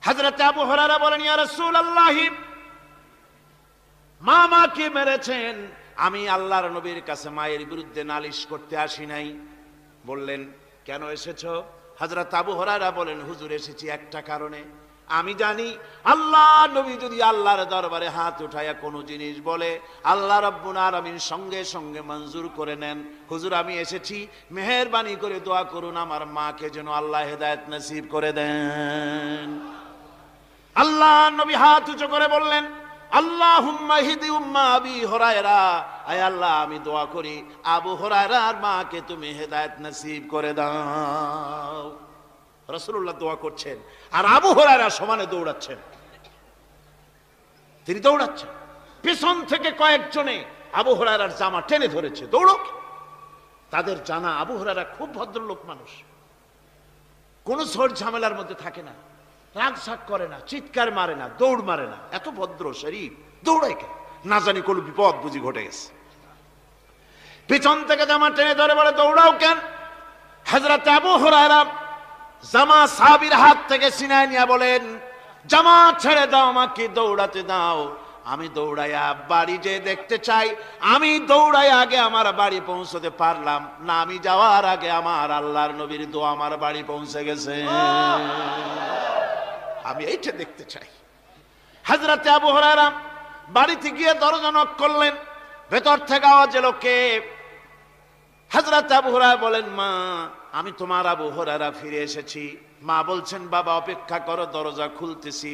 হযরত আবু হুরায়রা বলেন, ইয়া রাসূলুল্লাহ, মা মাকে মেরেছেন, আমি আল্লাহর নবীর কাছে মায়ের বিরুদ্ধে নালিশ করতে আসি নাই। বললেন, কেন এসেছো? হযরত আবু হুরায়রা বলেন, হুজুর এসেছি একটা কারণে। আমি জানি আল্লাহ নবী যদি আল্লাহর দরবারে হাত উঠায়া কোনো জিনিস বলে, আল্লাহ রাব্বুল আলামিন সঙ্গে সঙ্গে মঞ্জুর করে নেন। হুজুর আমি এসেছি, মেহেরবানি করে দোয়া করুন আমার মাকে যেন আল্লাহ হেদায়েত নসিব করে দেন। আল্লাহ নবী হাত উঁচু করে বললেন, আল্লাহুম্মা হিদি উম্মা আবি হুরায়রা, আয় আল্লাহ আমি দোয়া করি আবু হুরায়রার মাকে তুমি হেদায়েত নসিব করে দাও। রাসূলুল্লাহ দোয়া করছেন আর আবু হুরায়রা সমানে দৌড়াচ্ছেন। তিনি দৌড়াচ্ছেন, পিছন থেকে কয়েকজনে আবু হুরায়রার জামা টেনে ধরেছে, দৌড়ক। তাদের জানা আবু হুরায়রা খুব ভদ্রলোক মানুষ, কোন ঝড় ঝামেলার মধ্যে থাকে না, রাগ শাক করে না, চিৎকার মারে না, দৌড় মারে না, এত ভদ্র শরীর, দৌড়ায় কেন? না জানি কোন বিপদ বুঝি ঘটে গেছে। পিছন থেকে জামা টেনে ধরে বলে, দৌড়াও কেন? হযরত আবু হুরায়রা জামা সাহাবীর হাত থেকে ছিনায় নিয়ে বলেন, জামা ছেড়ে দাও, আমাকে দৌড়াতে দাও। আমি দৌড়াইয়া বাড়ি যে দেখতে চাই, আমি দৌড়াই আগে আমার বাড়ি পৌঁছতে পারলাম না, আমি যাওয়ার আগে আমার আল্লাহর নবীর দোয়া আমার বাড়ি পৌঁছে গেছে, আমি এইটা দেখতে চাই। হযরত আবু হুরায়রা বাড়িতে গিয়ে দরজা নক করলেন, ভেতর থেকে আওয়াজ এলো, কে? হযরত আবু হুরায়রা বলেন, মা আমি তোমার আবু হুরায়রা ফিরে এসেছি। মা বলছেন, বাবা অপেক্ষা করো, দরজা খুলতেছি।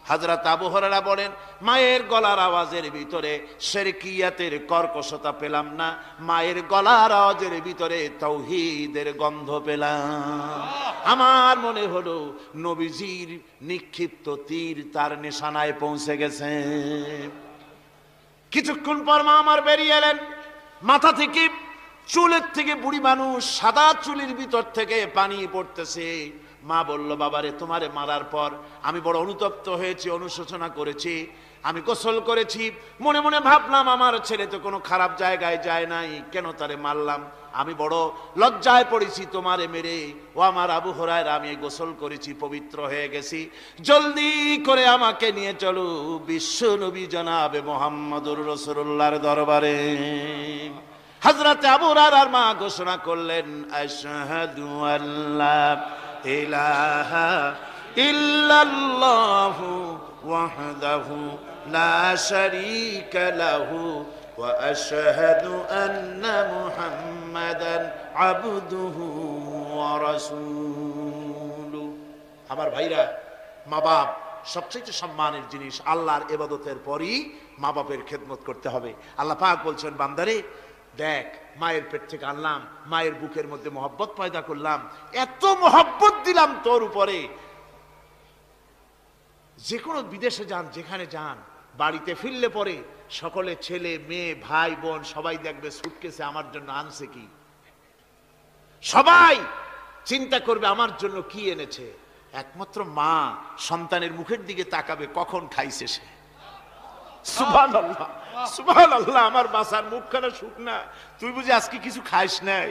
হযরত আবু হুরায়রা বলেন, মায়ের গলার আওয়াজের ভিতরে শিরকিয়াতের কর্কশতা পেলাম না, মায়ের গলার আওয়াজের ভিতরে তাওহীদের গন্ধ পেলাম। আমার মনে হলো নবীজির নিক্ষিপ্ত তীর তার নিশানায় পৌঁছে গেছে। কিছুক্ষণ পর মা আমার বেরিয়ে এলেন, মাথা থেকে চুলের থেকে বুড়ি মানুষ, সাদা চুলের ভিতর থেকে পানি পড়তেছে। মা বলল, বাবারে তোমারে মারার পর আমি বড় অনুতপ্ত হয়েছি, অনুশোচনা করেছি, আমি গোসল করেছি, মনে মনে ভাবলাম আমার ছেলে তো কোনো খারাপ জায়গায় যায় নাই, কেন তারে মারলাম? আমি বড় লজ্জায় পড়েছি তোমারে মেরে। ও আমার আবু হুরায়রা, আমি গোসল করেছি, পবিত্র হয়ে গেছি, জলদি করে আমাকে নিয়ে চলো বিশ্ব নবী জনাবে মুহাম্মদুর রাসূলুল্লাহর দরবারে। হযরত আবু হুরায়রার মা ঘোষণা করলেন, আশহাদু আল্লা ইলাহা ইল্লাল্লাহু ওয়াহদাহু লা শারীকা লাহু ওয়া আশহাদু আন্না মুহাম্মাদান আবদুহু ওয়া রাসূলুহু। আমার ভাইরা, মা বাপ সবচেয়ে সম্মানের জিনিস। আল্লাহর ইবাদতের পরই মা বাপের খেদমত করতে হবে। আল্লাহ পাক বলছেন, বান্দারে দেখ, মায়ের পেট থেকে আনলাম, মায়ের বুকের মধ্যে মহব্বত পয়দা করলাম, এত মহব্বত দিলাম তোর উপরে, যে কোনো বিদেশে যান, যেখানে যান, বাড়িতে ফিরলে পরে সকলে ছেলে মেয়ে ভাই বোন সবাই দেখবে সুটকেসে আমার জন্য আনছে কি, সবাই চিন্তা করবে আমার জন্য কি এনেছে। একমাত্র মা সন্তানের মুখের দিকে তাকাবে কখন খাইছে সে। সুবহানাল্লাহ, সুবহানাল্লাহ, আমার বাসার মুখখানা শুকনা, তুই বুঝি আজকে কিছু খাইস নাই।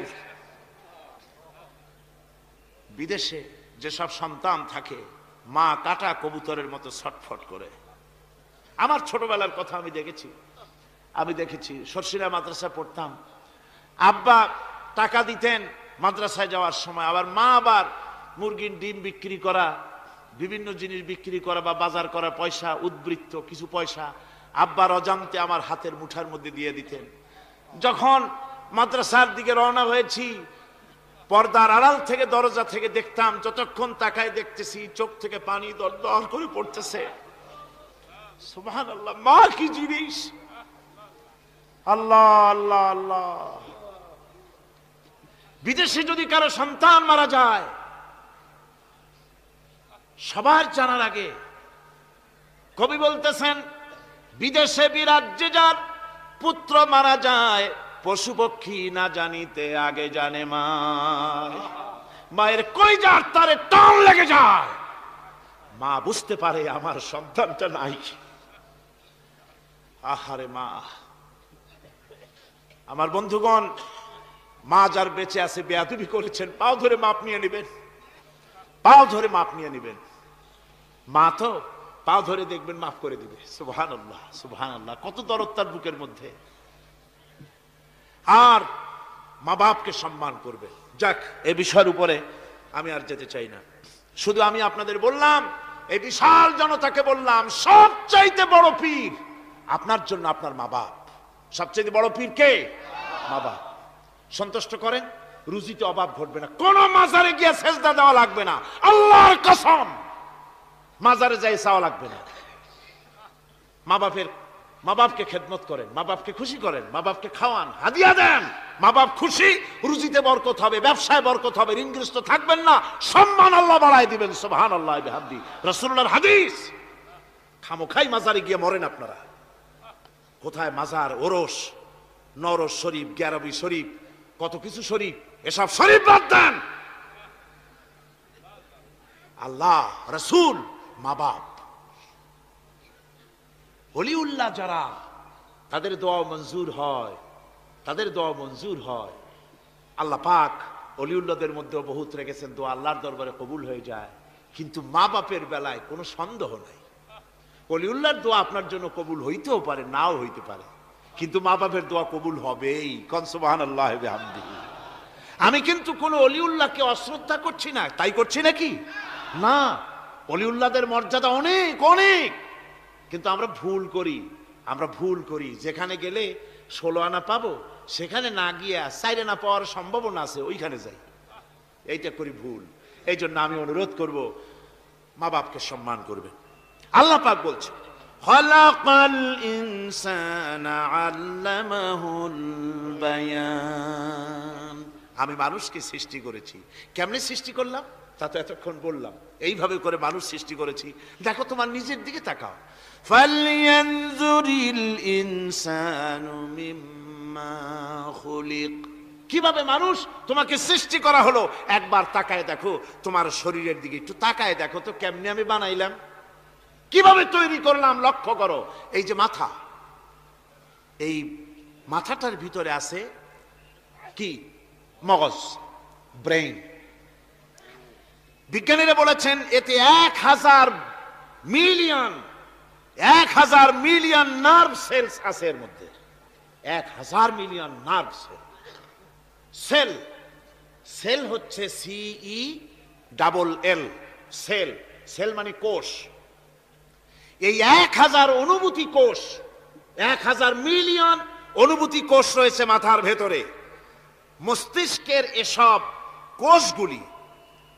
বিদেশে যেসব সন্তান থাকে, মা কাটা কবুতরের মতো ছটফট করে। আমার ছোটবেলার কথা আমি দেখেছি, সরসিনা মাদ্রাসা পড়তাম, আব্বা টাকা দিতেন মাদ্রাসায় যাওয়ার সময়, আবার মা আবার মুরগির ডিম বিক্রি করা, বিভিন্ন জিনিস বিক্রি করা বা বাজার করা পয়সা, উদ্বৃত্ত কিছু পয়সা আব্বার অজান্তে আমার হাতের মুঠার মধ্যে দিয়ে দিতেন। যখন মাদ্রাসার দিকে রওনা হয়েছি, পর্দার আড়াল থেকে দরজা থেকে দেখতাম, যতক্ষণ তাকায় দেখতেছি চোখ থেকে পানি দরদর করে পড়তেছে। সুবহানাল্লাহ, মা কি জিনিস! আল্লাহ আল্লাহ আল্লাহ। বিদেশে যদি কারো সন্তান মারা যায়, সবার জানার আগে কবি বলতেছেন, বিদেশে বিরাজ্যে যার পুত্র মারা যায়, পশু পক্ষী না জানিতে আগে জানে মা। মায়ের কলিজার তারে টান লেগে যায়, মা বুঝতে পারে আমার সন্তানটা নাই। আহারে মা! আমার বন্ধুগণ, মা যার বেঁচে আছে বেয়াদবি করেছেন, পাও ধরে মাপ নিয়ে নেবেন, পাও ধরে মাপ নিয়ে নেবেন। মা তো পা ধরে দেখবেন মাফ করে দিবে। সুবহানাল্লাহ, সুবহানাল্লাহ, কত দরদ তার বুকের মধ্যে। আর মা বাপকে সম্মান করবে। যাক, এই বিষয়ের উপরে আমি আর যেতে চাই না। শুধু আমি আপনাদের বললাম, এই বিশাল জনতাকে বললাম, সবচাইতে বড় পীর আপনার জন্য আপনার মা বাপ। সবচাইতে বড় পীর কে? মা বাপ। সন্তুষ্ট করেন, রুজিতে অভাব ঘটবে না। কোন মাজারে গিয়ে সেজদা দেওয়া লাগবে না, আল্লাহর কসম, মাজারে যাই চাওয়া লাগবে না। মা বাপকে খেদমত করেন, মা বাপকে খুশি করেন, মা বাপকে খাওয়ান, হাদিয়া দেন, মা বাপ খুশি, রুজিতে বরকত হবে, ব্যবসায় বরকত হবে, ঋণগ্রস্ত থাকবেন না, সম্মান আল্লাহ বাড়ায় দিবেন। সুবহানাল্লাহ বিহামদি, রাসূলুল্লাহর হাদিস। খামোখাই মাজারে গিয়ে মরেন আপনারা। কোথায় মাজার, ওরস, নরস শরীফ, গ্যারবি শরীফ, কত কিছু শরীফ, এসব শরীফ বাদ দেন। আল্লাহ, রাসূল, মা বাপ, ওলিউল্লাহ যারা, তাদের দোয়া মঞ্জুর হয়, তাদের দোয়া মঞ্জুর হয়। আল্লাহ পাক ওলিউল্লাহদের মধ্যেও বহুত রেখেছেন, দোয়া আল্লাহর দরবারে কবুল হয়ে যায়। কিন্তু মা বাপের বেলায় কোনো সন্দেহ নাই। ওলিউল্লাহর দোয়া আপনার জন্য কবুল হইতেও পারে, নাও হইতে পারে, কিন্তু মা বাপের দোয়া কবুল হবেই। কোন সুবহানাল্লাহ বিহামদিহি। আমি কিন্তু কোন ওলিউল্লাহকে অশ্রদ্ধা করছি না, তাই করছি নাকি? না, ওলিউল্লাহদের মর্যাদা অনেক অনেক, কিন্তু আমরা ভুল করি। যেখানে গেলে 16 আনা পাবো, সেখানে না গিয়ে 4 আনা পাওয়ার সম্ভাবনা আছে, ওইখানে যাই, এইটা করি ভুল। এই জন্য আমি অনুরোধ করব, মা বাপকে সম্মান করবে। আল্লাহ পাক বলছে, খালাকাল ইনসানা আল্লামাহুল বায়ান। আমি মানুষকে সৃষ্টি করেছি। কেমনে সৃষ্টি করলাম তা তো এতক্ষণ বললাম। এইভাবে করে মানুষ সৃষ্টি করেছি। দেখো, তোমার নিজের দিকে তাকাও। ফালয়ানজুরিল ইনসানু মিম্মা খুলিক। কিভাবে মানুষ তোমাকে সৃষ্টি করা হলো, একবার তাকায় দেখো, তোমার শরীরের দিকে একটু তাকায় দেখো তো, কেমনে আমি বানাইলাম, কিভাবে তৈরি করলাম, লক্ষ্য করো। এই যে মাথা, এই মাথাটার ভিতরে আছে কি? মগজ, ব্রেইন। বিজ্ঞানীরা বলেছেন এতে 1000 মিলিয়ন নার্ভ সেলস আছে এর মধ্যে। 1000 মিলিয়ন নার্ভ সেল। সেল হচ্ছে CELL, সেল। সেল মানে কোষ। এই 1000 অনুভূতি কোষ, 1000 মিলিয়ন অনুভূতি কোষ রয়েছে মাথার ভেতরে। মস্তিষ্কের এসব কোষগুলি,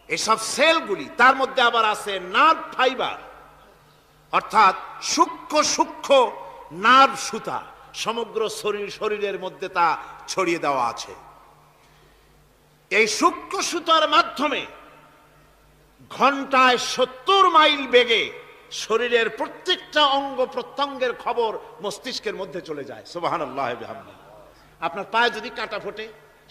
এসব সেলগুলি, তার মধ্যে আবার আছে নার্ভ ফাইবার, অর্থাৎ সূক্ষ্ম নার্ভ সুতা। সমগ্র শরীরের মধ্যে তা ছড়িয়ে দেওয়া আছে। এই সূক্ষ্ম সুতার মাধ্যমে ঘন্টায় 70 মাইল বেগে শরীরের প্রত্যেকটা অঙ্গ প্রত্যঙ্গের খবর মস্তিষ্কের মধ্যে চলে যায়। সুবহানাল্লাহ বিহামদিহি। আপনার পায়ে যদি কাটা ফোটে,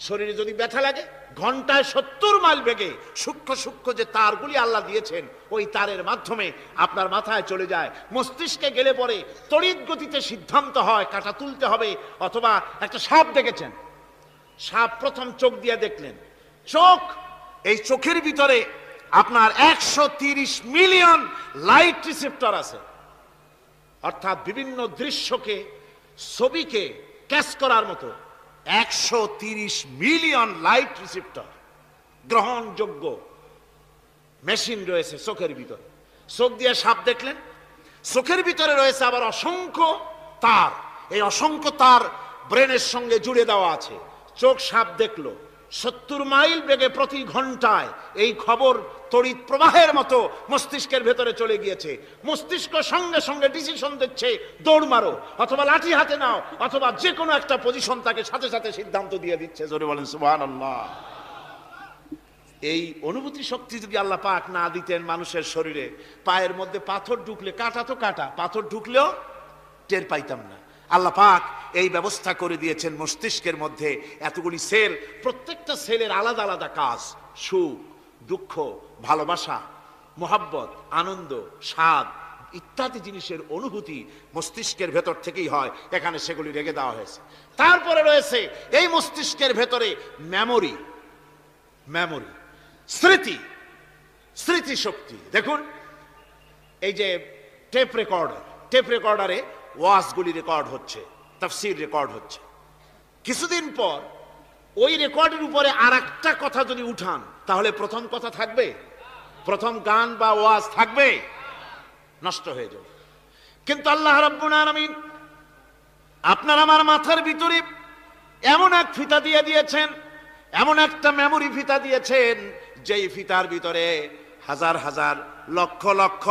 শরীরে যদি ব্যথা লাগে, ঘন্টায় 70 মাইল বেগে সূক্ষ্ম যে তারগুলি আল্লাহ দিয়েছেন, ওই তারের মাধ্যমে আপনার মাথায় চলে যায়। মস্তিষ্কে গেলে পরে তড়িৎ গতিতে সিদ্ধান্ত হয় কাটা তুলতে হবে, অথবা একটা সাপ দেখেছেন, সাপ প্রথম চোখ দিয়ে দেখলেন, চোখ, এই চোখের ভিতরে আপনার 130 মিলিয়ন লাইট রিসেপ্টর আছে, অর্থাৎ বিভিন্ন দৃশ্যকে, ছবিকে ক্যাচ করার মতো 130 মিলিয়ন লাইট রিসেপ্টর গ্রহণযোগ্য মেশিন রয়েছে চোখের ভিতরে। চোখ দিয়ে সাপ দেখলেন, চোখের ভিতরে রয়েছে আবার অসংখ্য তার। এই অসংখ্য তার ব্রেনের সঙ্গে জুড়ে দেওয়া আছে। চোখ সাপ দেখলো, 70 মাইল বেগে প্রতি ঘন্টায় এই খবর তড়িৎ প্রবাহের মতো মস্তিষ্কের ভেতরে চলে গিয়েছে। মস্তিষ্ক সঙ্গে সঙ্গে ডিসিশন দিচ্ছে, দৌড় মারো, অথবা লাঠি হাতে নাও, অথবা যে কোনো একটা পজিশন তাকে সাথে সাথে সিদ্ধান্ত দিয়ে দিচ্ছে। জোরে বলেন সুবহানাল্লাহ। এই অনুভূতি শক্তি যদি আল্লাহ পাক না দিতেন মানুষের শরীরে, পায়ের মধ্যে পাথর ঢুকলে, কাটা তো কাটা, পাথর ঢুকলেও টের পাইতাম না। আল্লাহ পাক এই ব্যবস্থা করে দিয়েছেন মস্তিষ্কের মধ্যে এতগুলি সেল, প্রত্যেকটা সেলের আলাদা আলাদা কাজ। সুখ, দুঃখ, ভালোবাসা, মোহাব্বত, আনন্দ, স্বাদ ইত্যাদি জিনিসের অনুভূতি মস্তিষ্কের ভেতর থেকেই হয়। এখানে সেগুলি রেখে দেওয়া হয়েছে। তারপরে রয়েছে এই মস্তিষ্কের ভেতরে মেমোরি, স্মৃতি শক্তি। দেখুন, এই যে টেপ রেকর্ডারে ওয়াজগুলি রেকর্ড হচ্ছে, তাফসীর রেকর্ড হচ্ছে। কিছুদিন পর ওই রেকর্ডের উপরে আর একটা কথা যদি উঠান, তাহলে প্রথম কথা থাকবে? প্রথম গান বা ওয়াজ থাকবে? নষ্ট হয়ে যাবে। কিন্তু আল্লাহ রাব্বুল আলামিন আপনার আমার মাথার ভিতরে এমন এক ফিতা দিয়ে দিয়েছেন, এমন একটা মেমোরি ফিতা দিয়েছেন, যেই ফিতার ভিতরে হাজার হাজার লক্ষ লক্ষ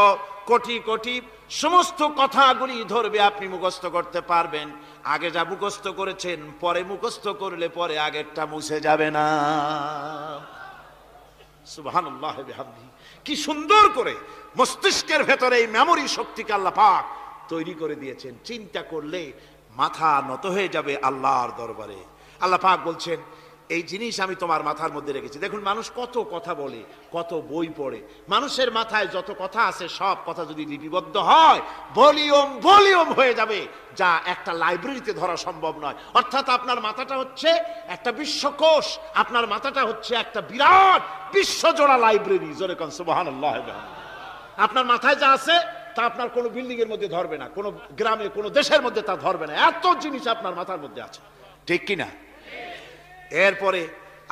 কোটি কোটি সমস্ত কথাগুলি ধরবে, আপনি মুখস্থ করতে পারবেন। আগে যা মুখস্থ করেছেন, পরে মুখস্থ করলে পরে আগেরটা মুছে যাবে না। সুবহানাল্লাহ বিহামদিহি। কি সুন্দর করে মস্তিষ্কের ভেতরে এই মেমোরি শক্তিকে আল্লাহ পাক তৈরি করে দিয়েছেন। চিন্তা করলে মাথা নত হয়ে যাবে আল্লাহর দরবারে। আল্লাহ পাক বলছেন, এই জিনিস আমি তোমার মাথার মধ্যে রেখেছি। দেখুন মানুষ কত কথা বলে, কত বই পড়ে, মানুষের মাথায় যত কথা আছে সব কথা যদি লিপিবদ্ধ হয় ভলিউম হয়ে যাবে, যা একটা লাইব্রেরিতে ধরা সম্ভব নয়। অর্থাৎ আপনার মাথাটা হচ্ছে একটা বিশ্বকোষ, আপনার মাথাটা হচ্ছে একটা বিরাট বিশ্বজোড়া লাইব্রেরি। জোরে কোন সুবহানাল্লাহ। আপনার মাথায় যা আছে তা আপনার কোনো বিল্ডিং এর মধ্যে ধরবে না, কোনো গ্রামে কোনো দেশের মধ্যে তা ধরবে না, এত জিনিস আপনার মাথার মধ্যে আছে, ঠিক কিনা? এরপরে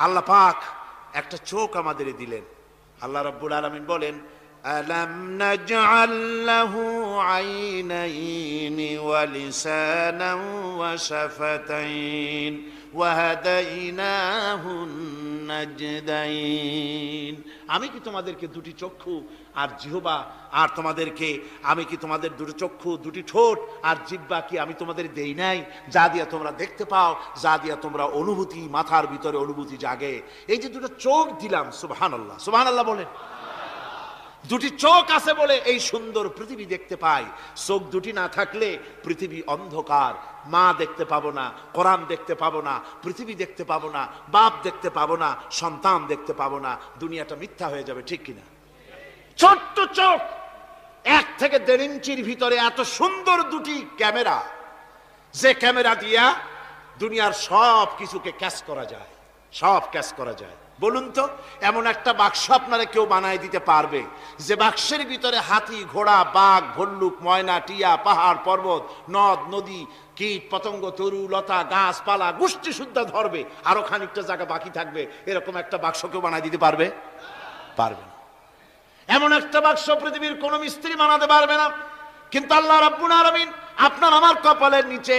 আল্লাহ পাক একটা চোখ আমাদের দিলেন। আল্লাহ রাব্বুল আলামিন বলেন, আলাম নাজআল লাহু আইনাইনি ওয়া লিসানান ওয়া শাফাতাইন ওয়া হাদাইনাহুন নাজদাইন। আমি কি তোমাদেরকে দুটি চক্ষু আর জিহ্বা, আর তোমাদেরকে আমি কি তোমাদের দুটি চক্ষু, দুটি ঠোঁট আর জিহ্বা কি আমি তোমাদের দেই নাই, যা দিয়া তোমরা দেখতে পাও, যা দিয়া তোমরা অনুভূতি, মাথার ভিতরে অনুভূতি জাগে? এই যে দুটো চোখ দিলাম, সুবহানাল্লাহ, সুবহানাল্লাহ বলেন। দুটি চোখ আছে বলে এই সুন্দর পৃথিবী দেখতে পাই। চোখ দুটি না থাকলে পৃথিবী অন্ধকার, মা দেখতে পাবো না, কোরআন দেখতে পাবো না, পৃথিবী দেখতে পাবো না, বাপ দেখতে পাবো না, সন্তান দেখতে পাবো না, দুনিয়াটা মিথ্যা হয়ে যাবে, ঠিক কিনা? ছোট্ট চোখ, 1 থেকে 1.5 ইঞ্চির ভিতরে এত সুন্দর দুটি ক্যামেরা, যে ক্যামেরা দিয়া দুনিয়ার সব কিছুকে ক্যাচ করা যায়, সব ক্যাচ করা যায়। বলুন তো, এমন একটা বাক্স আপনারা কেউ বানায় দিতে পারবে যে বাক্সের ভিতরে হাতি, ঘোড়া, বাঘ, ভল্লুক, ময়না, টিয়া, পাহাড়, পর্বত, নদ, নদী, কীট, পতঙ্গ, তরু, লতা, গাছপালা, গোষ্ঠী শুদ্ধা ধরবে, আরো খানিকটা জায়গা বাকি থাকবে, এরকম একটা বাক্স কেউ বানায় দিতে পারবে? পারবে না। এমন একটা বাক্স পৃথিবীর কোন মিস্ত্রি বানাতে পারবে না। কিন্তু আল্লাহ রাব্বুল আলামিন আপনার আমার কপালের নিচে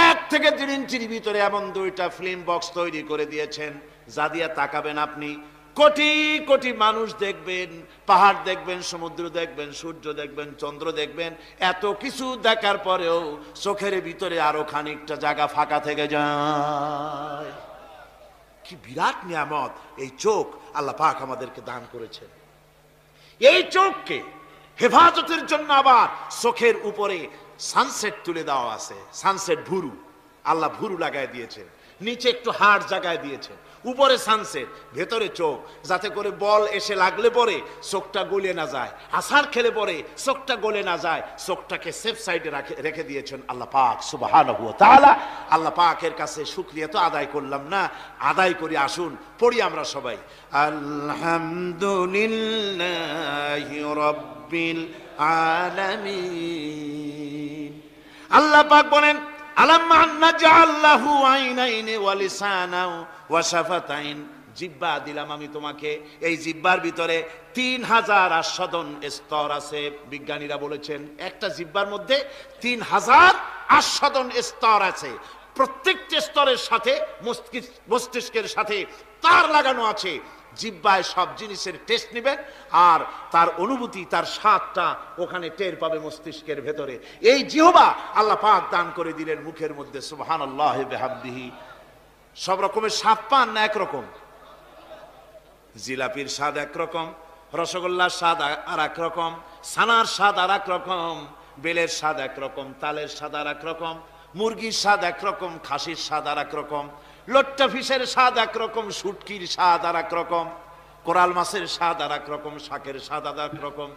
1 থেকে 1.5 ইঞ্চির ভিতরে এমন 2টা ফিল্ম বক্স তৈরি করে দিয়েছেন, যা দিয়া তাকাবেন আপনি কোটি কোটি মানুষ দেখবেন, পাহাড় দেখবেন, সমুদ্র দেখবেন, সূর্য দেখবেন, চন্দ্র দেখবেন। এত কিছু দেখার পরেও চোখের ভিতরে আরো খানিকটা জায়গা ফাঁকা থেকে যায়। কি বিরাট নিয়ামত এই চোখ আল্লাহ পাক আমাদেরকে দান করেছেন। এই চোখকে হেফাজতের জন্য আবার চোখের উপরে সানসেট তুলে দেওয়া আছে। সানসেট ভুরু, আল্লাহ ভুরু লাগায় দিয়েছেন, নিচে একটু হাড় জায়গায় দিয়েছেন, উপরে সানসেট, ভেতরে চোখ, যাতে করে বল এসে লাগলে পরে চোখটা গলে না যায়, আছাড় খেলে পরে চোখটা গলে না যায়, চোখটাকে সেফ সাইডে রেখে দিয়েছেন আল্লাহ পাক সুবহানাহু ওয়া তাআলা। আল্লাহ পাকের কাছে শুকরিয়া তো আদায় করলাম না, আদায় করি। আসুন পড়ি আমরা সবাই, আলহামদুলিল্লাহি রাব্বিল আলামিন। আল্লাহ পাক বলেন, আলাম নাজআল লাহু আইনাইনি ওয়া লিসানান ওয়া শাফাতাইন। জিহ্বা দিলাম আমি তোমাকে, এই জিহ্বার ভিতরে 3000 আস্বাদন স্তর আছে। বিজ্ঞানীরা বলেছেন একটা জিহ্বার মধ্যে 3000 আস্বাদন স্তর আছে। প্রত্যেকটা স্তরের সাথে মস্তিষ্কের সাথে তার লাগানো আছে। জিহ্বায় সব জিনিসের টেস্ট নেবেন, আর তার অনুভূতি, তার স্বাদটা ওখানে টের পাবে মস্তিষ্কের ভেতরে। এই জিহ্বা আল্লাহ পাক দান করে দিলেন মুখের মধ্যে, সুবহানাল্লাহি বিহামদিহি। সব রকমের স্বাদ পান না একরকম? জিলাপির স্বাদ একরকম, রসগোল্লার স্বাদ আর এক রকম, ছানার স্বাদ আর এক রকম, বেলের স্বাদ একরকম, তালের স্বাদ আর এক রকম, মুরগির স্বাদ একরকম, খাসির স্বাদ আর এক রকম, লট্টা ফিশের স্বাদ একরকম, শুটকির স্বাদ আর এক রকম, কোরাল মাছের স্বাদ আর এক রকম, শাকের স্বাদ আর এক রকম।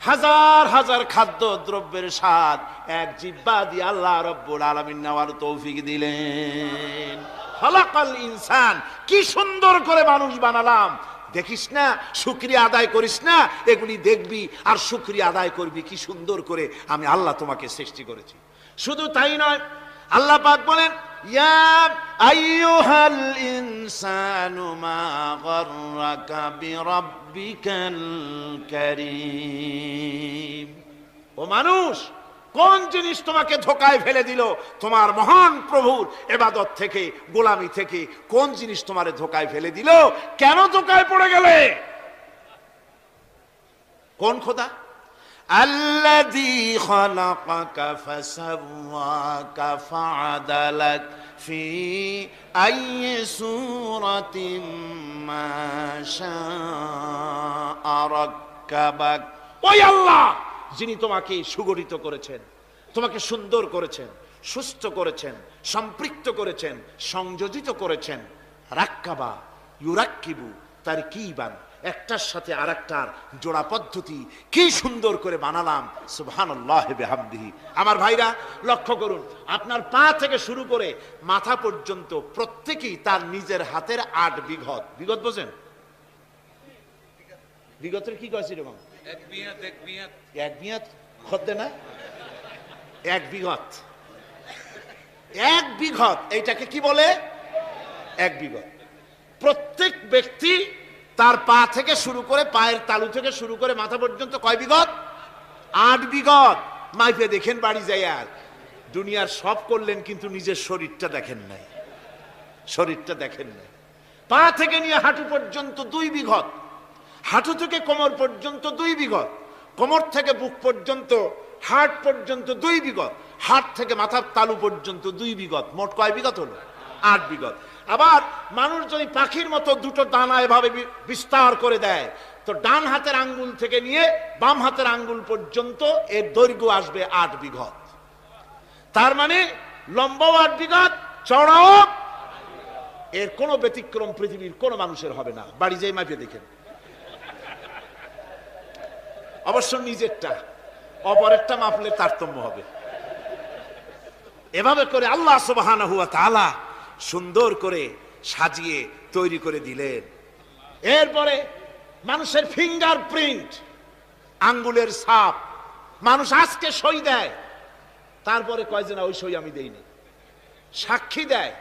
হাজার হাজার খাদ্য দ্রব্যের স্বাদ এক জিহ্বা দিয়ে আল্লাহ রাব্বুল আলামিন নেওয়ার তৌফিক দিলেন। খালাকাল ইনসান, কি সুন্দর করে মানুষ বানালাম। দেখিস না, শুকরিয়া আদায় করিস না, এগুলি দেখবি আর শুকরিয়া আদায় করবি কি সুন্দর করে আমি আল্লাহ তোমাকে সৃষ্টি করেছি। শুধু তাই নয়, আল্লাহ পাক বলেন ইয়া আইয়ুহাল ইনসানু মা গাররাকা বিরাব্বিকাল কারীম। ও মানুষ, কোন জিনিস তোমাকে ধোঁকায় ফেলে দিল? তোমার মহান প্রভুর ইবাদত থেকে, গোলামি থেকে কোন জিনিস তোমারে ধোঁকায় ফেলে দিল? কেন ধোঁকায় পড়ে গেলে? কোন খোদা? আল্লাযী খালাকাকা ফাসাওয়াকা ফাআদালাক ফি আইয়ি সূরাতিন মা শাআ রাক্কাবাক। ওই আল্লাহ যিনি তোমাকে সুগঠিত করেছেন, তোমাকে সুন্দর করেছেন, সুস্থ করেছেন, সম্পৃক্ত করেছেন, সংযোজিত করেছেন। রাক্কাবা ইউরাক্কিবু তারকিবান, একটার সাথে আরেকটার জোড়া পদ্ধতি কি সুন্দর করে বানালাম। সুবহানাল্লাহ বিহামদিহি। আমার ভাইরা লক্ষ্য করুন, আপনার পা থেকে শুরু করে মাথা পর্যন্ত প্রত্যেকেই তার নিজের হাতের 8 বিঘত। বিঘত বোঝেন? বিঘতের কি কয়েছি রে মামা? এক বিঘত খদ্দে না, 1 বিঘত। 1 বিঘত এইটাকে কি বলে? 1 বিঘত। প্রত্যেক ব্যক্তি তার পা থেকে শুরু করে, পায়ের তালু থেকে শুরু করে মাথা পর্যন্ত কয় বিঘত? 8 বিঘত। মাইপে দেখেন বাড়ি যায়। আর দুনিয়ার সব করলেন কিন্তু নিজের শরীরটা দেখেন নাই, শরীরটা দেখেন নাই। পা থেকে নিয়ে হাঁটু পর্যন্ত 2 বিঘত, হাঁটু থেকে কোমর পর্যন্ত 2 বিঘত, কোমর থেকে বুক পর্যন্ত, হাড় পর্যন্ত 2 বিঘত, হাড় থেকে মাথার তালু পর্যন্ত 2 বিঘত। মোট কয় বিঘত হলো? 8 বিঘত। আবার মানুষ যদি পাখির মতো দুটো ডানা এভাবে বিস্তার করে দেয়, তো ডান হাতের আঙ্গুল থেকে নিয়ে বাম হাতের আঙ্গুল পর্যন্ত এর দৈর্ঘ্য আসবে 8 বিঘত। তার মানে লম্বাও 8 বিঘত, চওড়াও। এর কোনো ব্যতিক্রম পৃথিবীর কোনো মানুষের হবে না। বাড়ি যেই মাপে দেখেন, অবশ্য নিজেরটা, অপরেরটা মাপলে তারতম্য হবে। এভাবে করে আল্লাহ সুবহানাহু ওয়া তাআলা সুন্দর করে সাজিয়ে তৈরি করে দিলেন। এরপরে মানুষের ফিঙ্গার প্রিন্ট, আঙ্গুলের ছাপ। মানুষ আজকে সই দেয়, তারপরে কয় যে না ওই সই আমি দেইনি। সাক্ষী দেয়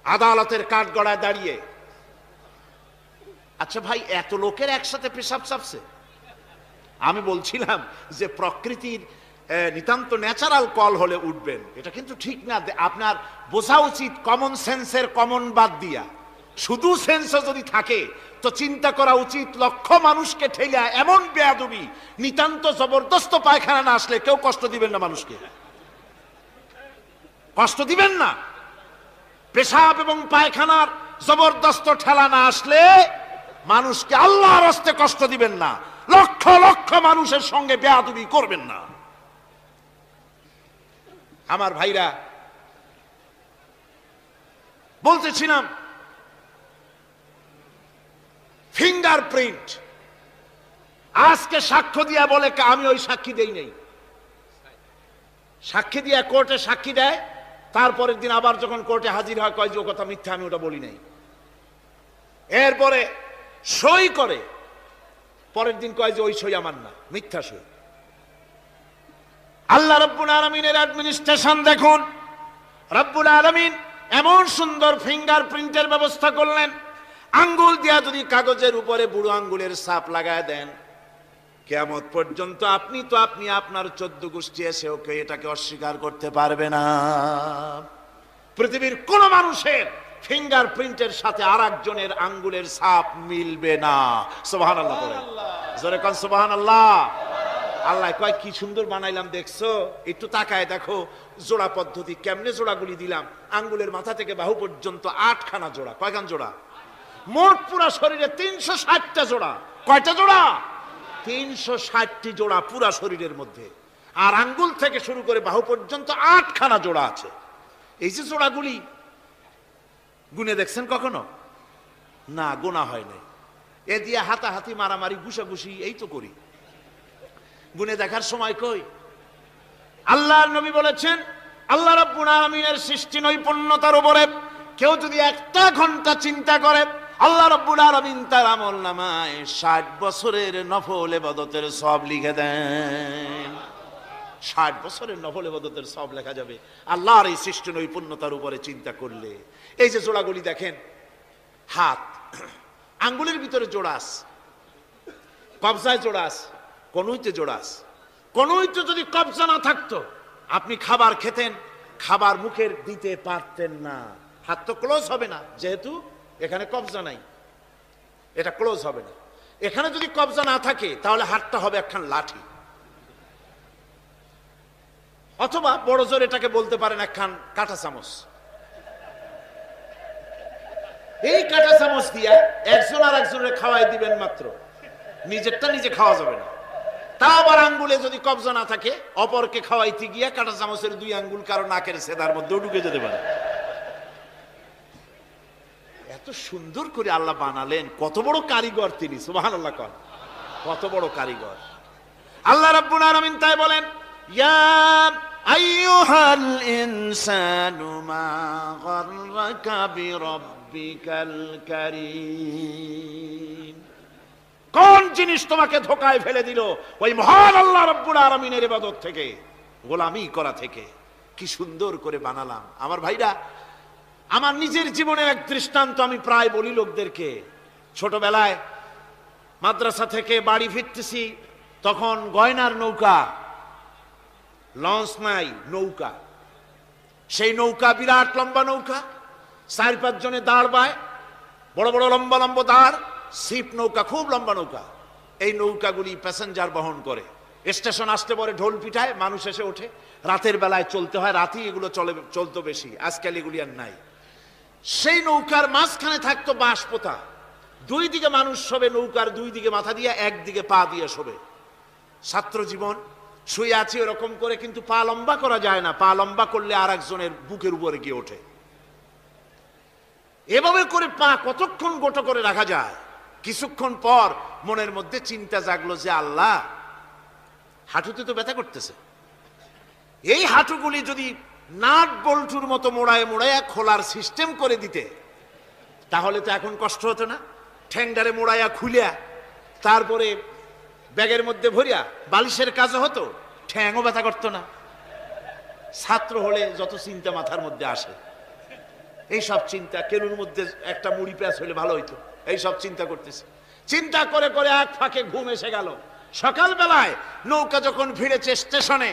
আদালতের কাঠগড়ায় দাঁড়িয়ে। আচ্ছা ভাই, এত লোকের একসাথে পেশাব চাপছে। আমি বলছিলাম যে প্রকৃতির নিতান্ত ন্যাচারাল কল হলে উঠবেন, এটা কিন্তু ঠিক না। আপনার বোঝা উচিত কমন সেন্সের কমন বাদ দিয়া। শুধু সেন্স যদি থাকে তো চিন্তা করা উচিত লক্ষ মানুষকে ঠেলা এমন বেয়াদবি, নিতান্ত জবরদস্ত পায়খানা না আসলে কেউ কষ্ট দিবেন না, মানুষকে কষ্ট দিবেন না। পেশাব এবং পায়খানার জবরদস্ত ঠেলা না আসলে মানুষকে আল্লাহর হস্তে কষ্ট দিবেন না। লক্ষ লক্ষ মানুষের সঙ্গে বেয়াদবি করবেন না। আমার ভাইরা, বলতেছিলাম ফিঙ্গারপ্রিন্ট। আজকে সাক্ষ্য দিয়া বলে আমি ওই সাক্ষী দেই নাই। সাক্ষী দিয়া কোর্টে সাক্ষী দেয়, তারপরের দিন আবার যখন কোর্টে হাজির হয় কয় যে ও কথা মিথ্যা, আমি ওটা বলি নাই। এরপরে সই করে, পরের দিন কয় যে ওই সই আমার না, মিথ্যা সই। আল্লাহ রাব্বুল আলামিনের অ্যাডমিনিস্ট্রেশন দেখুন। রাব্বুল আলামিন এমন সুন্দর ফিঙ্গারপ্রিন্টের ব্যবস্থা করলেন, আঙ্গুল দিয়া যদি কাগজের উপরে বুড়ো আঙ্গুলের ছাপ লাগায় দেন, কিয়ামত পর্যন্ত আপনি আপনার 14 গোষ্ঠী এসেও কেউ এটাকে অস্বীকার করতে পারবে না। পৃথিবীর কোন মানুষের ফিঙ্গারপ্রিন্টের সাথে আরেকজনের আঙ্গুলের ছাপ মিলবে না। সুবহানাল্লাহ বলেন, জোরে কোন সুবহানাল্লাহ। আল্লাহ কয় কি সুন্দর বানাইলাম, দেখছো? একটু তাকায় দেখো জোড়া পদ্ধতি কেমনে জোড়াগুলি দিলাম। আঙ্গুলের মাথা থেকে বাহু পর্যন্ত 8খানা জোড়া। কয়খান জোড়া? মোট পুরা শরীরে 360টা জোড়া। কয়টা জোড়া? 360টি জোড়া পুরা শরীরের মধ্যে। আর আঙ্গুল থেকে শুরু করে বাহু পর্যন্ত 8খানা জোড়া আছে। এই যে জোড়াগুলি গুনে দেখছেন কখনো? না, গোনা হয় নাই। এ দিয়ে হাতাহাতি, মারামারি, ঘুষাঘুষি এই তো করি। গুনে দেখার সময় কই? আল্লাহর নবী বলেছেন, আল্লাহ রাব্বুল আলামিনের সৃষ্টি নৈপুণ্যতার উপরে কেউ যদি 1 ঘন্টা চিন্তা করে, আল্লাহ রাব্বুল আলামিন তার আমলনামায় 60 বছরের নফল ইবাদতের সওয়াব লিখে দেন। 60 বছরের নফল ইবাদতের সওয়াব লেখা যাবে আল্লাহর এই সৃষ্টি নৈপুণ্যতার উপরে চিন্তা করলে। এই যে জোড়াগুলি দেখেন, হাত আঙ্গুলের ভিতরে জোড়াস, কবজায় জোড়াস, কনুইতে জোড়াস। কনুইতে যদি কবজা না থাকতো আপনি খাবার খেতেন, খাবার মুখের দিতে পারতেন না, হাত তো ক্লোজ হবে না, যেহেতু এখানে কবজা নাই, এটা ক্লোজ হবে না। এখানে যদি কবজা না থাকে তাহলে হাতটা হবে একখান লাঠি, অথবা বড় জোর এটাকে বলতে পারেন একখান কাঁটা চামচ। এই কাঁটা চামচ দিয়া একজন আর একজনের খাওয়াই দিবেন মাত্র, নিজেরটা নিজে খাওয়া যাবে না। তা আবার আঙ্গুলে যদি কবজা না থাকে অপরকে খাওয়াইতে গিয়া কাঁটা চামচের 2 আঙ্গুল কারো নাকের সেদার মধ্যেও ঢুকে যেতে পারে। এত সুন্দর করে আল্লাহ বানালেন, কত বড় কারিগর তিনি, সুবহানাল্লাহ। কত বড় কারিগর আল্লাহ রাব্বুল আলামিন। তাই বলেন, ইয়া আইয়ুহাল ইনসানু মা গাররাকা বিরাব্বিকাল কারীম। কোন জিনিস তোমাকে ধোঁকায় ফেলে দিল? ওই মহান আল্লাহ রাব্বুল আলামিনের ইবাদত থেকে, গোলামি করা থেকে। কি সুন্দর করে বানালাম। আমার ভাইরা, আমার নিজের জীবনের এক দৃষ্টান্ত আমি প্রায় বলি লোকদেরকে। ছোটবেলায় মাদ্রাসা থেকে বাড়ি ফিরতেছি, তখন গয়নার নৌকা, লঞ্চ নাই, নৌকা। সেই নৌকা বিরাট লম্বা নৌকা, 4-5 জনে দাঁড় বায়, বড় বড় লম্বা লম্বা দাঁড়, শিপ নৌকা, খুব লম্বা নৌকা। এই নৌকাগুলি প্যাসেঞ্জার বহন করে। স্টেশন আসতে পরে ঢোল পিটায়, মানুষ এসে ওঠে। রাতের বেলায় চলতে হয়, রাতেই এগুলো চলতো বেশি, আজকাল এগুলি আর নাই। সেই নৌকার মাঝখানে থাকতো বাঁশ পোতা, 2 দিকে মানুষ শোবে, নৌকার 2 দিকে মাথা দিয়ে, 1 দিকে পা দিয়ে শোবে। ছাত্র জীবন, শুয়ে আছি এরকম করে, কিন্তু পা লম্বা করা যায় না, পা লম্বা করলে আর একজনের বুকের উপরে গিয়ে ওঠে। এভাবে করে পা কতক্ষণ গোটো করে রাখা যায়? কিছুক্ষণ পর মনের মধ্যে চিন্তা জাগলো যে আল্লাহ, হাঁটুতে তো ব্যথা করতেছে, এই হাঁটুগুলি যদি নাট বল্টুর মতো মোড়ায় মোড়ায় খোলার সিস্টেম করে দিতে, তাহলে তো এখন কষ্ট হতো না। ঠ্যাংডারে মোড়াইয়া খুলিয়া তারপরে ব্যাগের মধ্যে ভরিয়া বালিশের কাজও হতো, ঠ্যাংও ব্যথা করতো না। ছাত্র হলে যত চিন্তা মাথার মধ্যে আসে, এই সব চিন্তা, কেনুর মধ্যে একটা মুড়ি প্যাঁচ হলে ভালো হইতো, এই সব চিন্তা করতেছে। চিন্তা করে করে এক ফাঁকে ঘুম এসে গেল। সকালবেলায় নৌকা যখন ভিড়েছে স্টেশনে,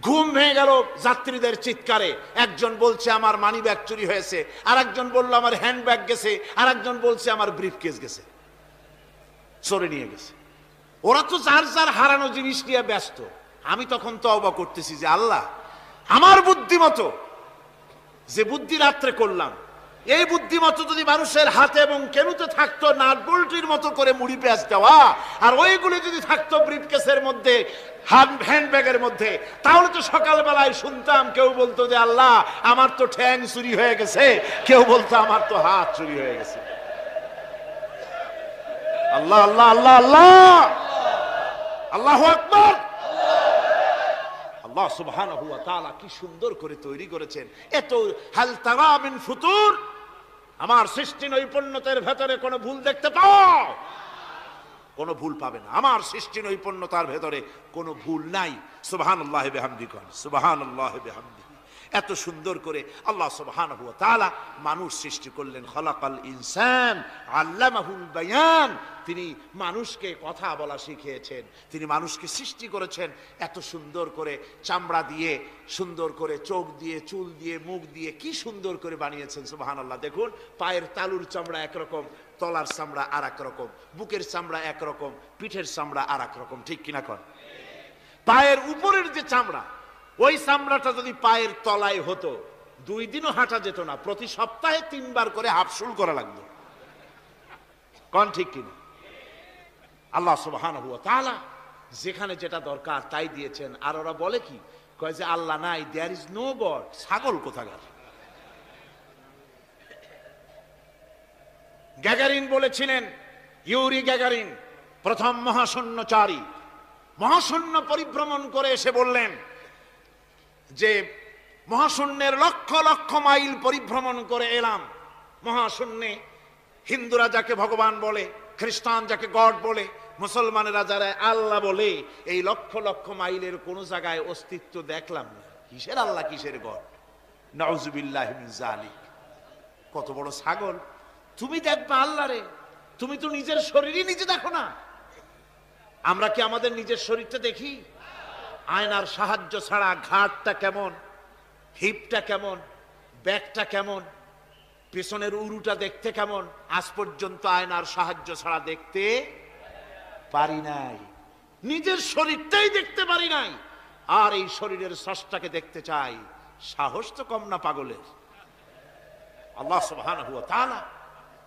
ঘুম ভেঙে গেল যাত্রীদের চিৎকারে। একজন বলছে আমার মানি ব্যাগ চুরি হয়েছে, আর একজন বলল আমার হ্যান্ড ব্যাগ গেছে, আর একজন বলছে আমার ব্রিফকেস গেছে, চোরে নিয়ে গেছে। ওরা তো যার যার হারানো জিনিস নিয়ে ব্যস্ত। আমি তখন তওবা করতেছি যে আল্লাহ, আমার বুদ্ধিমতো যে বুদ্ধি রাত্রে করলাম, এই বুদ্ধিমতো যদি মানুষের হাতে এবং কেনুতে থাকতো নাট বল্টির মতো করে মুড়ি পেঁয়াজ দেওয়া, আর ওইগুলি যদি থাকতো ব্রিফকেসের মধ্যে, হ্যান্ডব্যাগের মধ্যে, তাহলে তো সকালবেলায় শুনতাম কেউ বলতো যে আল্লাহ আমার তো ঠ্যাং চুরি হয়ে গেছে, কেউ বলতো আমার তো হাত চুরি হয়ে গেছে। আল্লাহ আল্লাহ আল্লাহ আল্লাহ, আল্লাহু আকবার। আল্লাহ সুবহানাহু ওয়া তাআলা কি সুন্দর করে তৈরি করেছেন। এত হাল তারা মিন ফুতুর, আমার সৃষ্টি নৈপুণ্যতার ভেতরে কোনো ভুল দেখতে পাও? কোনো ভুল পাবে না। আমার সৃষ্টি নৈপুণ্যতার ভেতরে কোনো ভুল নাই। সুবহানাল্লাহি বিহামদিহি, সুবহানাল্লাহি বিহামদিহি। এত সুন্দর করে আল্লাহ সুবহানাহু ওয়া তাআলা মানুষ সৃষ্টি করলেন। খলাকাল ইনসান আল্লামাহুল বায়ান। তিনি মানুষকে কথা বলা শিখিয়েছেন, তিনি মানুষকে সৃষ্টি করেছেন এত সুন্দর করে, চামড়া দিয়ে, সুন্দর করে চোখ দিয়ে, চুল দিয়ে, মুখ দিয়ে, কি সুন্দর করে বানিয়েছেন। সুবহানাল্লাহ। দেখুন, পায়ের তালুর চামড়া একরকম, তলার চামড়া আর এক রকম, বুকের চামড়া একরকম, পিঠের চামড়া আর এক রকম, ঠিক কিনা কর? পায়ের উপরের যে চামড়া, ওই চামড়াটা যদি পায়ের তলায় হতো 2 দিনও হাঁটা যেত না, প্রতি সপ্তাহে 3 বার করে হাফসুল করা লাগতো, কোন ঠিক কিনা? আল্লাহ সুবহানাহু ওয়া তাআলা যেখানে যেটা দরকার তাই দিয়েছেন। আর ওরা বলে কি, কয় যে আল্লাহ নাই, দেয়ার ইজ নো গড। ছাগল কোথাকার। গ্যাগারিন বলেছিলেন, ইউরি গ্যাগারিন প্রথম মহাশূন্যচারী, মহাশূন্য পরিভ্রমণ করে এসে বললেন যে মহাশূন্যের লক্ষ লক্ষ মাইল পরিভ্রমণ করে এলাম, মহাশূন্যে হিন্দুরা যাকে ভগবান বলে, খ্রিস্টান যাকে গড বলে, মুসলমানেরা যারা আল্লাহ বলে, এই লক্ষ লক্ষ মাইলের কোন জায়গায় অস্তিত্ব দেখলাম না। কিসের আল্লাহ, কিসের গড? নাউজুবিল্লাহি মিন যালিক। কত বড় ছাগল! তুমি দেখবা আল্লাহ রে, তুমি তো নিজের শরীরই নিজে দেখো না। আমরা কি আমাদের নিজের শরীরটা দেখি? আয়নার সাহায্য ছাড়া ঘাটটা কেমন, হিপটা কেমন, ব্যাকটা কেমন, পেছনের উরুটা দেখতে কেমন, আজ পর্যন্ত আয়নার সাহায্য ছাড়া দেখতে পারি নাই। নিজের শরীরটাই দেখতে পারি নাই, আর এই শরীরের স্রষ্টাকে দেখতে চাই। সাহস তো কম না পাগলের। আল্লাহ সুবহানাহু ওয়া তাআলা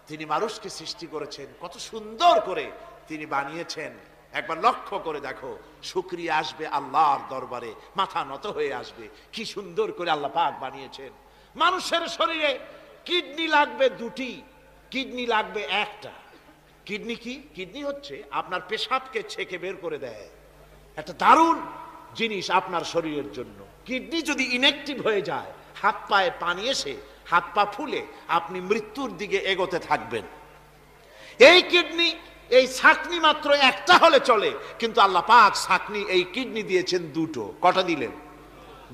তিনি মানুষকে সৃষ্টি করেছেন, কত সুন্দর করে তিনি বানিয়েছেন। একবার লক্ষ্য করে দেখো, শুকরিয়া আসবে আল্লাহর দরবারে, মাথা নত হয়ে আসবে। কি সুন্দর করে আল্লাহ পাক বানিয়েছেন। মানুষের শরীরে কিডনি লাগবে দুটি, কিডনি লাগবে একটা। কিডনি কি? কিডনি হচ্ছে আপনার পেশাবকে ছেঁকে বের করে দেয়, একটা দারুণ জিনিস আপনার শরীরের জন্য। কিডনি যদি ইনঅ্যাক্টিভ হয়ে যায়, হাত পায়ে পানি এসে হাত পা ফুলে আপনি মৃত্যুর দিকে এগোতে থাকবেন। এই কিডনি, এই ছাকনি মাত্র একটা হলে চলে, কিন্তু আল্লাহ পাক ছাকনি এই কিডনি দিয়েছেন দুটো। কটা দিলেন?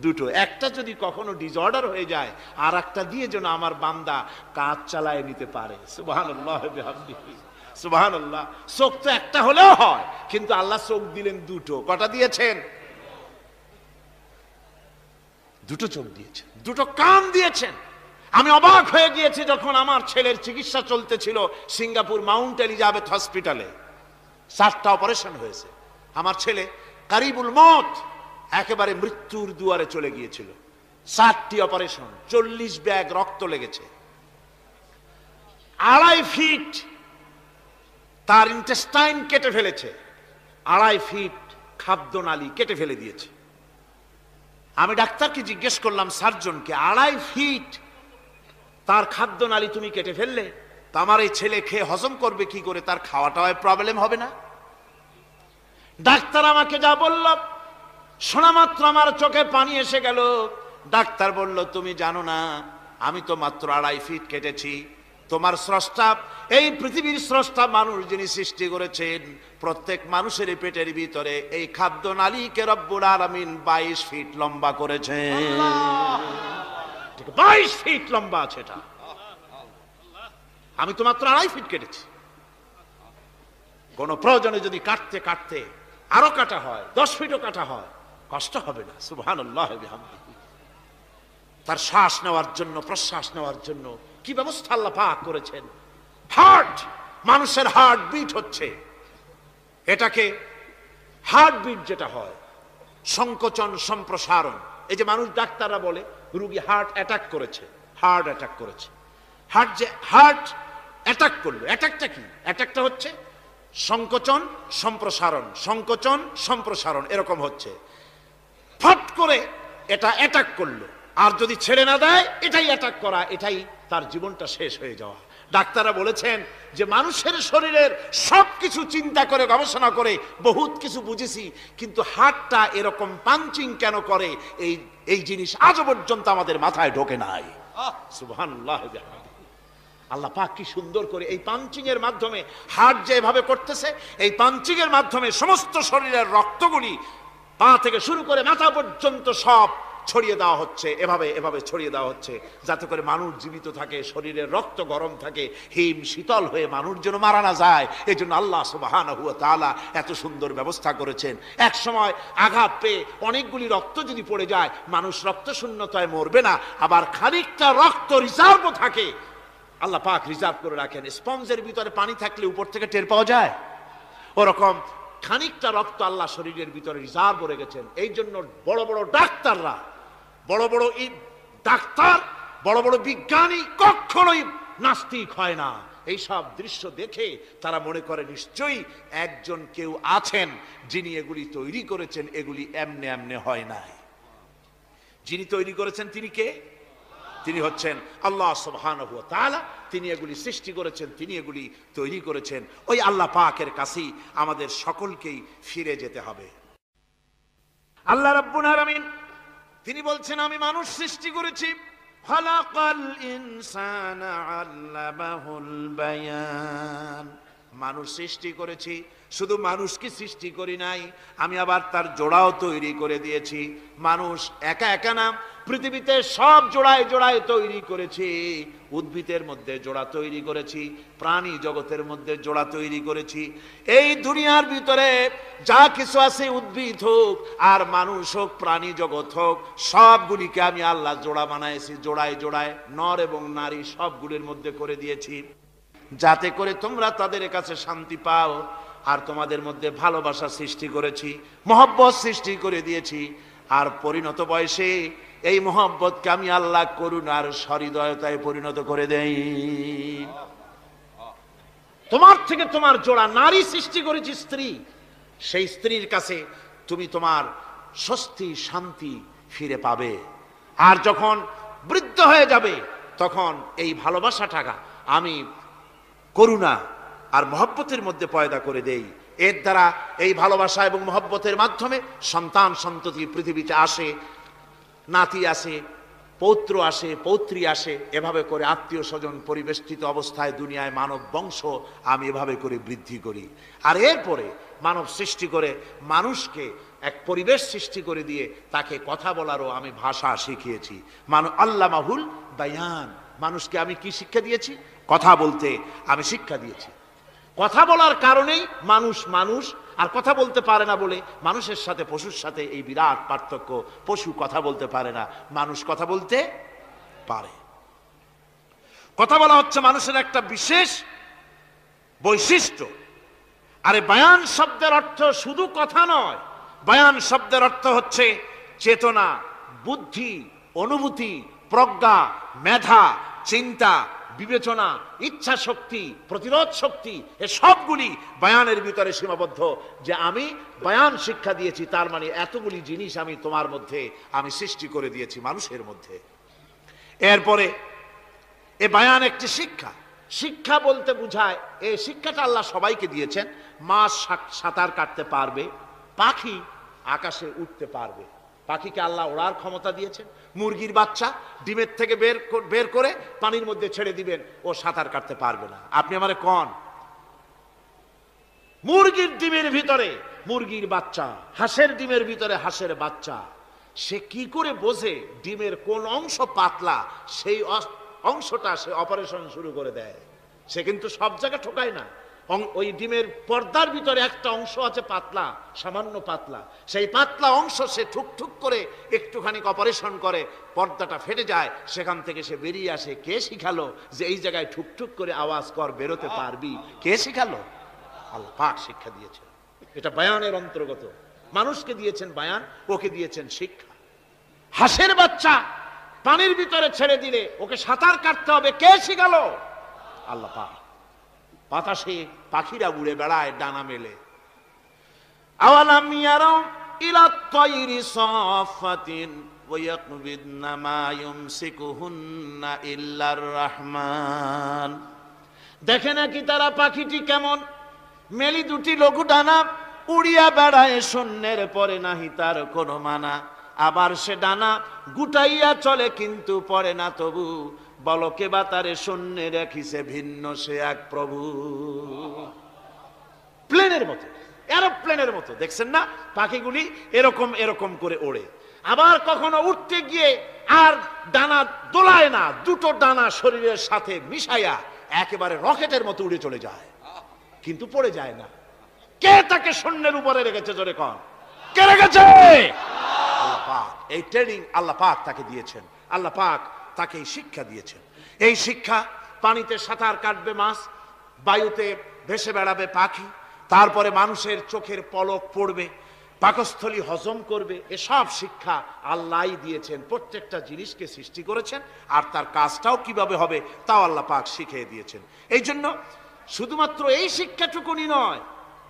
দুটো। একটা যদি কখনো ডিসঅর্ডার হয়ে যায়, আর একটা দিয়ে যেন আমার বান্দা কাজ চালায় নিতে পারে। সুবহানাল্লাহ বিহামদিহি, সুবহানাল্লাহ। চোখ তো একটা হলেও হয়, কিন্তু আল্লাহ চোখ দিলেন দুটো। কটা দিয়েছেন? দুটো চোখ দিয়েছেন, দুটো কান দিয়েছেন। আমি অবাক হয়ে গিয়েছি যখন আমার ছেলের চিকিৎসা চলতেছিল সিঙ্গাপুর মাউন্ট এলিজাবেথ হসপিটালে। 4টা অপারেশন হয়েছে। আমার ছেলে কারিবুল মত, একেবারে মৃত্যুর দুয়ারে চলে গিয়েছিল। 4টি অপারেশন, 40 ব্যাগ রক্ত লেগেছে। 2.5 ফিট তার ইন্টেস্টাইন কেটে ফেলেছে, 2.5 ফিট খাদ্যনালী কেটে ফেলে দিয়েছে। আমি ডাক্তারকে জিজ্ঞেস করলাম, সার্জনকে, 2.5 ফিট তার খাদ্যনালী তুমি কেটে ফেললে, তা আমার এই ছেলে খেয়ে হজম করবে কি করে? তার খাওয়াটাও প্রবলেম হবে না? ডাক্তার আমাকে যা বলল, শোনা মাত্র আমার চোখে পানি এসে গেল। ডাক্তার বলল, তুমি জানো না, আমি তো মাত্র 2.5 ফিট কেটেছি। তোমার স্রষ্টা, এই পৃথিবীর স্রষ্টা মানুষ যিনি সৃষ্টি করেছেন, প্রত্যেক মানুষের পেটের ভিতরে এই খাদ্যনালীকে রব্বুল আলামিন 22 ফিট লম্বা করেছেন। 22 ফিট লম্বা আছে এটা। আমি তো মাত্র 2.5 ফিট কেটেছি। কোন প্রয়োজনে যদি কাটতে কাটতে আরো কাটা হয়, 10 ফিটও কাটা হয়, কষ্ট হবে না। সুবহানাল্লাহ বিহামদিহি। তার শ্বাস নেওয়ার জন্য, প্রশ্বাস নেওয়ার জন্য কি ব্যবস্থা আল্লাহ পাক করেছেন। হার্ট, মানুষের হার্ট বিট হচ্ছে, এটাকে হার্ট বিট যেটা হয়, সংকোচন সম্প্রসারণ। এই যে মানুষ, ডাক্তাররা বলে রোগী হার্ট অ্যাটাক করেছে, হার্ট অ্যাটাক করেছে। হার্ট যে হার্ট অ্যাটাক করলো, অ্যাটাকটা কি? অ্যাটাকটা হচ্ছে সংকোচন সম্প্রসারণ, সংকোচন সম্প্রসারণ, এরকম হচ্ছে। ফট করে এটা অ্যাটাক করলো, আর যদি ছেড়ে না দেয়, এটাই অ্যাটাক করা, এটাই তার জীবনটা শেষ হয়ে যাওয়া। ডাক্তাররা বলেছেন যে মানুষের শরীরের সবকিছু চিন্তা করে, গবেষণা করে বহুত কিছু বুঝেছি, কিন্তু হার্টটা এরকম পাঞ্চিং কেন করে, এই জিনিস আজও পর্যন্ত আমাদের মাথায় ঢোকে নাই। সুবহানাল্লাহ। আল্লাহ পাক কি সুন্দর করে এই পাঞ্চিং এর মাধ্যমে, হার্ট যেভাবে করতেছে, এই পাঞ্চিং এর মাধ্যমে সমস্ত শরীরের রক্তগুলি পা থেকে শুরু করে মাথা পর্যন্ত সব ছড়িয়ে দেওয়া হচ্ছে, এভাবে এভাবে ছড়িয়ে দেওয়া হচ্ছে, যাতে করে মানুষ জীবিত থাকে, শরীরের রক্ত গরম থাকে, হিম শীতল হয়ে মানুষ যেন মারা না যায়। এই জন্য আল্লাহ সুবহানাহু ওয়া তাআলা এত সুন্দর ব্যবস্থা করেছেন। এক সময় আঘাত পেয়ে অনেকগুলি রক্ত যদি পড়ে যায়, মানুষ রক্ত শূন্যতায় মরবে না, আবার খানিকটা রক্ত রিজার্ভও থাকে। আল্লাহ পাক রিজার্ভ করে রাখেন। স্পঞ্জের ভিতরে পানি থাকলে উপর থেকে টের পাওয়া যায়, ওরকম খানিকটা রক্ত আল্লাহ শরীরের ভিতরে রিজার্ভ করে গেছেন। এই জন্য বড় বড় ডাক্তাররা, বড় বড় ডাক্তার, বড় বড় বিজ্ঞানী কখনোই নাস্তিক হয় না। এই সব দৃশ্য দেখে তারা মনে করে নিশ্চয়ই একজন কেউ আছেন যিনি এগুলি তৈরি করেছেন, এগুলি এমনে এমনে হয় নাই। যিনি তৈরি করেছেন তিনি কে? তিনি হচ্ছেন আল্লাহ সুবহানাহু ওয়া তাআলা। তিনি এগুলি সৃষ্টি করেছেন, তিনি এগুলি তৈরি করেছেন। ওই আল্লাহ পাকের কাছেই আমাদের সকলকেই ফিরে যেতে হবে। আল্লাহ রাব্বুল আলামিন তিনি বলছেন, আমি মানুষ সৃষ্টি করেছি, খালাকাল ইনসানা আল্লামাহুল বায়ান। মানুষ সৃষ্টি করেছি, শুধু মানুষকে সৃষ্টি করি নাই, আমি আবার তার জোড়াও তৈরি করে দিয়েছি। মানুষ একা একা না, পৃথিবীতে সব জোড়ায় জোড়ায় তৈরি করেছি। উদ্ভিদের মধ্যে জোড়া তৈরি করেছি, প্রাণী জগতের মধ্যে জোড়া তৈরি করেছি। এই দুনিয়ার ভিতরে যা কিছু আছে, উদ্ভিদ হোক আর মানুষ হোক, প্রাণী জগৎ হোক, সবগুলিকে আমি আল্লাহ জোড়া বানাইছি। জোড়ায় জোড়ায় নর এবং নারী সবগুলির মধ্যে করে দিয়েছি, যাতে করে তোমরা তাদের কাছে শান্তি পাও। আর তোমাদের মধ্যে ভালোবাসা সৃষ্টি করেছি, মহব্বত সৃষ্টি করে দিয়েছি। আর পরিণত বয়সে এই মহব্বতকে আমি আল্লাহ করুণার সহৃদয়তায় পরিণত করে দেই। তোমার থেকে তোমার জোড়া নারী সৃষ্টি করেছি, স্ত্রী। সেই স্ত্রীর কাছে তুমি তোমার স্বস্তি শান্তি ফিরে পাবে। আর যখন বৃদ্ধ হয়ে যাবে, তখন এই ভালোবাসাটাকে আমি করুণা আর মহব্বতের মধ্যে পয়দা করে দেই। এর দ্বারা এই ভালোবাসা এবং মহব্বতের মাধ্যমে সন্তান সন্ততি পৃথিবীতে আসে, নাতি আসে, পৌত্র আসে, পৌত্রী আসে। এভাবে করে আত্মীয় স্বজন পরিবেষ্টিত অবস্থায় দুনিয়ায় মানব বংশ আমি এভাবে করে বৃদ্ধি করি। আর এরপরে মানব সৃষ্টি করে মানুষকে এক পরিবেশ সৃষ্টি করে দিয়ে তাকে কথা বলারও আমি ভাষা শিখিয়েছি। আল্লামাহুল বায়ান। মানুষকে আমি কি শিক্ষা দিয়েছি? কথা বলতে আমি শিক্ষা দিয়েছি। কথা বলার কারণেই মানুষ মানুষ, আর কথা বলতে পারে না বলে মানুষের সাথে পশুর সাথে এই বিরাট পার্থক্য। পশু কথা বলতে পারে না, মানুষ কথা বলতে পারে। কথা বলা হচ্ছে মানুষের একটা বিশেষ বৈশিষ্ট্য। আরে বায়ান শব্দের অর্থ শুধু কথা নয়, বায়ান শব্দের অর্থ হচ্ছে চেতনা, বুদ্ধি, অনুভূতি, প্রজ্ঞা, মেধা, চিন্তা, বিবেচনা, ইচ্ছা শক্তি, প্রতিরোধ শক্তি, এ সবগুলি বায়ানের ভিতরে সীমাবদ্ধ। যে আমি বায়ান শিক্ষা দিয়েছি, তার মানে এতগুলি জিনিস আমি তোমার মধ্যে আমি সৃষ্টি করে দিয়েছি মানুষের মধ্যে। এরপরে এ বায়ান একটি শিক্ষা। শিক্ষা বলতে বুঝায়, এই শিক্ষাটা আল্লাহ সবাইকে দিয়েছেন। মাছ সাঁতার কাটতে পারবে, পাখি আকাশে উঠতে পারবে। পাখিকে আল্লাহ ওড়ার ক্ষমতা দিয়েছেন। মুরগির বাচ্চা ডিমের থেকে বের করে পানির মধ্যে ছেড়ে দিবেন, ও সাঁতার কাটতে পারবে না। আপনি আমারে কোন মুরগির ডিমের ভিতরে মুরগির বাচ্চা, হাঁসের ডিমের ভিতরে হাঁসের বাচ্চা, সে কি করে বোঝে ডিমের কোন অংশ পাতলা, সেই অংশটা সে অপারেশন শুরু করে দেয়। সে কিন্তু সব জায়গায় ঠকায় না। ওই ডিমের পর্দার ভিতরে একটা অংশ আছে পাতলা, সামান্য পাতলা, সেই পাতলা অংশ সে ঠুকঠুক করে একটুখানি অপারেশন করে, পর্দাটা ফেটে যায়, সেখান থেকে সে বেরিয়ে আসে। কে শিখালো যে এই জায়গায় ঠুকঠুক করে আওয়াজ কর, বেরোতে পারবি? কে শিখালো? আল্লাহ পাক শিক্ষা দিয়েছেন। এটা বায়ানের অন্তর্গত। মানুষকে দিয়েছেন বায়ান, ওকে দিয়েছেন শিক্ষা। হাঁসের বাচ্চা পানির ভিতরে ছেড়ে দিলে ওকে সাঁতার কাটতে হবে, কে শিখালো? আল্লাহ পাক। বাতাসে পাখিরা উড়ে বেড়ায় ডানা মেলে। আওয়ালাম ইয়ারাউ ইলা তায়রি সাফাতিন ওয়া ইয়াকবিদনা মা ইউমসিকুহুন্না ইল্লার রহমান। দেখে নাকি তারা পাখিটি কেমন? মেলি দুটি লঘু ডানা, উড়িয়া বেড়ায় শূন্যের পরে নাহি তার কোনো মানা। আবার সে ডানা গুটাইয়া চলে, কিন্তু পড়ে না তবু। বলকে বাতারে শূন্যে রাখিছে ভিন্ন সে এক প্রভু। প্লেনের মতো, এরোপ্লেনের মতো দেখছেন না পাখিগুলি এরকম এরকম করে ওড়ে। আবার কখনো উঠতে গিয়ে আর ডানা দোলায় না, দুটো ডানা শরীরের সাথে মিশাইয়া একেবারে রকেটের মতো উড়ে চলে যায়, কিন্তু পড়ে যায় না। কে তাকে শূন্যের উপরে রেখেছে? জোরে কন, কে রেখেছে? আল্লাহ পাক। এই ট্রেনিং আল্লাহ পাক তাকে দিয়েছেন। আল্লাহ পাক তাকে এই শিক্ষা দিয়েছেন। এই শিক্ষা, পানিতে সাঁতার কাটবে মাছ, বায়ুতে ভেসে বেড়াবে পাখি, তারপরে মানুষের চোখের পলক পড়বে, পাকস্থলী হজম করবে, এসব শিক্ষা আল্লাহই দিয়েছেন। প্রত্যেকটা জিনিসকে সৃষ্টি করেছেন, আর তার কাজটাও কিভাবে হবে তাও আল্লাহ পাক শিখিয়ে দিয়েছেন। এই জন্য শুধুমাত্র এই শিক্ষাটুকুনি নয়,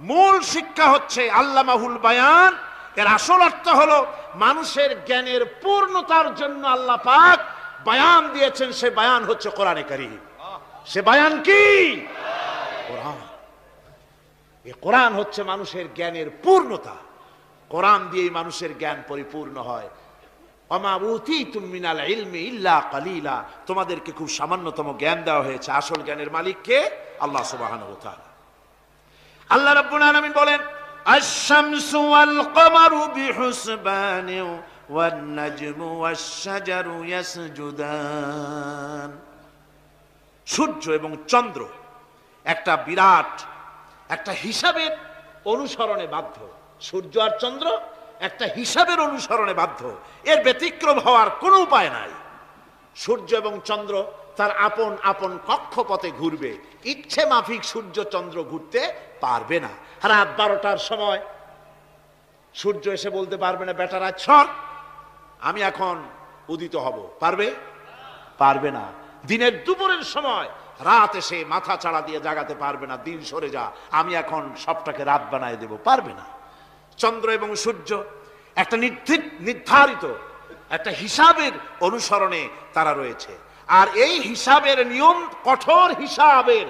মূল শিক্ষা হচ্ছে আল্লামাহুল বায়ান। এর আসল অর্থ হলো মানুষের জ্ঞানের পূর্ণতার জন্য আল্লাহ পাক বায়ান দিয়েছেন। সে বায়ান হচ্ছে কোরআনে কারীম। সে বায়ান কি? কোরআন। এই কোরআন হচ্ছে মানুষের জ্ঞানের পূর্ণতা। কোরআন দিয়েই মানুষের জ্ঞান পরিপূর্ণ হয়। ওমা উতীতুম মিনাল ইলমি ইল্লা কালিলা, তোমাদেরকে খুব সামান্যতম জ্ঞান দেওয়া হয়েছে। আসল জ্ঞানের মালিক কে? আল্লাহ সুবহানাহু ওয়া তাআলা। আল্লাহ রাব্বুল আলামিন বলেন আশ-শামসু ওয়াল কমারু বিহুসবানিন ওয়ান নাজমু ওয়াশ-শাজারু ইয়াসজুদান। সূর্য এবং চন্দ্র একটা বিরাট একটা হিসাবের অনুসরণে বাধ্য। সূর্য আর চন্দ্র একটা হিসাবের অনুসরণে বাধ্য, এর ব্যতিক্রম হওয়ার কোনো উপায় নাই। সূর্য এবং চন্দ্র তার আপন আপন কক্ষপথে ঘুরবে, ইচ্ছে মাফিক সূর্য চন্দ্র ঘুরতে পারবে না। রাত 12টার সময় সূর্য এসে বলতে পারবে না বেটা রাত সর, আমি এখন উদিত হব, পারবে? পারবে না। দিনের দুপুরের সময় রাত এসে মাথা চাড়া দিয়ে জাগাতে পারবে না, দিন সরে যা, আমি এখন সবটাকে রাত বানায় দেব, পারবে না। চন্দ্র এবং সূর্য একটা নির্ধারিত একটা হিসাবের অনুসরণে তারা রয়েছে। আর এই হিসাবের নিয়ম, কঠোর হিসাবের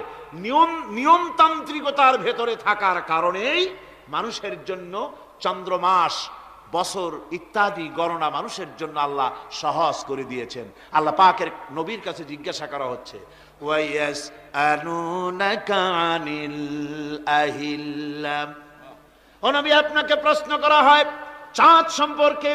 নিয়মতান্ত্রিকতার ভেতরে থাকার কারণেই মানুষের জন্য চন্দ্র, মাস, বছর ইত্যাদি গণনা মানুষের জন্য আল্লাহ সহজ করে দিয়েছেন। আল্লাহ পাকের নবীর কাছে জিজ্ঞাসা করা হচ্ছে ওয়ায়াসআলুনাকা আনিল আহিল্লাম, ও নবী আপনাকে প্রশ্ন করা হয় চাঁদ সম্পর্কে।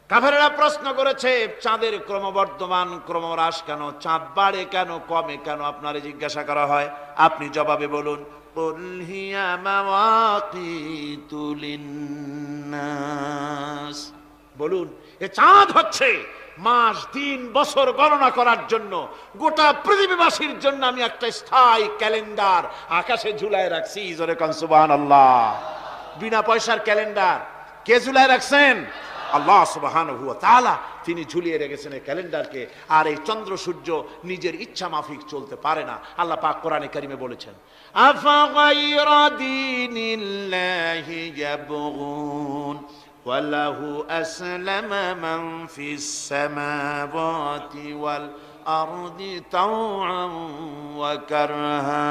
কাফেররা প্রশ্ন করেছে চাঁদের ক্রমবর্ধমান ক্রমহ্রাস কেন, চাঁদ বাড়ে কেন, কমে কেন, আপনারে জিজ্ঞাসা করা হয়, আপনি জবাবে বলুন কুল হিয়া মাওয়াকিতু লিন্নাস, বলুন এ চাঁদ হচ্ছে মাস, দিন, বছর গণনা করার জন্য, গোটা পৃথিবীবাসীর জন্য আমি একটা স্থায়ী ক্যালেন্ডার আকাশে ঝুলায় রাখছি। জোরে কান সুবহানাল্লাহ। বিনা পয়সার ক্যালেন্ডার কে ঝুলায় রাখছেন? আল্লাহ সুবহানাহু ওয়া তাআলা, তিনি ঝুলিয়ে রেখেছেন এই ক্যালেন্ডারকে। আর এই চন্দ্র সূর্য নিজের ইচ্ছা মাফিক চলতে পারে না। আল্লাহ পাক কোরআনে কারিমে বলেছেন আফা গায়রা দীনিল্লাহি ইয়াবগুন ওয়ালাহু আসলামা মান ফিস সামাওয়াতি ওয়াল আরদি তাওআন ওয়া কারহা।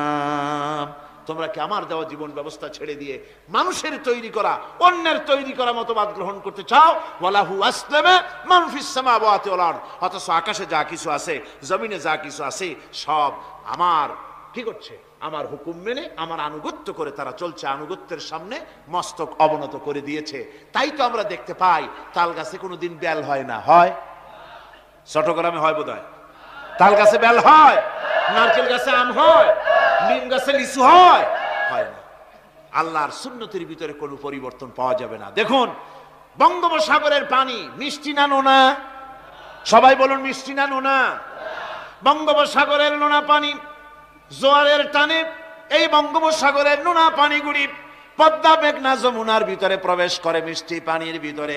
তোমরা কি আমার দেওয়া জীবন ব্যবস্থা ছেড়ে দিয়ে মানুষের তৈরি করা, অন্যের তৈরি করা মতবাদ গ্রহণ করতে চাও? ওয়ালাহু আসলামা মান ফিস সামাওয়াতি ওয়াল আরদ, অথচ আকাশে যা কিছু আছে, জমিনে যা কিছু আছে, সব আমার কি করছে? আমার হুকুম মেনে, আমার আনুগত্য করে তারা চলছে। আনুগত্যের সামনে মস্তক অবনত করে দিয়েছে। তাই তো আমরা দেখতে পাই তাল গাছে কোনোদিন বেল হয় না, হয়? চট্টগ্রামে হয় বোধহয়। তাল গাছে বেল হয়, নারকেল গাছে আম হয়, নিম গাছে লিচু হয়? হয় না। আল্লাহর সুন্নতের ভিতরে কোনো পরিবর্তন পাওয়া যাবে না। দেখুন বঙ্গোপসাগরের পানি মিষ্টি না নোনা? সবাই বলুন মিষ্টি না নোনা? বঙ্গোপসাগরের নোনা পানি জোয়ারের টানে এই বঙ্গোপসাগরের নোনা পানিগুলি পদ্মা, মেঘনা, যমুনার ভিতরে প্রবেশ করে মিষ্টি পানির ভিতরে।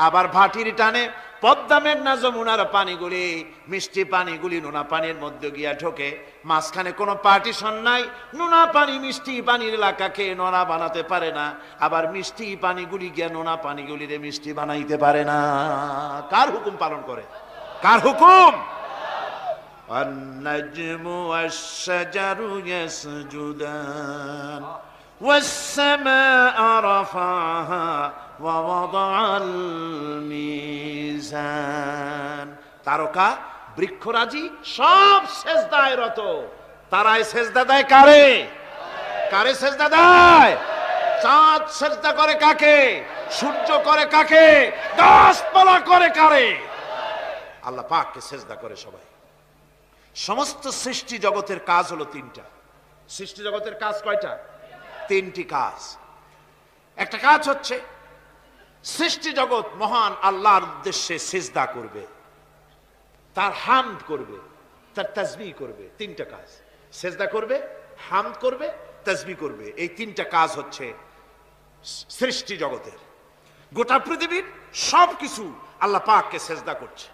আবার ভাটির টানে পদ্মা, মেঘনা, যমুনার পানিগুলি, মিষ্টি পানিগুলি নোনা পানির মধ্যে গিয়া ঢোকে। মাঝখানে কোনো পার্টিশন নাই। নোনা পানি মিষ্টি পানির এলাকাকে নোনা বানাতে পারে না, আবার মিষ্টি পানিগুলি গিয়া নোনা পানিগুলিরে মিষ্টি বানাইতে পারে না। কার হুকুম পালন করে? কার হুকুম? النجم والشجر يسجدان والسماء رفعها ووضع الميزان। তারকা, বৃক্ষরাজি সব সেজদায় রত। তারাই সেজদা দেয় কারে? কারে সেজদা দেয়? চাঁদ সেজদা করে কাকে? সূর্য করে কাকে? গাছপালা করে কারে? আল্লাহ পাককে সেজদা করে সবাই। সমস্ত সৃষ্টি জগতের কাজ হলো তিনটা। সৃষ্টি জগতের কাজ কয়টা? তিনটি কাজ। একটা কাজ হচ্ছে সৃষ্টি জগৎ মহান আল্লাহর উদ্দেশ্যে সিজদা করবে, তার হামদ করবে, তার তাসবিহ করবে। তিনটা কাজ, সিজদা করবে, হামদ করবে, তাসবিহ করবে। এই তিনটা কাজ হচ্ছে সৃষ্টি জগতের। গোটা পৃথিবীর সবকিছু আল্লাহ পাককে সিজদা করছে।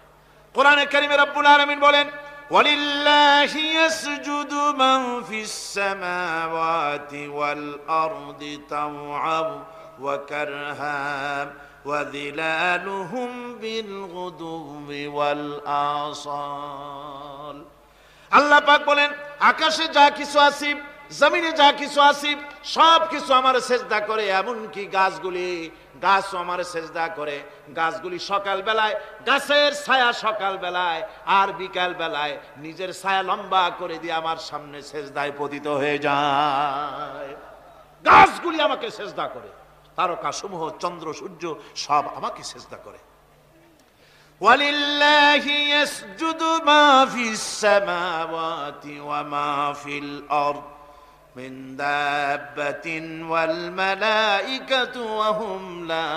কোরআনে কারিমে রব্বুল আলামিন বলেন وَلِلَّهِ يَسْجُدُ مَنْ فِي السَّمَاوَاتِ وَالْأَرْضِ طَوْعًا وَكَرْهًا وَظِلَالُهُمْ بِالْغُدُوِّ وَالْآصَالِ। আল্লাহ পাক বলেন আকাশে যা কিছু আছে, জমিনে যা কিছু আছে সব কিছু আমার সেজদা করে, এমনকি গাছও আমার সেজদা করে। গাছগুলি সকাল বেলায় গাছের ছায়া সকাল বেলায় আর বিকাল বেলায় নিজের ছায়া লম্বা করে দিয়ে আমার সামনে সেজদায় পতিত হয়ে যায়। গাছগুলি আমাকে সেজদা করে, তারকা সমূহ চন্দ্র সূর্য সব আমাকে সেজদা করে। ওয়ালিল্লাহি ইয়াসজুদু মা ফিস সামাওয়াতি ওয়া মা ফিল আরদ মিন দাব্বাতিন ওয়াল মালাইকাতু ওয়া হুম লা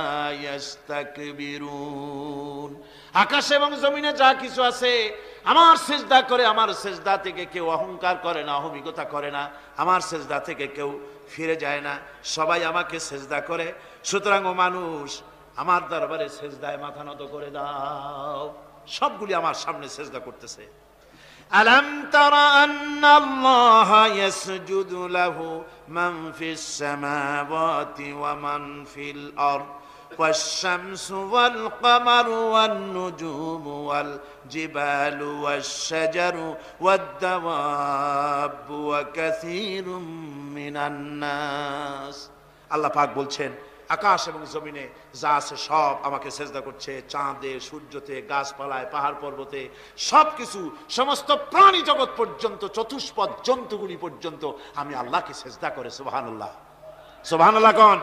ইস্তাকবিরুন। আকাশ এবং জমিনে যা কিছু আছে আমার সেজদা করে। আমার সেজদা থেকে কেউ অহংকার করে না, অহমিকতা করে না। আমার সেজদা থেকে কেউ ফিরে যায় না, সবাই আমাকে সেজদা করে। সুতরাং ও মানুষ, আমার দরবারে সেজদায় মাথা নত করে দাও। সবগুলি আমার সামনে সেজদা করতেছে। আলাম তারা আন্নাল্লাহা ইয়াসজুদু লাহু মান ফিস সামাওয়াতি ওয়া মান ফিল আরদ والشمس والقمر والنجوم والجبال والشجر والدواب وكثير من الناس। আল্লাহ পাক বলছেন, আকাশ এবং জমিনে যা আছে সব আমাকে সেজদা করছে। চাঁদে, সূর্যতে, গাছপালায়, পাহাড় পর্বতে সবকিছু, সমস্ত প্রাণী জগৎ পর্যন্ত, চতুষ্পদ জন্তুগুলি পর্যন্ত আমি আল্লাহকে সেজদা করে। সুবহানাল্লাহ, সুবহানাল্লাহ কোন?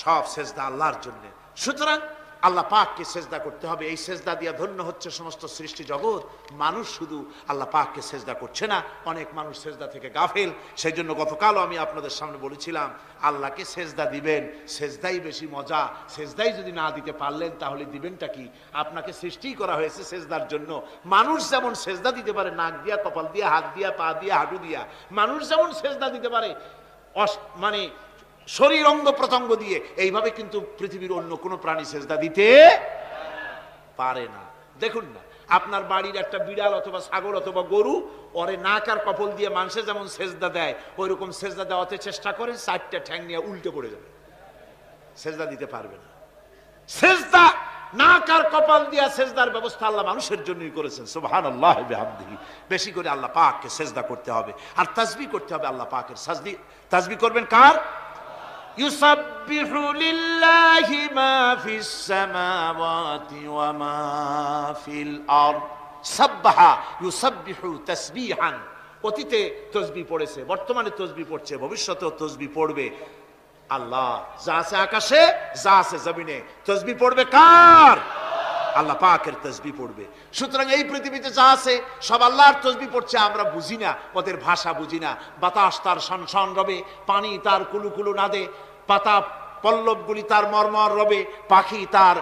সব সেজদা আল্লাহর জন্য। সুতরাং আল্লাহ পাককে সেজদা করতে হবে। এই সেজদা দিয়ে ধন্য হচ্ছে সমস্ত সৃষ্টি জগৎ। মানুষ শুধু আল্লাহ পাককে সেজদা করছে না, অনেক মানুষ সেজদা থেকে গাফেল। সেই জন্য গতকালও আমি আপনাদের সামনে বলেছিলাম, আল্লাহকে সেজদা দিবেন, সেজদাই বেশি মজা। সেজদাই যদি না দিতে পারলেন তাহলে দিবেনটা কি? আপনাকে সৃষ্টি করা হয়েছে সেজদার জন্য। মানুষ যেমন সেজদা দিতে পারে নাক দিয়া, কপাল দিয়া, হাত দিয়া, পা দিয়া, হাঁটু দিয়া, মানুষ যেমন সেজদা দিতে পারে মানে শরীর অঙ্গ প্রত্যঙ্গ দিয়ে, এইভাবে কিন্তু পৃথিবীর অন্য কোনো প্রাণী সেজদা দিতে পারে না। দেখুন না, আপনার বাড়ির একটা বিড়াল অথবা ছাগল অথবা গরু, ওরে নাক আর কপাল দিয়ে মানুষে যেমন সেজদা দেয়, ওই রকম সেজদা দেওয়াতে চেষ্টা করে, চারটা ঠ্যাং নিয়ে উল্টে পড়ে যাবে, সেজদা দিতে পারবে না। সেজদা নাক আর কপাল দিয়া সেজদার ব্যবস্থা আল্লাহ মানুষের জন্যই করেছেন। সুবহানাল্লাহ ওয়া বিহামদিহি। বেশি করে আল্লাহ পাককে সেজদা করতে হবে আর তাসবিহ করতে হবে। আল্লাহ পাকের তাসবিহ করবেন কার? ইউসাব্বিহু লিল্লাহি মা ফিস সামাওয়াতি ওয়া মা ফিল আরদ। সাব্বাহা ইউসাব্বিহু তাসবিহান। অতীতে তাসবিহ পড়েছে, বর্তমানে তাসবিহ পড়ছে, ভবিষ্যতেও তাসবিহ পড়বে। আল্লাহ যা আছে আকাশে, যা আছে জমিনে, তাসবিহ পড়বে কার? আল্লাহ পাকের তাসবিহ পড়বে। সুতরাং এই পৃথিবীতে যা আছে সব আল্লাহর তাসবিহ পড়ছে। আমরা বুঝি না, ওদের ভাষা বুঝি না। বাতাস তার শনশন রবে, পানি তার কুলুকুলু নাদে, পাতা পল্লবগুলি তার মর্মর রবে, পাখি তার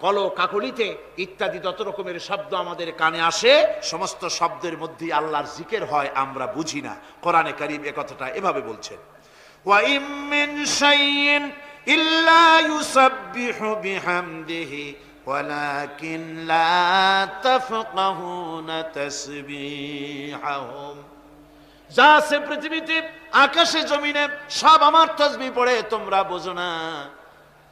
কল কাকলিতে ইত্যাদি যত রকমের শব্দ আমাদের কানে আসে, সমস্ত শব্দের মধ্যে আল্লাহর জিকির হয়, আমরা বুঝি না। কোরআনে কারীম এ কথাটা এভাবে বলছেন, ওয়া ইম মিন শাইইন ইল্লা ইউসাব্বিহু বিহামদিহি ওয়ালাকিন লা তাফকাহুনা তাসবিহাহুম। যা আছে পৃথিবীতে, আকাশে জমিনে, সব আমার তাসবিহ পড়ে, তোমরা বোঝো না।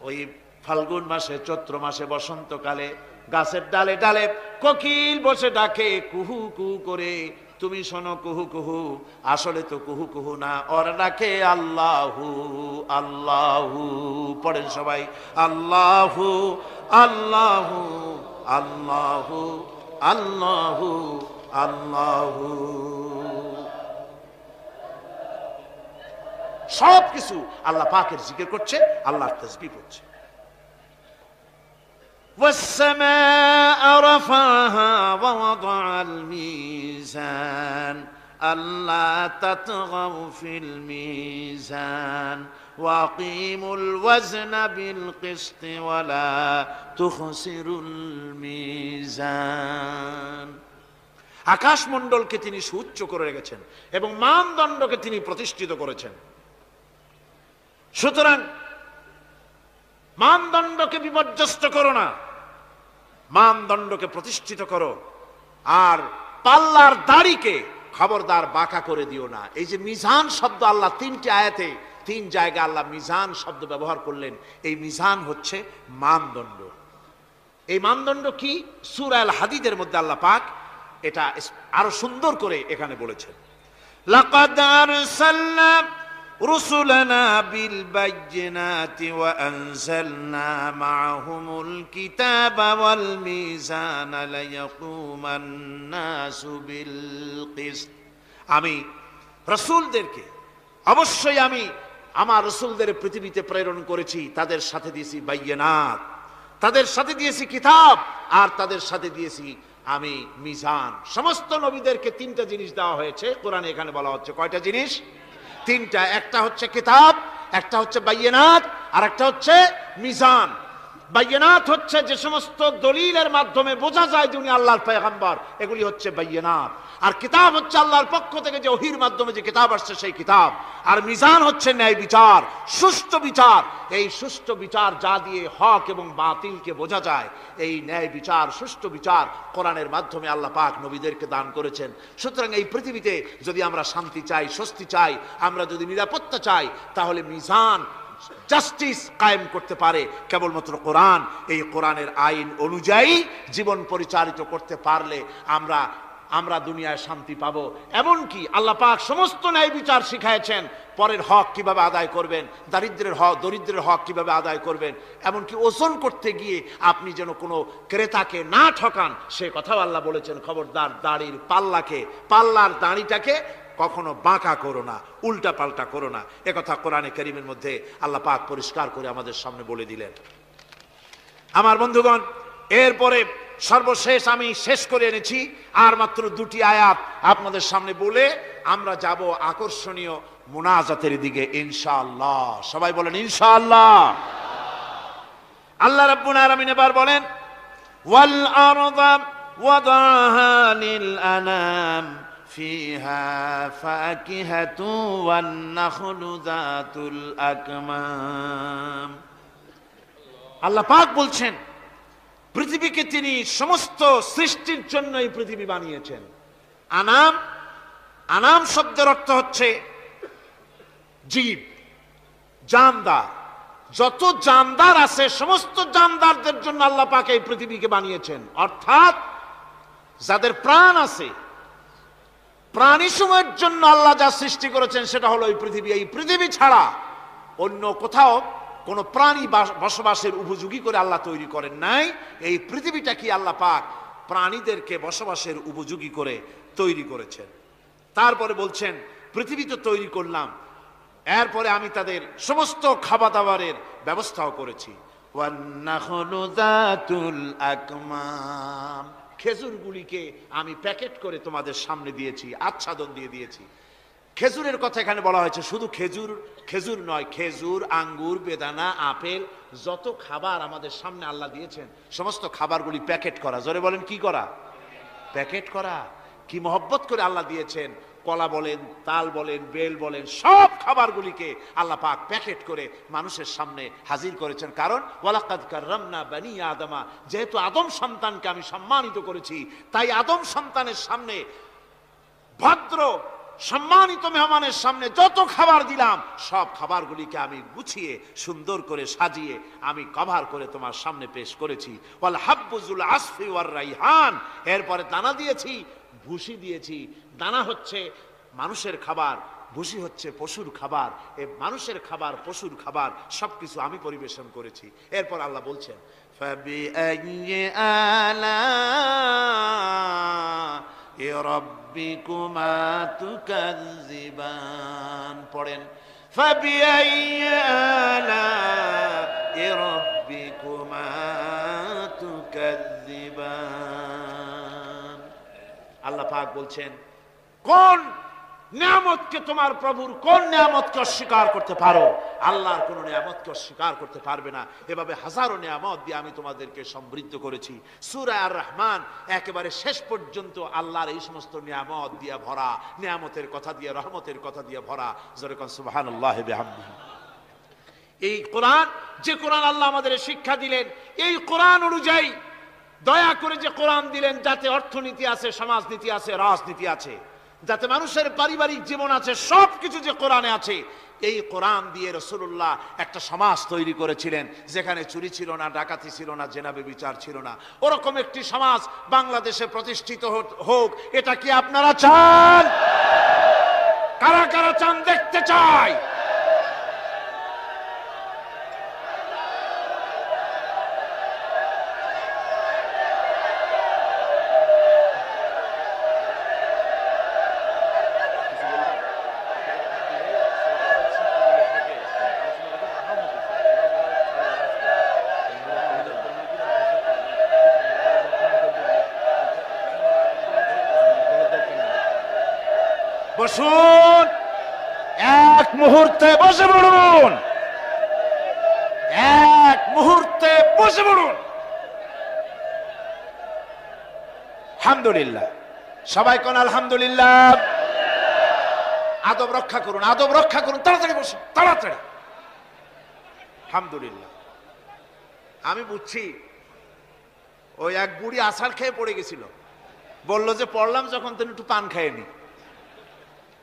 ওই ফাল্গুন মাসে, চৈত্র মাসে, বসন্তকালে গাছের ডালে ডালে কোকিল বসে ডাকে কুহু কুহু করে, তুমি শোনো কুহু কুহু, আসলে তো কুহু কুহু না, ওরা ডাকে আল্লাহু আল্লাহু। পড়েন সবাই, আল্লাহু আল্লাহু আল্লাহু আল্লাহু আল্লাহু। সব কিছু আল্লাহ পাকের জিকির করছে, আল্লাহর তাসবিহ করছে। والسماء رفعها ووضع الميزان ألا تطغوا في الميزان وأقيموا الوزن بالقسط ولا تخسروا الميزان। আকাশমণ্ডলকে তিনি সুউচ্চ করে রেখেছেন এবং মানদণ্ডকে তিনি প্রতিষ্ঠিত করেছেন। সুতরাং মানদণ্ডকে বিপর্যস্ত করো না, মানদণ্ডকে প্রতিষ্ঠিত করো। আর পাল্লার দাড়িকে খবরদার বাঁকা করে দিও না। এই যে মিজান শব্দ আল্লাহ তিনটি আয়াতে, তিন জায়গায় আল্লাহ মিজান শব্দ ব্যবহার করলেন। এই মিজান হচ্ছে মানদণ্ড। এই মানদণ্ড কি? সূরা আল হাদীদের মধ্যে আল্লাহ পাক এটা আরো সুন্দর করে এখানে বলেছেন, লাকাদ আরসালনা রুসুলানা বিল বাইয়িনাতি ওয়া আনজালনা মাআহুমুল কিতাবা ওয়াল মিজানা লিয়াকুমান নাসু বিল কিসত। আমি রাসূলদেরকে, অবশ্যই আমি আমার রাসূলদের পৃথিবীতে প্রেরণ করেছি, তাদের সাথে দিয়েছি বাইয়িনাত, তাদের সাথে দিয়েছি কিতাব, আর তাদের সাথে দিয়েছি আমি মিজান। সমস্ত নবীদেরকে তিনটা জিনিস দেওয়া হয়েছে কোরআনে। এখানে বলা হচ্ছে কয়টা জিনিস? তিনটা। একটা হচ্ছে কিতাব, একটা হচ্ছে বাইয়িনাত, আর একটা হচ্ছে মিজান। বাইয়িনাত হচ্ছে যে সমস্ত দলিলের মাধ্যমে বোঝা যায় যে উনি আল্লাহর পয়গম্বর, এগুলি হচ্ছে বাইয়িনাত। আর কিতাব হচ্ছে আল্লাহর পক্ষ থেকে যে ওহীর মাধ্যমে যে কিতাব আসছে সেই কিতাব। আর মিজান হচ্ছে ন্যায় বিচার, সুষ্ঠু বিচার। এই সুষ্ঠু বিচার যা দিয়ে হক এবং বাতিলকে বোঝা যায়, এই ন্যায় বিচার, সুষ্ঠু বিচার কোরআনের মাধ্যমে আল্লাহ পাক নবীদেরকে দান করেছেন। সুতরাং এই পৃথিবীতে যদি আমরা শান্তি চাই, স্বস্তি চাই, আমরা যদি নিরাপত্তা চাই, তাহলে মিজান, জাস্টিস কায়েম করতে পারে কেবলমাত্র কোরআন। এই কোরআনের আইন অনুযায়ী জীবন পরিচালিত করতে পারলে আমরা দুনিয়ায় শান্তি পাবো। এমনকি আল্লাহ পাক সমস্ত ন্যায় বিচার শিখাইছেন, পরের হক কিভাবে আদায় করবেন, দরিদ্রের হক কিভাবে আদায় করবেন, এমনকি ওজন করতে গিয়ে আপনি যেন কোনো ক্রেতাকে না ঠকান সে কথাও আল্লাহ বলেছেন। খবরদার দাড়ির পাল্লার দাড়িটাকে কখনো বাঁকা করো না, উল্টা পাল্টা করো না। একথা কোরআনে কারীমের মধ্যে আল্লাহ পাক পরিষ্কার করে আমাদের সামনে বলে দিলেন। আমার বন্ধুগণ, এরপরে সর্বশেষ আমি শেষ করে এনেছি আর মাত্র দুটি আয়াত আপনাদের সামনে বলে আমরা যাব আকর্ষণীয় মুনাজাতের দিকে ইনশাআল্লাহ। সবাই বলেন ইনশাআল্লাহ। আল্লাহ রাব্বুল আলামিন এবার বলেন, ওয়াল আরদা ওয়াদাহা লিল আনাম ফিহা ফাকিহাতু ওয়ান নাখলু যাতুল আকমাম। আল্লাহ পাক বলছেন পৃথিবীকে তিনি সমস্ত সৃষ্টির জন্য এই পৃথিবী বানিয়েছেন। আনাম শব্দের অর্থ হচ্ছে জীব, জানদার। যত জানদার আছে সমস্ত জানদারদের জন্য আল্লাহ পাক এই পৃথিবীকে বানিয়েছেন। অর্থাৎ যাদের প্রাণ আছে, প্রাণী সময়ের জন্য আল্লাহ যা সৃষ্টি করেছেন সেটা হলো এই পৃথিবী। এই পৃথিবী ছাড়া অন্য কোথাও কোন প্রাণী বসবাসের উপযোগী করে আল্লাহ তৈরি করেন নাই। এই পৃথিবীটা কি আল্লাহ পাক প্রাণীদেরকে বসবাসের উপযোগী করে তৈরি করেছেন। তারপরে বলছেন পৃথিবী তো তৈরি করলাম, এরপরে আমি তাদের সমস্ত খাবার দাবারের ব্যবস্থাও করেছি। ওয়ান নাখলু যাতুল আকমাম, খেজুরগুলিকে আমি প্যাকেট করে তোমাদের সামনে দিয়েছি, আচ্ছাদন দিয়ে দিয়েছি। খেজুরের কথা এখানে বলা হয়েছে, শুধু খেজুর নয়, খেজুর, আঙ্গুর, বেদানা, আপেল, যত খাবার আমাদের সামনে আল্লাহ দিয়েছেন সমস্ত খাবারগুলি প্যাকেট করা। জোরে বলেন কি করা? প্যাকেট করা। কি মহব্বত করে আল্লাহ দিয়েছেন। কলা বলেন, তাল বলেন, বেল বলেন, সব খাবারগুলিকে আল্লাহ পাক প্যাকেট করে মানুষের সামনে হাজির করেছেন। কারণ ওয়ালাকাদ কাররামনা বানি আদমা, যেহেতু আদম সন্তানকে আমি সম্মানিত করেছি, তাই আদম সন্তানের সামনে, ভদ্র সম্মানিত মেহমানের সামনে যত খাবার দিলাম সব খাবারগুলিকে আমি গুছিয়ে সুন্দর করে সাজিয়ে আমি কভার করে তোমার সামনে পেশ করেছি। ওয়াল হাব্বুজুল আসফি ওয়ার রাইহান, এরপরে দানা দিয়েছি, ভুসি দিয়েছি। দানা হচ্ছে মানুষের খাবার, ভুসি হচ্ছে পশুর খাবার। এই মানুষের খাবার, পশুর খাবার সবকিছু আমি পরিবেশন করেছি। এরপর আল্লাহ বলছেন, ফাবিআইয়ি আলা'i রাব্বিকুমা তুকাযযিবান। পড়েন, ফাবিআইয়ি আলা'i রাব্বিকুমা তুকাযযিবান। আল্লাহ পাক বলছেন, কোন নিয়ামতকে, তোমার প্রভুর কোন নিয়ামতকে অস্বীকার করতে পারো? আল্লাহর কোন নিয়ামতকে অস্বীকার করতে পারবে না। এভাবে হাজারো নিয়ামত দিয়ে আমি তোমাদেরকে সমৃদ্ধ করেছি। সূরা আর রহমান একেবারে শেষ পর্যন্ত আল্লাহর এই সমস্ত নিয়ামত দিয়ে ভরা, নিয়ামতের কথা দিয়ে, রহমতের কথা দিয়ে ভরা। জোরে কোন সুবহানাল্লাহি বিহামদিহি। এই কোরআন, যে কোরআন আল্লাহ আমাদের শিক্ষা দিলেন, এই কোরআন অনুযায়ী দয়া করে যে কোরআন দিলেন, যাতে অর্থনীতি আছে, সমাজনীতি আছে, রাজনীতি আছে, যাতে মানুষের পারিবারিক জীবন আছে, সবকিছু যে কোরআনে আছে। এই কোরআন দিয়ে রাসূলুল্লাহ একটা সমাজ তৈরি করেছিলেন যেখানে চুরি ছিল না, ডাকাতি ছিল না, জেনা ব্যভিচার ছিল না। ওরকম একটি সমাজ বাংলাদেশে প্রতিষ্ঠিত হোক, এটা কি আপনারা চান? কারা কারা চান দেখতে চাই? বসুন, এক মুহূর্তে বসে পড়ুন, এক মুহূর্তে বসে পড়ুন। আলহামদুলিল্লাহ, সবাই কোন আলহামদুলিল্লাহ। আদব রক্ষা করুন, আদব রক্ষা করুন, তাড়াতাড়ি বসুন, তাড়াতাড়ি। আলহামদুলিল্লাহ। আমি বুঝছি ওই এক বুড়ি আছাড় খেয়ে পড়ে গেছিল, বলল যে পড়লাম যখন তুমি একটু পান খাইনি,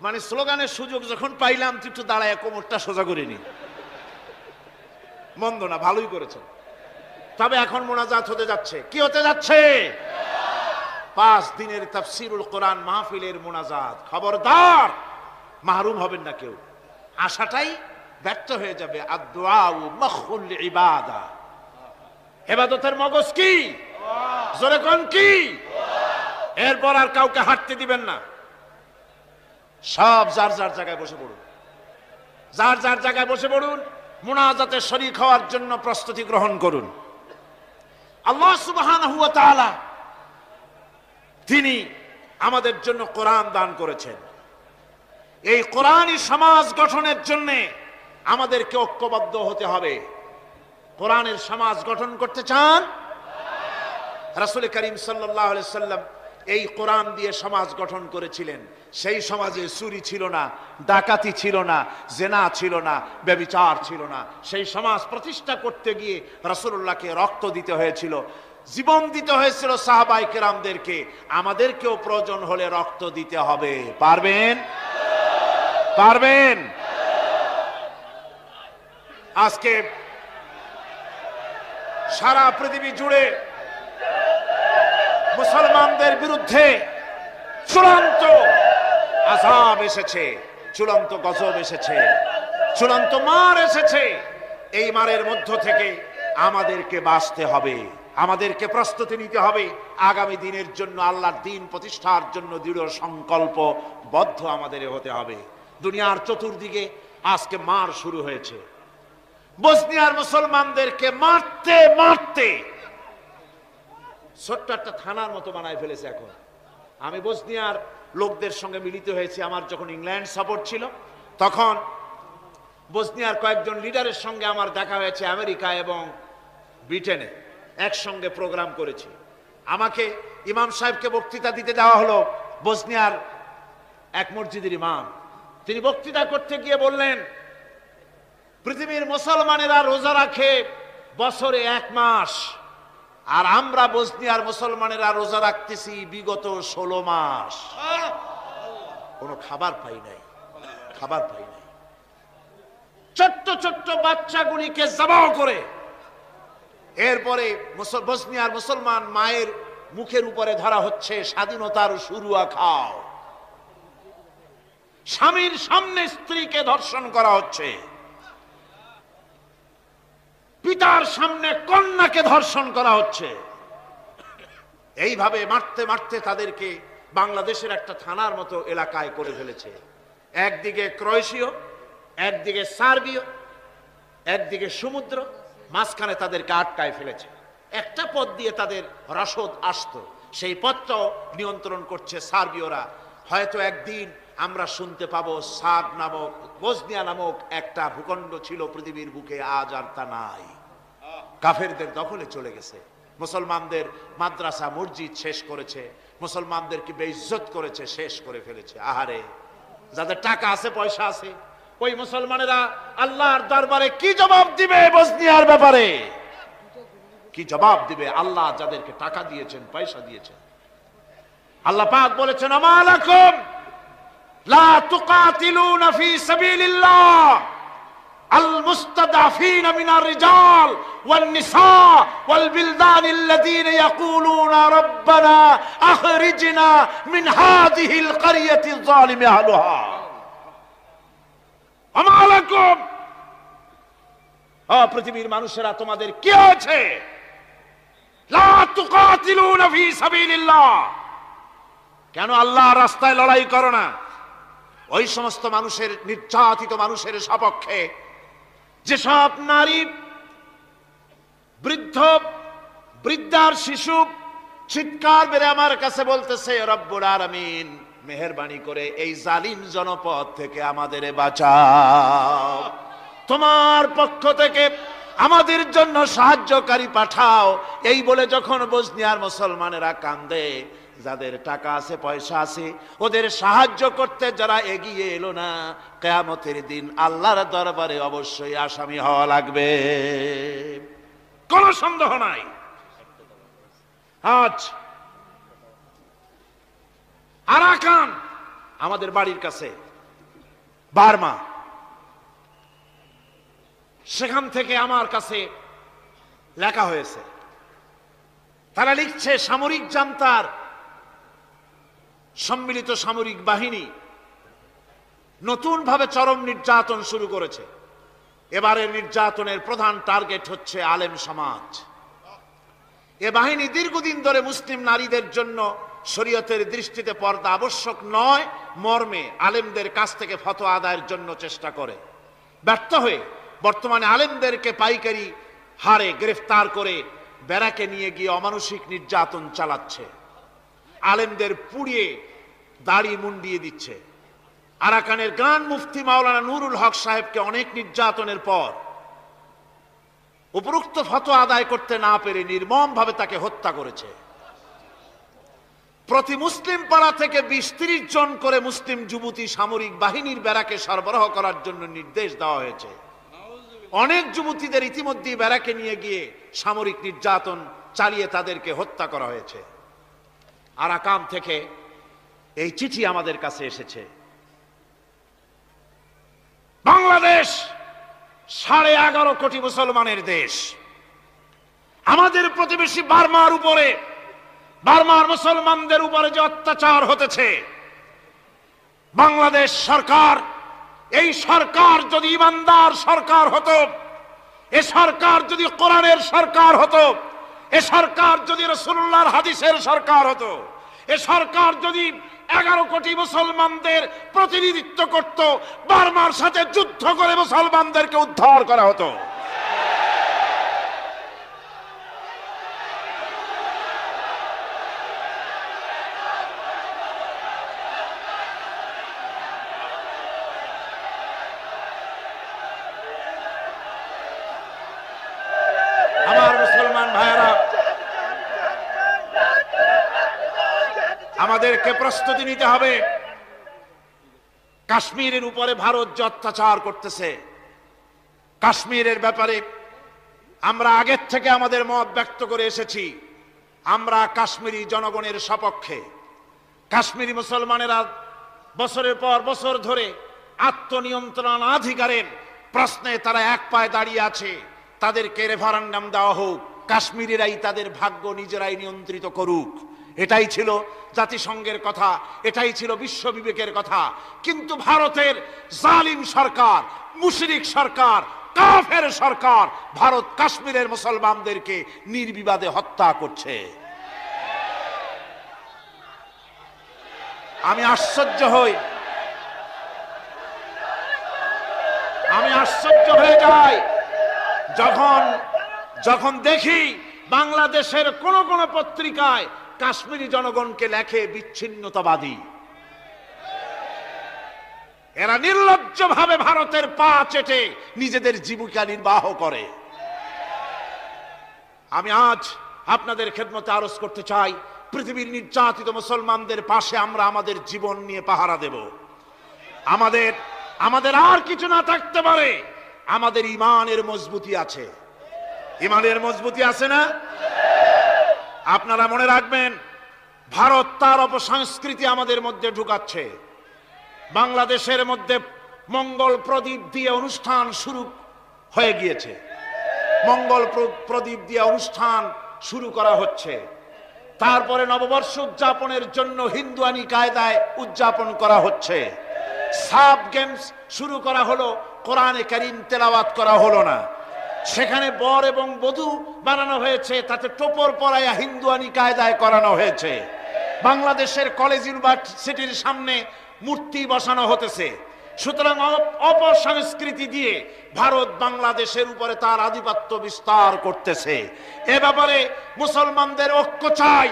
মানে স্লোগানের সুযোগ যখন পাইলাম একটু দাঁড়ায় কোমরটা সোজা করে নি। মন্দ না, ভালোই করেছেন। তবে এখন মোনাজাত হতে যাচ্ছে। কি হতে যাচ্ছে? 5 দিনের তাফসীরুল কোরআন মাহফিলের মোনাজাত। খবরদার, মাহরুম হবেন না কেউ। আশাটাই ব্যর্থ হয়ে যাবে। আদ-দুআউ মাখুল ইবাদা। ইবাদতের মগজ কি? জোরে কোন কি? এরপর আর কাউকে হাঁটতে দিবেন না। সব যার যার জায়গায় বসে পড়ুন, যার যার জায়গায় বসে পড়ুন। মুনাজাতে শরীক হওয়ার জন্য প্রস্তুতি গ্রহণ করুন। আল্লাহ সুবহানাহু ওয়া তাআলা তিনি আমাদের জন্য কোরআন দান করেছেন। এই কোরআনই সমাজ গঠনের জন্য আমাদেরকে ঐক্যবদ্ধ হতে হবে। কোরআনের সমাজ গঠন করতে চান? রাসূল করিম সাল্লাল্লাহু আলাইহি সাল্লাম এই কোরআন দিয়ে সমাজ গঠন করেছিলেন। সেই সমাজে চুরি ছিল না, ডাকাতি ছিল না, জেনা ছিল না, ব্যভিচার ছিল না। সেই সমাজ প্রতিষ্ঠা করতে গিয়ে রাসূলুল্লাহকে রক্ত দিতে হয়েছিল, জীবন দিতে হয়েছিল সাহাবায়ে কেরামদেরকে। আমাদেরকেও প্রয়োজন হলে রক্ত দিতে হবে। পারবেন? পারবেন? আজকে সারা পৃথিবী জুড়ে মুসলমানদের বিরুদ্ধে চূড়ান্ত আযাব এসেছে, চূড়ান্ত গজব এসেছে, চূড়ান্ত মার এসেছে। এই মারের মধ্য থেকে আমাদেরকে বাঁচতে হবে, আমাদেরকে প্রস্তুতি নিতে হবে। আগামী দিনের জন্য, আল্লাহর দ্বীন প্রতিষ্ঠার জন্য দৃঢ় সংকল্পবদ্ধ আমাদের হতে হবে। দুনিয়ার চতুর্দিকে আজকে মার শুরু হয়েছে। বসনিয়ার মুসলমানদেরকে মারতে মারতে ছোট্ট একটা থানার মতো বানায় ফেলেছে। এখন আমি বসনিয়ার লোকদের সঙ্গে মিলিত হয়েছি। আমার যখন ইংল্যান্ড সাপোর্ট ছিল, তখন বসনিয়ার কয়েকজন লিডারের সঙ্গে আমার দেখা হয়েছে আমেরিকা এবং ব্রিটেনে। একসঙ্গে প্রোগ্রাম করেছি। আমাকে ইমাম সাহেবকে বক্তৃতা দিতে দেওয়া হলো। বসনিয়ার এক মসজিদের ইমাম, তিনি বক্তৃতা করতে গিয়ে বললেন, পৃথিবীর মুসলমানেরা রোজা রাখে বছরে 1 মাস, আর আমরা বসনিয়ার মুসলমানেরা রোজা রাখতেছি বিগত 16 মাস। কোনো খাবার পাই নাই, খাবার পাই নাই। ছোট্ট ছোট্ট বাচ্চাগুলিকে জবাহ করে এরপরে বসনিয়ার মুসলমান মায়ের মুখের উপরে ধরা হচ্ছে স্বাধীনতার শুরুয়া খাও। স্বামীর সামনে স্ত্রীকে ধর্ষণ করা হচ্ছে, পিতার সামনে কন্যাকে ধর্ষণ করা হচ্ছে। এইভাবে মারতে মারতে তাদেরকে বাংলাদেশের একটা থানার মতো এলাকায় করে ফেলেছে। একদিকে ক্রোয়েশীয়, একদিকে সার্বীয়, একদিকে সমুদ্র, মাঝখানে তাদেরকে আটকায় ফেলেছে। একটা পথ দিয়ে তাদের রসদ আসতো, সেই পথটাও নিয়ন্ত্রণ করছে সার্বীয়রা। হয়তো একদিন আমরা শুনতে পাবো সার্ব নামক, বসনিয়া নামক একটা ভূখণ্ড ছিল পৃথিবীর বুকে, আজ আর তা নাই, কাফেরদের দখলে চলে গেছে। মুসলমানদের মাদ্রাসা মসজিদ শেষ করেছে, মুসলমানদেরকে বেইজ্জত করেছে, শেষ করে ফেলেছে। আহারে, যাদের টাকা আছে, পয়সা আছে, ওই মুসলমানেরা আল্লাহর দরবারে কি জবাব দিবে? বসনিয়ার ব্যাপারে কি জবাব দিবে? আল্লাহ যাদেরকে টাকা দিয়েছেন, পয়সা দিয়েছেন, আল্লাহ পাক বলেছেন, আমালাকুম লা তুকাতিলুনা ফি সাবিলিল্লাহ আল মুস্তাদাফিন মিনার রিজাল ওয়ান নিসা ওয়াল বিলদান আল্লাযীনা ইয়াকুলুনা রাব্বানা আখরিজনা মিন হাযিহিল ক্বরিয়াতি যালিমি আহলুহা। পৃথিবীর মানুষেরা, তোমাদের কি হয়েছে? লা তুকাতিলুনা ফি সাবিলিল্লাহ, কেন আল্লাহর রাস্তায় লড়াই করো না? ওই সমস্ত মানুষের, নির্যাতিত মানুষের সপক্ষে যেসব নারী, বৃদ্ধ, বৃদ্ধার শিশু চিৎকার বেড়ে আমার কাছে বলতেছে, রব্বুল আলামিন মেহেরবানি করে এই জালিম জনপদ থেকে আমাদের বাঁচাও, তোমার পক্ষ থেকে আমাদের জন্য সাহায্যকারী পাঠাও। এই বলে যখন বসনিয়ার মুসলমানেরা কান্দে, যাদের টাকা আছে, পয়সা আছে, ওদের সাহায্য করতে যারা এগিয়ে এলো না, কিয়ামতের দিন আল্লাহর দরবারে অবশ্যই আসামি হওয়া লাগবে, কোনো সন্দেহ নাই। আজ আরাকান আমাদের বাড়ির কাছে, বার্মা, সেখান থেকে আমার কাছে লেখা হয়েছে, তারা লিখছে সামরিক জান্তার সম্মিলিত সামরিক বাহিনী নতুন ভাবে চরম নির্যাতন শুরু করেছে। এবারের নির্যাতনের প্রধান টার্গেট হচ্ছে আলেম সমাজ। এ বাহিনী দীর্ঘদিন ধরে মুসলিম নারীদের জন্য শরীয়তের দৃষ্টিতে পর্দা আবশ্যক নয় মর্মে আলেমদের কাছ থেকে ফতোয়া আদায়ের জন্য চেষ্টা করে। ব্যর্থ হয়ে বর্তমানে আলেমদেরকে পাইকারি হারে গ্রেফতার করে ব্যারাকে নিয়ে গিয়ে অমানুষিক নির্যাতন চালাচ্ছে, আলেমদের পুড়িয়ে দাড়ি মুন্ডিয়ে দিচ্ছে। আরাকানের গ্রান্ড মুফতি মাওলানা নুরুল হক সাহেবকে অনেক নির্যাতনের পর উপরোক্ত ফতোয়া আদায় করতে না পেরে নির্মমভাবে তাকে হত্যা করেছে। প্রতি মুসলিম পাড়া থেকে 20-30 জন করে মুসলিম যুবতী সামরিক বাহিনীর ব্যারাকে সরবরাহ করার জন্য নির্দেশ দেওয়া হয়েছে। অনেক যুবতীদের ইতিমধ্যে ব্যারাকে নিয়ে গিয়ে সামরিক নির্যাতন চালিয়ে তাদেরকে হত্যা করা হয়েছে। আরাকান থেকে এই চিঠি আমাদের কাছে এসেছে। বাংলাদেশ 11.5 কোটি মুসলমানের দেশ। আমাদের প্রতিবেশী বার্মার উপরে, বার্মার মুসলমানদের উপরে যে অত্যাচার হতেছে, বাংলাদেশ সরকার, এই সরকার যদি ইমানদার সরকার হতো, এ সরকার যদি কোরআনের সরকার হতো, এ সরকার যদি রাসূলুল্লাহর হাদিসের সরকার হতো, এ সরকার যদি 11 কোটি মুসলমানদের প্রতিনিধিত্ব করত, বার্মার সাথে যুদ্ধ করে মুসলমানদেরকে উদ্ধার করা হতো। আমার মুসলমান ভাইয়েরা, আমাদেরকে প্রস্তুতি নিতে হবে। কাশ্মীরের উপরে ভারত যে অত্যাচার করতেছে, কাশ্মীরের ব্যাপারে আমরা আগের থেকে আমাদের মত ব্যক্ত করে এসেছি। আমরা কাশ্মীরি জনগণের সপক্ষে। কাশ্মীরি মুসলমানেরা বছরের পর বছর ধরে আত্মনিয়ন্ত্রণাধিকারের প্রশ্নে তারা এক পায়ে দাঁড়িয়ে আছে। তাদেরকে রেফারেন্ডাম দেওয়া হোক, কাশ্মীরিরাই তাদের ভাগ্য নিজেরাই নিয়ন্ত্রিত করুক, এটাই ছিল জাতিসংঘের কথা, এটাই ছিল বিশ্ব বিবেকের কথা। কিন্তু ভারতের জালিম সরকার, মুশরিক সরকার, কাফের সরকার ভারত কাশ্মীরের মুসলমানদেরকে নির্বিবাদে হত্যা করছে। আমি আশ্চর্য হয়ে যাই যখন দেখি বাংলাদেশের কোন কোন পত্রিকায় কাশ্মীরি জনগণকে লেখে বিচ্ছিন্নতাবাদী। এরা নির্লজ্জভাবে ভারতের পা চেটে নিজেদের জীবিকা নির্বাহ করে। আমি আজ আপনাদের খেদমতে আরজ করতে চাই, পৃথিবীর নির্যাতিত মুসলমানদের পাশে আমরা আমাদের জীবন নিয়ে পাহারা দেব। আমাদের আর কিছু না থাকতে পারে, আমাদের ঈমানের মজবুতি আছে। ঈমানের মজবুতি আছে না? আপনারা মনে রাখবেন, ভারত তার অপসংস্কৃতি আমাদের মধ্যে ঢুকাচ্ছে। বাংলাদেশের মধ্যে মঙ্গল প্রদীপ দিয়ে অনুষ্ঠান শুরু হয়ে গিয়েছে, মঙ্গল প্রদীপ দিয়ে অনুষ্ঠান শুরু করা হচ্ছে। তারপরে নববর্ষ উদযাপনের জন্য হিন্দুয়ানি কায়দায় উদযাপন করা হচ্ছে। সাব গেমস শুরু করা হলো, কোরআনে কারীম তেলাওয়াত করা হলো না। সেখানে বর এবং বধূ বানানো হয়েছে, তাতে টোপর পরাইয়া হিন্দুয়ানি কায়দায় করানো হয়েছে। বাংলাদেশের কলেজ ইউনিভার্সিটির সামনে মূর্তি বসানো হতেছে। সুতরাং অপসংস্কৃতি দিয়ে ভারত বাংলাদেশের উপরে তার আধিপত্য বিস্তার করতেছে। এ ব্যাপারে মুসলমানদের ঐক্য চাই।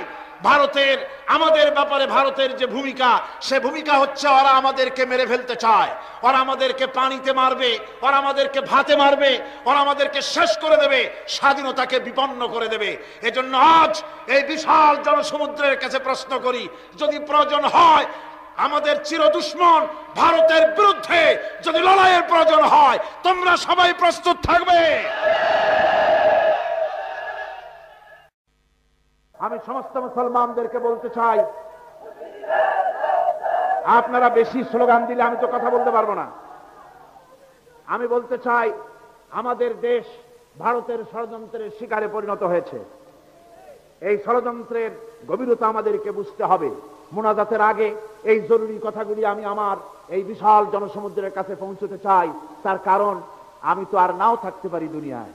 ভারতের আমাদের ব্যাপারে ভারতের যে ভূমিকা, সে ভূমিকা হচ্ছে ওরা আমাদেরকে মেরে ফেলতে চায়, ওরা আমাদেরকে পানিতে মারবে, ওরা আমাদেরকে ভাতে মারবে, ওরা আমাদেরকে শেষ করে দেবে, স্বাধীনতাকে বিপন্ন করে দেবে। এজন্য আজ এই বিশাল জনসমুদ্রের কাছে প্রশ্ন করি, যদি প্রয়োজন হয় আমাদের চির দুশ্মন ভারতের বিরুদ্ধে যদি লড়াইয়ের প্রয়োজন হয়, তোমরা সবাই প্রস্তুত থাকবে। আমি সমস্ত মুসলমানদেরকে বলতে চাই, আপনারা বেশি স্লোগান দিলে আমি তো কথা বলতে পারবো না। আমি বলতে চাই, আমাদের দেশ ভারতের ষড়যন্ত্রের শিকারে পরিণত হয়েছে। এই ষড়যন্ত্রের গভীরতা আমাদেরকে বুঝতে হবে। মুনাজাতের আগে এই জরুরি কথাগুলি আমি আমার এই বিশাল জনসমুদ্রের কাছে পৌঁছতে চাই। তার কারণ আমি তো আর নাও থাকতে পারি দুনিয়ায়।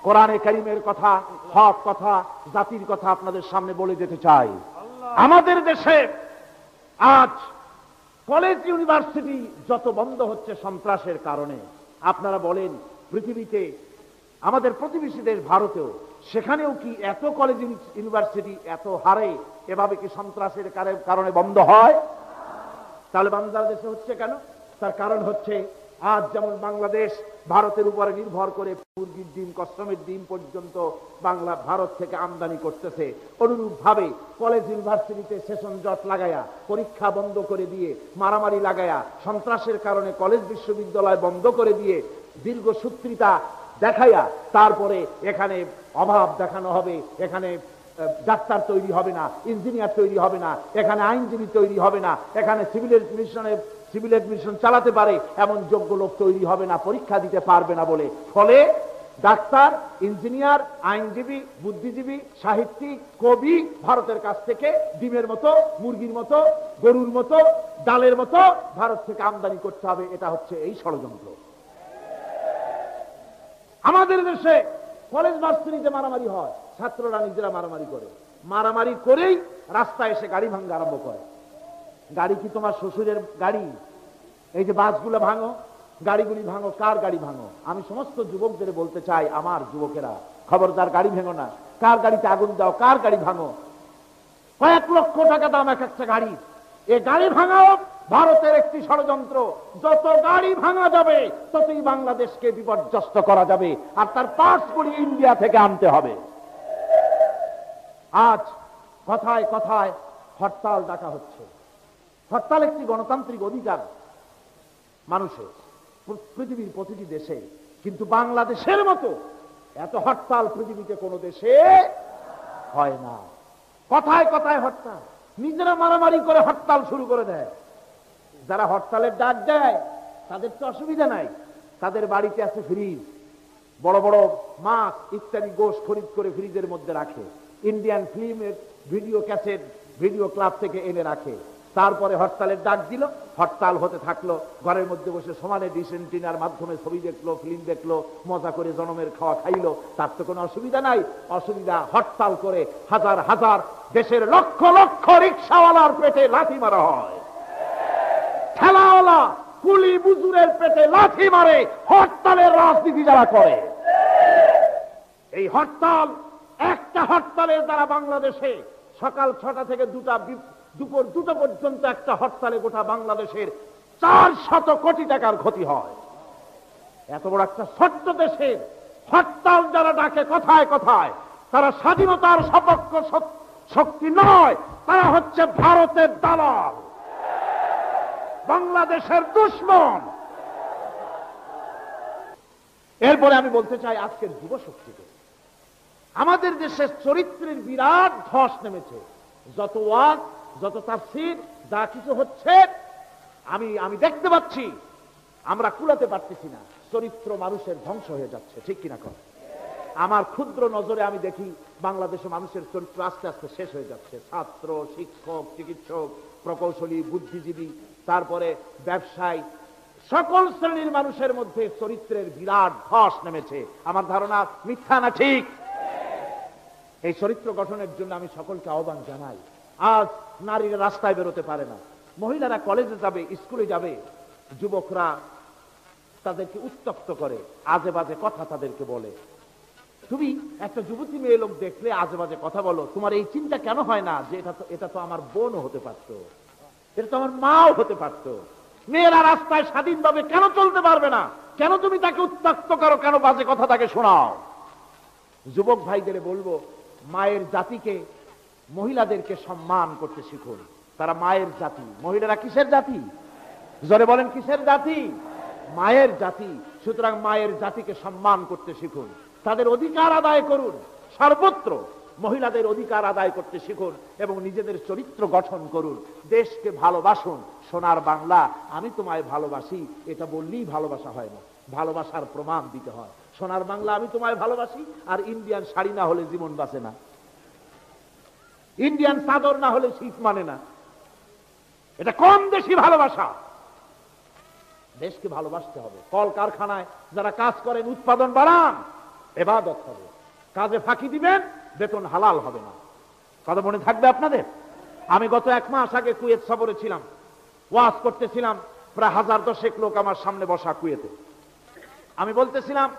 কোরআনে কারীমের কথা, হক কথা, জাতির কথা আপনাদের সামনে বলে যেতে চাই। আমাদের দেশে আজ কলেজ ইউনিভার্সিটি যত বন্ধ হচ্ছে সন্ত্রাসের কারণে, আপনারা বলেন পৃথিবীতে আমাদের প্রতিবেশী দেশ ভারতেও, সেখানেও কি এত কলেজ ইউনিভার্সিটি এত হারে এভাবে কি সন্ত্রাসের কারণে বন্ধ হয়? তাহলে বাংলাদেশে হচ্ছে কেন? তার কারণ হচ্ছে আজ যেমন বাংলাদেশ ভারতের উপরে নির্ভর করে মুরগির ডিম, কসমের ডিম পর্যন্ত ভারত থেকে আমদানি করতেছে, অনুরূপ ভাবে কলেজ ইউনিভার্সিটিতে সেশন জট লাগায়া, পরীক্ষা বন্ধ করে দিয়ে, মারামারি লাগায়া, সন্ত্রাসের কারণে কলেজ বিশ্ববিদ্যালয় বন্ধ করে দিয়ে, দীর্ঘসূত্রিতা দেখাইয়া তারপরে এখানে অভাব দেখানো হবে, এখানে ডাক্তার তৈরি হবে না, ইঞ্জিনিয়ার তৈরি হবে না, এখানে আইনজীবী তৈরি হবে না, এখানে সিভিল এডমিশন চালাতে পারে এমন যোগ্য লোক তৈরি হবে না, পরীক্ষা দিতে পারবে না বলে, ফলে ডাক্তার, ইঞ্জিনিয়ার, আইনজীবী, বুদ্ধিজীবী, সাহিত্যিক, কবি ভারতের কাছ থেকে ডিমের মতো, মুরগির মতো, গরুর মতো, ডালের মতো ভারত থেকে আমদানি করতে হবে। এটা হচ্ছে এই ষড়যন্ত্র। আমাদের দেশে কলেজ ভার্সিটিতে মারামারি হয়, ছাত্ররা নিজেরা মারামারি করে, মারামারি করেই রাস্তায় এসে গাড়ি ভাঙা আরম্ভ করে। গাড়ি কি তোমার শ্বশুরের গাড়ি? এই যে বাসগুলো ভাঙো, গাড়িগুলি ভাঙো, কার গাড়ি ভাঙো? আমি সমস্ত যুবকদের বলতে চাই, আমার যুবকেরা, খবরদার গাড়ি ভেঙো না। কার গাড়িতে আগুন দাও, কার গাড়ি ভাঙো? কয়েক লক্ষ টাকা দাম এক একটা গাড়ি। এই গাড়ি ভাঙাও ভারতের একটি ষড়যন্ত্র। যত গাড়ি ভাঙা যাবে ততই বাংলাদেশকে বিপর্যস্ত করা যাবে, আর তার পার্টসগুলি ইন্ডিয়া থেকে আনতে হবে। আজ কথায় কথায় হরতাল ডাকা হচ্ছে। হরতাল একটি গণতান্ত্রিক অধিকার মানুষের, পৃথিবীর প্রতিটি দেশে, কিন্তু বাংলাদেশের মতো এত হরতাল পৃথিবীতে কোনো দেশে হয় না। কথায় কথায় হরতাল, নিজেরা মারামারি করে হরতাল শুরু করে দেয়। যারা হরতালের ডাক দেয় তাদের তো অসুবিধা নাই, তাদের বাড়িতে আছে ফ্রিজ, বড় বড় মাছ ইত্যাদি গোশ খরিদ করে ফ্রিজের মধ্যে রাখে, ইন্ডিয়ান ফিল্মের ভিডিও ক্যাসেট ভিডিও ক্লাব থেকে এনে রাখে। তারপরে হরতালের ডাক দিল, হরতাল হতে থাকলো, ঘরের মধ্যে বসে সমানে ডিশ এন্টিনার মাধ্যমে ছবি দেখলো, ফিল্ম দেখলো, মজা করে জনমের খাওয়া খাইলো, তার তো কোনো অসুবিধা নাই। অসুবিধা হরতাল করে হাজার হাজার দেশের লক্ষ লক্ষ রিক্সাওয়ালার পেটে লাথি মারা হয়, ঠেলাওয়ালা কুলি বুজুরের পেটে লাথি মারে হরতালের রাজনীতি যারা করে। এই হরতাল, একটা হরতালের দ্বারা বাংলাদেশে সকাল 6টা থেকে দুপুর 2টা পর্যন্ত একটা হরতালে গোটা বাংলাদেশের 400 কোটি টাকার ক্ষতি হয়। এত বড় একটা ছোট্ট দেশের হরতাল যারা ডাকে কথায় কথায়, তারা স্বাধীনতার সপক্ষ শক্তি নয়, তারা হচ্ছে ভারতের দালাল, বাংলাদেশের দুশমন। এরপরে আমি বলতে চাই আজকের যুব শক্তিকে, আমাদের দেশের চরিত্রের বিরাট ধস নেমেছে। যত ওয়াজ, যত তাফসীর, যা কিছু হচ্ছে আমি দেখতে পাচ্ছি, আমরা কুলাতে পারতেছি না। চরিত্র মানুষের ধ্বংস হয়ে যাচ্ছে, ঠিক কিনা কর? আমার ক্ষুদ্র নজরে আমি দেখি বাংলাদেশে মানুষের চরিত্র আস্তে আস্তে শেষ হয়ে যাচ্ছে। ছাত্র, শিক্ষক, চিকিৎসক, প্রকৌশলী, বুদ্ধিজীবী, তারপরে ব্যবসায়ী, সকল শ্রেণীর মানুষের মধ্যে চরিত্রের বিরাট ধস নেমেছে। আমার ধারণা মিথ্যা না ঠিক? এই চরিত্র গঠনের জন্য আমি সকলকে আহ্বান জানাই। আজ নারীরা রাস্তায় বেরোতে পারে না, মহিলারা কলেজে যাবে, স্কুলে যাবে, যুবকরা তাদেরকে উত্তপ্ত করে, আজে বাজে কথা তাদেরকে বলে। তুমি একটা যুবতী মেয়ে লোক দেখলে আজে বাজে কথা বলো, তোমার এই চিন্তা কেন হয় না যে এটা তো আমার বোনও হতে পারত, এটা তো আমার মাও হতে পারত? মেয়েরা রাস্তায় স্বাধীনভাবে কেন চলতে পারবে না? কেন তুমি তাকে উত্তক্ত করো? কেন বাজে কথা তাকে শোনাও? যুবক ভাইদের বলবো, মায়ের জাতিকে, মহিলাদেরকে সম্মান করতে শিখুন। তারা মায়ের জাতি। মহিলারা কিসের জাতি? জোরে বলেন, কিসের জাতি? মায়ের জাতি। সুতরাং মায়ের জাতিকে সম্মান করতে শিখুন, তাদের অধিকার আদায় করুন। সর্বত্র মহিলাদের অধিকার আদায় করতে শিখুন এবং নিজেদের চরিত্র গঠন করুন। দেশকে ভালোবাসুন। সোনার বাংলা, আমি তোমায় ভালোবাসি, এটা বললেই ভালোবাসা হয় না, ভালোবাসার প্রমাণ দিতে হয়। সোনার বাংলা, আমি তোমায় ভালোবাসি, আর ইন্ডিয়ান শাড়ি না হলে জীবন বাঁচে না, ইন্ডিয়ান চাদর না হলে শীত মানে না। এটা কম দেশি ভালোবাসা। দেশকে ভালোবাসতে হবে। কল কারখানায় যারা কাজ করেন, উৎপাদন বাড়ান, ইবাদত হবে। কাজে ফাঁকি দিবেন, বেতন হালাল হবে না। কথা মনে থাকবে আপনাদের? আমি গত 1 মাস আগে কুয়েত সফরে ছিলাম, ওয়াজ করতেছিলাম। প্রায় 1000-10 লোক আমার সামনে বসা কুয়েতে। আমি বলতেছিলাম,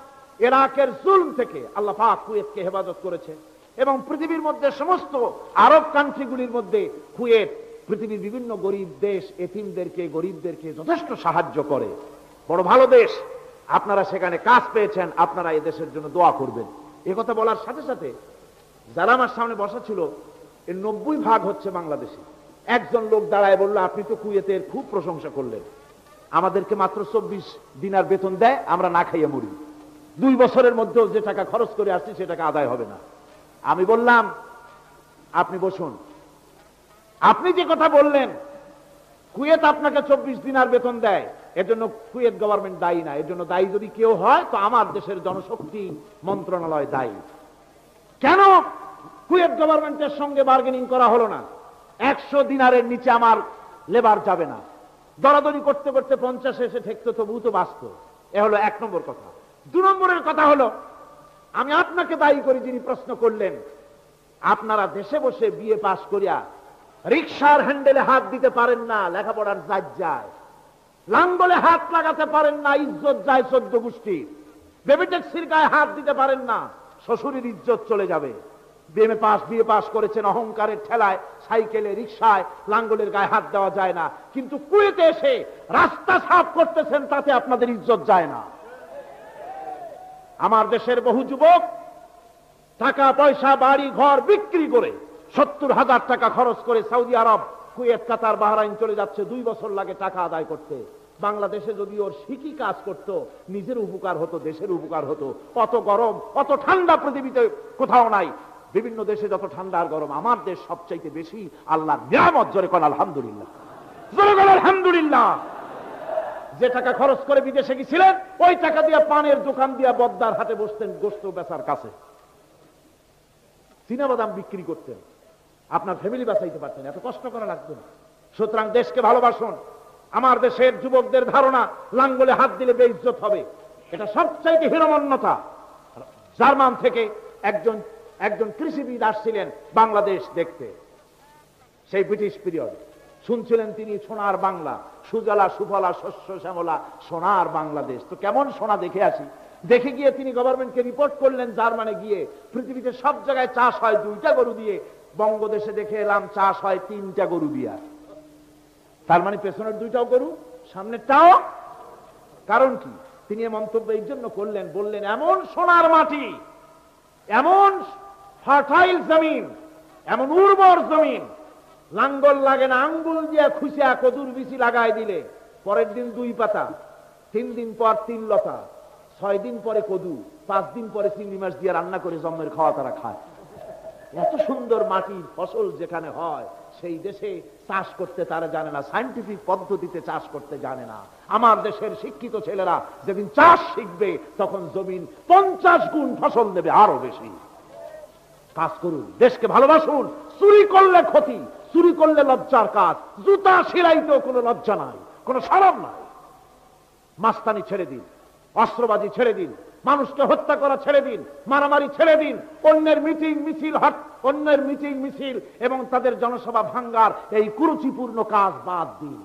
ইরাকের জুলম থেকে আল্লাহ পাক কুয়েতকে হেফাজত করেছে এবং পৃথিবীর মধ্যে সমস্ত আরব কান্ট্রিগুলির মধ্যে কুয়েত পৃথিবীর বিভিন্ন গরিব দেশ, এতিমদেরকে, গরিবদেরকে যথেষ্ট সাহায্য করে। বড় ভালো দেশ। আপনারা সেখানে কাজ পেয়েছেন, আপনারা এই দেশের জন্য দোয়া করবেন। এ কথা বলার সাথে সাথে যারা আমার সামনে বসা ছিল, এর 90% হচ্ছে বাংলাদেশি। একজন লোক দাঁড়ায় বলল, আপনি তো কুয়েতের খুব প্রশংসা করলেন, আমাদেরকে মাত্র 24 দিনার বেতন দেয়, আমরা না খাইয়ে মরি, 2 বছরের মধ্যেও যে টাকা খরচ করে আসছি সে টাকা আদায় হবে না। আমি বললাম, আপনি বসুন, আপনি যে কথা বললেন কুয়েত আপনাকে 24 দিনার বেতন দেয়, এর জন্য কুয়েত গভর্নমেন্ট দায়ী না। এর জন্য দায়ী যদি কেউ হয় তো আমার দেশের জনশক্তি মন্ত্রণালয় দায়ী। কেন কুয়েত গভর্নমেন্টের সঙ্গে বার্গেনিং করা হলো না? 100 দিনারের নিচে আমার লেবার যাবে না। দরাদরি করতে করতে 50 এসে ঠেকতো, তবুও তো বাঁচত। এ হলো 1 নম্বর কথা। 2 নম্বরের কথা হলো, আমি আপনাকে দায়ী করি যিনি প্রশ্ন করলেন, আপনারা দেশে বসে বিএ পাস করিয়া রিকশার হ্যান্ডেলে হাত দিতে পারেন না, লেখাপড়ার জাজ যায়, লাঙ্গলে হাত লাগাতে পারেন না, ইজ্জত যায় 14 গোষ্ঠী, বেবি ট্যাক্সির গায়ে হাত দিতে পারেন না, শ্বশুরের ইজ্জত চলে যাবে। বিএ পাস করেছেন, অহংকারের ঠেলায় সাইকেলে, রিকশায়, লাঙ্গলের গায়ে হাত দেওয়া যায় না, কিন্তু কুয়েতে এসে রাস্তা সাফ করতেছেন, তাতে আপনাদের ইজ্জত যায় না। আমার দেশের বহু যুবক টাকা পয়সা, বাড়ি ঘর বিক্রি করে 70,000 টাকা খরচ করে সৌদি আরব, কুয়েত, কাতার, বাহরাইন চলে যাচ্ছে। 2 বছর লাগে টাকা আদায় করতে। বাংলাদেশে যদি ওর শিখি কাজ করত, নিজের উপকার হতো, দেশের উপকার হতো। অত গরম, অত ঠান্ডা পৃথিবীতে কোথাও নাই। বিভিন্ন দেশে যত ঠান্ডা আর গরম, আমার দেশ সবচাইতে বেশি আল্লাহর নিয়ামত। জোরে কোন আলহামদুলিল্লাহ, জোরে কোন আলহামদুলিল্লাহ। যে টাকা খরচ করে বিদেশে গেছিলেন, ওই টাকা দিয়ে পানের দোকান দিয়ে বদ্দার হাটে বসতেন, গোশত বেচার কাছে চীনাবাদাম বিক্রি করতেন, আপনার ফ্যামিলি বাঁচাইতে পারতেন, এত কষ্ট করা লাগতো না। সুতরাং দেশকে ভালোবাসুন। আমার দেশের যুবকদের ধারণা লাঙ্গলে হাত দিলে বেইজ্জত হবে, এটা সবচাইতে হীনমন্যতা। জার্মান থেকে একজন কৃষিবিদ আসছিলেন বাংলাদেশ দেখতে, সেই ব্রিটিশ পিরিয়ড। শুনছিলেন তিনি সোনার বাংলা, সুজলা সুফলা শস্য শ্যামলা সোনার বাংলাদেশ। তো কেমন সোনা দেখে আসি। দেখে গিয়ে তিনি গভর্নমেন্টকে রিপোর্ট করলেন, জার্মানে গিয়ে পৃথিবীতে সব জায়গায় চাষ হয় 2টা গরু দিয়ে, বঙ্গদেশে দেখে এলাম চাষ হয় 3টা গরু দিয়া। তার মানে পেছনের 2টাও গরু, সামনেরটাও। কারণ কি? তিনি মন্তব্য এই জন্য করলেন, বললেন, এমন সোনার মাটি, এমন ফার্টাইল জমিন, এমন উর্বর জমিন, লাঙ্গল লাগে না, আঙ্গুল দিয়ে খুশিয়া কদুর বিচি লাগাই দিলে পরের দিন 2 পাতা, 3 দিন পর 3 লতা, 6 দিন পরে কদু, 5 দিন পরে চিংড়ি মাছ দিয়ে রান্না করে জন্মের খাওয়া তারা খায়। এত সুন্দর মাটির ফসল যেখানে হয়, সেই দেশে চাষ করতে তারা জানে না, সায়েন্টিফিক পদ্ধতিতে চাষ করতে জানে না। আমার দেশের শিক্ষিত ছেলেরা যেদিন চাষ শিখবে, তখন জমিন 50 গুণ ফসল দেবে, আরো বেশি। কাজ করুন, দেশকে ভালোবাসুন। চুরি করলে ক্ষতি, চুরি করলে লজ্জার কাজ। জুতা সেলাইতেও কোনো লজ্জা নাই, কোনো শরম নাই। মাস্তানি ছেড়ে দিন, অস্ত্রবাজি ছেড়ে দিন, মানুষকে হত্যা করা ছেড়ে দিন, মারামারি ছেড়ে দিন, অন্যের মিটিং মিছিল এবং তাদের জনসভা ভাঙ্গার এই কুরুচিপূর্ণ কাজ বাদ দিন।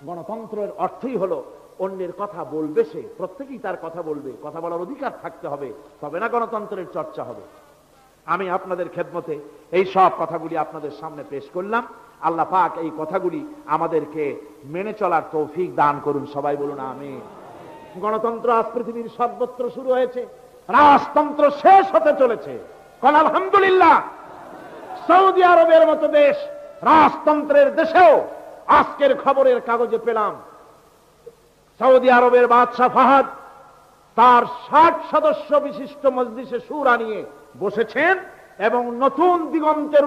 গণতন্ত্রের অর্থই হলো অন্যের কথা বলবে, সে প্রত্যেকেই তার কথা বলবে, কথা বলার অধিকার থাকতে হবে, তবে না গণতন্ত্রের চর্চা হবে। আমি আপনাদের খেদমতে এই সব কথাগুলি আপনাদের সামনে পেশ করলাম। আল্লাহ পাক এই কথাগুলি আমাদেরকে মেনে চলার তৌফিক দান করুন, সবাই বলুন আমিন। গণতন্ত্র আজ পৃথিবীর সর্বত্র শুরু হয়েছে, রাজতন্ত্র শেষ হতে চলেছে। কোন আলহামদুলিল্লাহ। সৌদি আরবের মতো দেশ, রাজতন্ত্রের দেশেও আজকের খবরের কাগজে পেলাম সৌদি আরবের বাদশাহ ফাহাদ তার 60 সদস্য বিশিষ্ট মজলিসে শুরা নিয়ে বসেছেন এবং নতুন দিগন্তের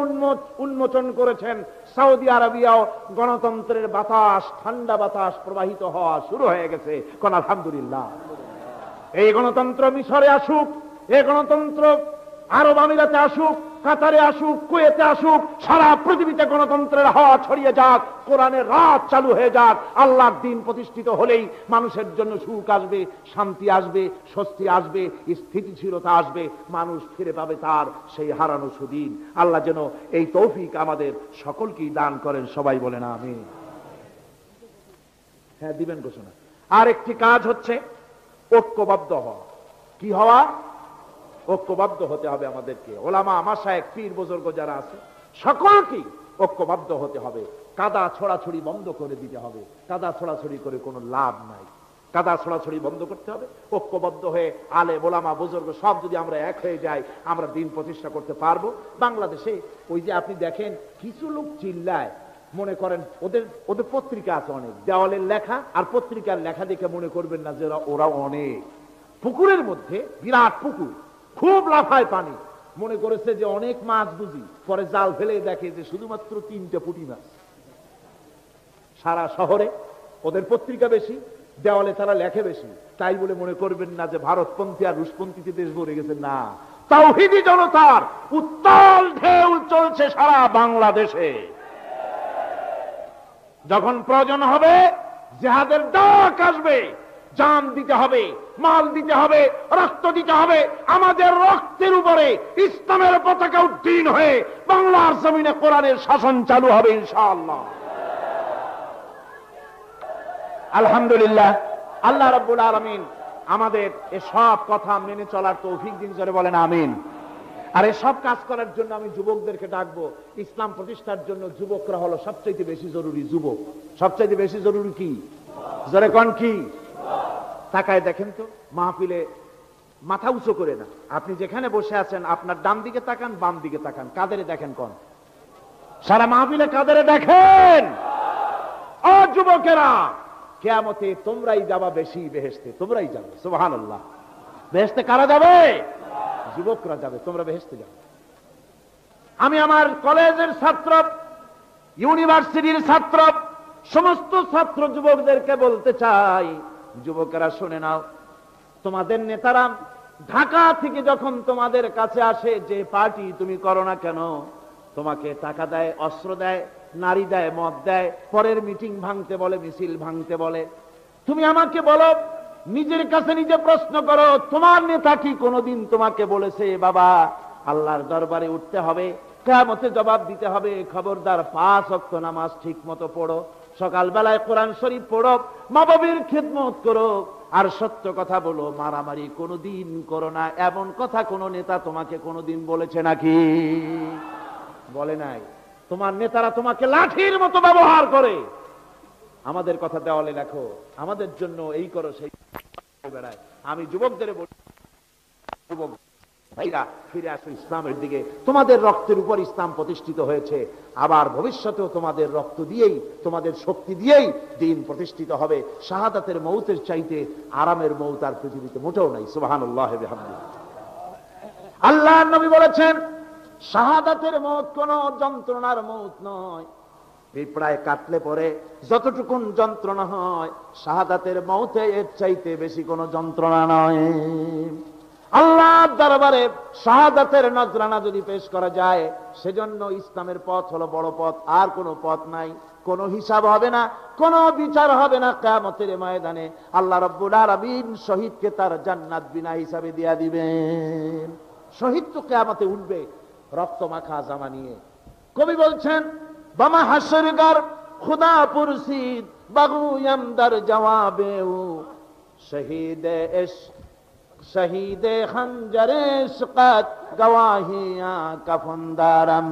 উন্মোচন করেছেন। সৌদি আরবিয়াও গণতন্ত্রের বাতাস, ঠান্ডা বাতাস প্রবাহিত হওয়া শুরু হয়ে গেছে। কোন আলহামদুলিল্লাহ। এই গণতন্ত্র মিশরে আসুক, এই গণতন্ত্র আরব আমিরাতে আসুক, কাতারে আসুক, কুয়েতে আসুক, সারা পৃথিবীতে গণতন্ত্রের হাওয়া ছড়িয়ে যাক, কোরআনের রাত চালু হয়ে যাক। আল্লাহর দ্বীন প্রতিষ্ঠিত হলেই মানুষের জন্য সুখ আসবে, শান্তি আসবে, স্বস্তি আসবে, স্থিতিশীলতা আসবে, মানুষ ফিরে পাবে তার সেই হারানো সুদিন। আল্লাহ যেন এই তৌফিক আমাদের সকলকেই দান করেন, সবাই বলেন আমিন। হ্যাঁ, দিবেন ঘোষণা। আর একটি কাজ হচ্ছে ঐক্যবদ্ধ হওয়া। কি হওয়া? ঐক্যবদ্ধ হতে হবে আমাদেরকে। ওলামা, মাশায়েখ, পীর বুজুর্গ যারা আছে সকলকেই ঐক্যবদ্ধ হতে হবে। কাদা ছড়াছড়ি বন্ধ করে দিতে হবে। কাদা ছড়াছড়ি করে কোনো লাভ নাই। কাদা ছড়াছড়ি বন্ধ করতে হবে। ঐক্যবদ্ধ হয়ে আলেম, ওলামা, বুজুর্গ সব যদি আমরা এক হয়ে যাই, আমরা দিন প্রতিষ্ঠা করতে পারবো। বাংলাদেশে ওই যে আপনি দেখেন কিছু লোক চিল্লায়, মনে করেন ওদের পত্রিকা আছে অনেক, দেওয়ালের লেখা আর পত্রিকার লেখা দেখে মনে করবেন না যে ওরা অনেক। পুকুরের মধ্যে বিরাট পুকুর, খুব লাফায় পানি, মনে করেছে যে অনেক মাছ বুঝি, পরে জাল ফেলে দেখে যে শুধুমাত্র 3টে পুঁটি মাছ। সারা শহরে ওদের পত্রিকা বেশি, দেওয়ালে তারা লেখে বেশি, তাই বলে মনে করবেন না যে ভারতপন্থী আর রুশপন্থীতে দেশ ভরে গেছে। না, তাওহীদি জনতার উত্তাল ঢেউ চলছে সারা বাংলাদেশে। যখন প্রয়োজন হবে জিহাদের ডাক আসবে, জান দিতে হবে, মাল দিতে হবে, রক্ত দিতে হবে। আমাদের রক্তের উপরে ইসলামের পতাকা উড্ডীন হয়ে বাংলার জমিনে কোরআনের শাসন চালু হবে ইনশাআল্লাহ। আলহামদুলিল্লাহ। আল্লাহ রাব্বুল আলামিন আমাদের এসব কথা মেনে চলার তৌফিক দিন, জোরে বলেন আমিন। আর এসব কাজ করার জন্য আমি যুবকদেরকে ডাকবো। ইসলাম প্রতিষ্ঠার জন্য যুবকরা হলো সবচাইতে বেশি জরুরি। যুবক সবচাইতে বেশি জরুরি কি? জোরে কোন কি? তাকায় দেখেন তো, মাহফিলে মাথা উঁচু করে না, আপনি যেখানে বসে আছেন আপনার ডান দিকে তাকান, বাম দিকে তাকান, কাদেরে দেখেন? কোন? সারা মাহফিলে কাদেরে দেখেন? ও যুবকেরা, কিয়ামতে তোমরাই যাবা বেশি বেহেশতে, তোমরাই যাবে। সুবহানাল্লাহ। বেহেশতে কারা যাবে? যুবকরা যাবে, তোমরা বেহেশতে যাবে। আমি আমার কলেজের ছাত্র, ইউনিভার্সিটির ছাত্র, সমস্ত ছাত্র যুবকদেরকে বলতে চাই, যুবকেরা শুনে নাও, তোমাদের নেতারা ঢাকা থেকে যখন তোমাদের কাছে আসে, যে পার্টি তুমি করো না কেন, তোমাকে টাকা দেয়, অস্ত্র দেয়, নারী দেয়, মদ দেয়, পরের মিটিং ভাঙতে বলে, মিছিল ভাঙতে বলে। তুমি আমাকে বলো, নিজের কাছে নিজে প্রশ্ন করো, তোমার নেতা কি কোনোদিন তোমাকে বলেছে বাবা আল্লাহর দরবারে উঠতে হবে, কিয়ামতে জবাব দিতে হবে, খবরদার 5 ওয়াক্ত নামাজ ঠিক মতো পড়ো, সকালবেলায় কোরআন শরীফ পড়ো, মা বাবার খেদমত করো, আর সত্য কথা বলো, মারামারি কোনোদিন করো না, এমন কথা কোন নেতা তোমাকে কোনোদিন বলেছে নাকি? বলে নাই। তোমার নেতারা তোমাকে লাঠির মতো ব্যবহার করে। আমাদের কথা দেওয়ালে লেখো, আমাদের জন্য এই করো, সেই বেড়ায়। আমি যুবকদের বলি, যুবক ভাইরা ফিরে আসো ইসলামের দিকে। তোমাদের রক্তের উপর ইসলাম প্রতিষ্ঠিত হয়েছে, আবার ভবিষ্যতেও তোমাদের রক্ত দিয়েই, তোমাদের শক্তি দিয়েই দ্বীন প্রতিষ্ঠিত হবে। শাহাদাতের মৌতের চাইতে আরামের মৌত আর পৃথিবীতে মোটেও নাই। সুবহানাল্লাহ ওয়া বিহামদিহি। আল্লাহর নবী বলেছেন, শাহাদাতের মৌত কোন যন্ত্রণার মৌত নয়। পিঁপড়ায় কাটলে পরে যতটুকুন যন্ত্রণা হয়, শাহাদাতের মৌতে এর চাইতে বেশি কোনো যন্ত্রণা নয়। আল্লাহর দরবারে শাহাদাতের নজরানা যদি পেশ করা যায়, সেজন্য ইসলামের পথ হলো বড় পথ, আর কোনো পথ নাই। কোনো হিসাব হবে না, কোনো বিচার হবে না। কিয়ামতের ময়দানে আল্লাহ রাব্বুল আলামিন শহীদকে তার জান্নাত বিনা হিসাবে দিয়া দিবেন। শহীদ তো কিয়ামতে উঠবে রক্ত মাখা জামা নিয়ে। কবি বলছেন, বামা হাসরগার খুদা পুরসিদ বাগুয়াম দার জওয়াবে ও শহীদে ইশক শহীদে খঞ্জরে ইশকাত গওয়াহিয়া কাফনদারম।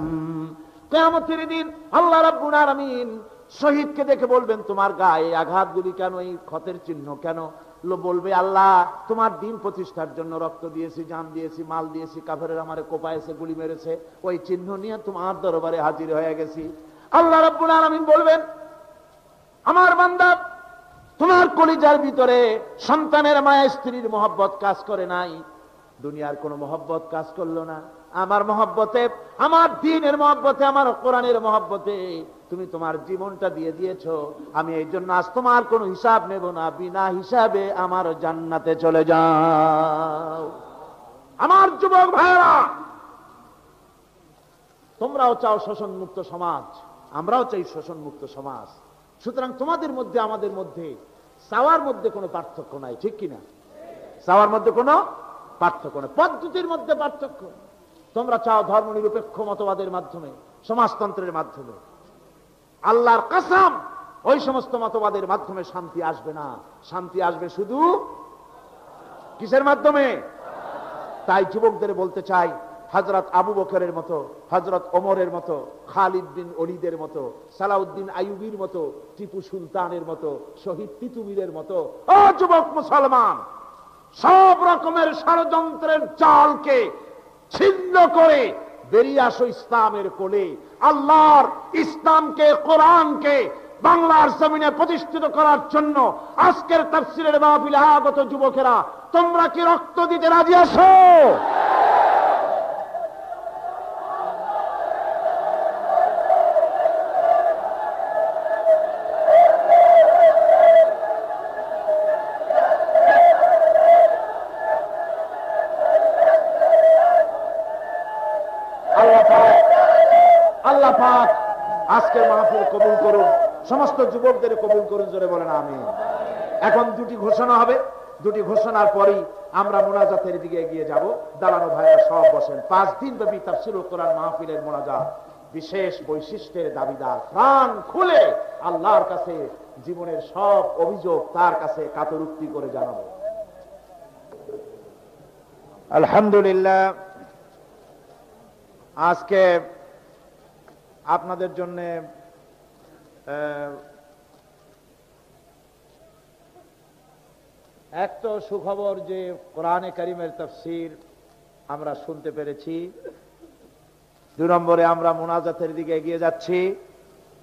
কিয়ামতের দিন আল্লাহ রাব্বুল আলামিন শহীদকে দেখে বলবেন, তোমার গায়ে আঘাতগুলি কেন, এই ক্ষতের চিহ্ন কেন? বলবে, আল্লাহ তোমার দিন প্রতিষ্ঠার জন্য রক্ত দিয়েছি, জান দিয়েছি, মাল দিয়েছি, কাফেরের আমারে কোপায়েছে, গুলি মেরেছে, ওই চিহ্ন নিয়ে তোমার দরবারে হাজির হয়ে গেছি। আল্লাহ রাব্বুল আলামিন বলবেন, আমার বান্দা তোমার কলিজার ভিতরে সন্তানের মায়া স্ত্রীর মহব্বত কাজ করে নাই, দুনিয়ার কোনো মহব্বত কাজ করলো না। আমার মহব্বতে, আমার দ্বীনের মহব্বতে, আমার কোরআনের মহব্বতে তুমি তোমার জীবনটা দিয়ে দিয়েছো। আমি এই জন্য আজ তোমার কোনো হিসাব নেব না, বিনা হিসাবে আমার জান্নাতে চলে যাও। আমার যুবক ভাইরা, তোমরাও চাও শোষণ মুক্ত সমাজ, আমরাও চাই শোষণ মুক্ত সমাজ। সুতরাং তোমাদের মধ্যে আমাদের মধ্যে চাওয়ার মধ্যে কোনো পার্থক্য নাই, ঠিক কিনা? চাওয়ার মধ্যে কোনো পার্থক্য নেই, পদ্ধতির মধ্যে পার্থক্য। তোমরা চাও ধর্মনিরপেক্ষ মতবাদের মাধ্যমে, সমাজতন্ত্রের মাধ্যমে। আল্লাহর কসম, ওই সমস্ত মতবাদের মাধ্যমে শান্তি আসবে না। শান্তি আসবে শুধু কিসের মাধ্যমে? তাই যুবকদের বলতে চাই, হযরত আবু বকরের মতো, হযরত ওমরের মতো, খালিদ বিন ওলীদের মতো, সালাউদ্দিন আইয়ুবীর মতো, টিপু সুলতানের মতো, শহীদ তিতুমীরের মতো, ও যুবক মুসলমান, সব রকমের ষড়যন্ত্রের জালকে ছিন্ন করে বেরিয়ে আসো ইসলামের কোলে। আল্লাহর ইসলামকে, কোরআনকে বাংলার জমিনে প্রতিষ্ঠিত করার জন্য আজকের তাফসীরের মাহফিলে আগত যুবকেরা, তোমরা কি রক্ত দিতে রাজি আছো? আল্লাহ পাক আজকের মাহফিল কবুল করুন, সমস্ত যুবকদের কবুল করুন, জোরে বলেন আমিন। এখন দুটি ঘোষণা হবে, দুটি ঘোষণার পরেই আমরা মোনাজাতের দিকে এগিয়ে যাব। দাঁড়ানো ভাইরা সব বসেন। 5 দিন ব্যাপী তাফসীরুল কোরআন মাহফিলের মোনাজাত বিশেষ বৈশিষ্ট্যের দাবিদার, প্রাণ খুলে আল্লাহর কাছে জীবনের সব অভিযোগ তার কাছে কাতরুক্তি করে জানাবো। আলহামদুলিল্লাহ, আজকে আপনাদের জন্য এক তো সুখবর যে কোরআনে কারীমের তাফসীর আমরা শুনতে পেরেছি। 2 নম্বরে আমরা মোনাজাতের দিকে এগিয়ে যাচ্ছি।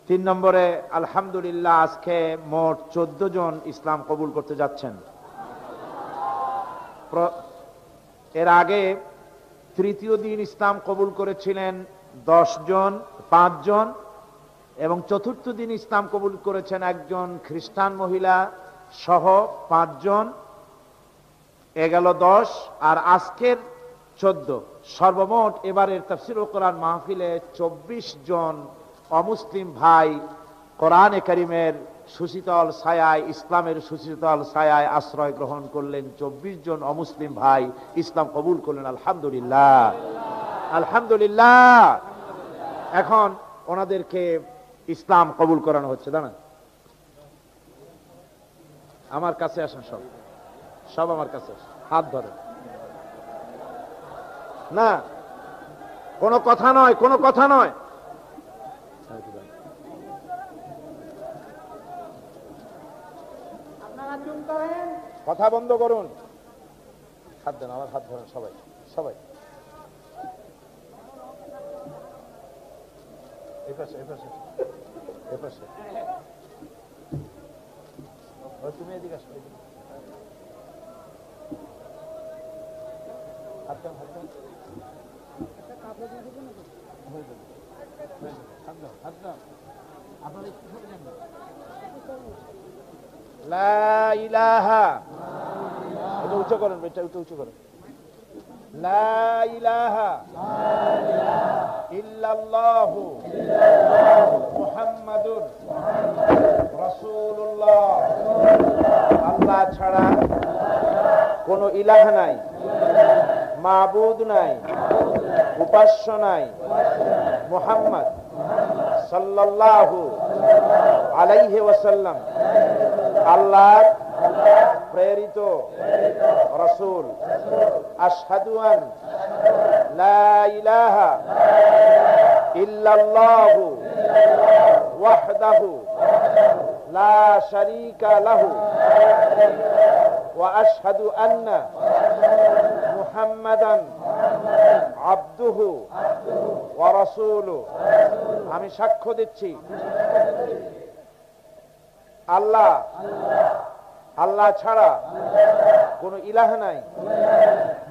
3 নম্বরে আলহামদুলিল্লাহ আজকে মোট 14 জন ইসলাম কবুল করতে যাচ্ছেন। এর আগে তৃতীয় দিন ইসলাম কবুল করেছিলেন 10 জন, 5 জন, এবং চতুর্থ দিন ইসলাম কবুল করেছেন একজন খ্রিস্টান মহিলা সহ 5 জন। এ গেল 10, আর আজকের 14। সর্বমোট এবারের তাফসীরুল কোরআন মাহফিলে 24 জন অমুসলিম ভাই কোরআনে কারীমের সুশীতল ছায়ায়, ইসলামের সুশীতল ছায়ায় আশ্রয় গ্রহণ করলেন। 24 জন অমুসলিম ভাই ইসলাম কবুল করলেন। আলহামদুলিল্লাহ, আলহামদুলিল্লাহ। এখন ওনাদেরকে ইসলাম কবুল করানো হচ্ছে। দাঁড়ান, আমার কাছে আসেন, সব সব আমার কাছে হাত ধরেন। না, কোনো কথা নয়, কোনো কথা নয়। কথা বন্ধ করুন, হাত দেন, আমার হাত ধরেন সবাই, সবাই এপাশে, এপাশে, এপাশে। তুমি এদিকে আসো, হাত দেন, হাত দেন, হাত দেন। আপনারা একটু সরে যান। লা ইলাহা, এটা উঁচু করেন, এটা উঁচু করেন। লা ইলাহা ইল্লাল্লাহু মুহাম্মাদুর রাসূলুল্লাহ। আল্লাহ ছাড়া কোনো ইলাহ নাই, মাবুদ নাই, উপাস্য নাই। মুহাম্মদ সাল্লাল্লাহু আলাইহি ওয়াসাল্লাম আল্লাহর প্রেরিত রাসূল। আশহাদু আন লা ইলাহা ইল্লাল্লাহু ওয়াহদাহু লা শারীকা লাহু ওয়া আশহাদু আন্না মুহাম্মাদান আবদুহু ওয়া রাসূলুহু। আমি সাক্ষ্য দিচ্ছি আল্লাহ ছাড়া কোন ইলাহ নাই,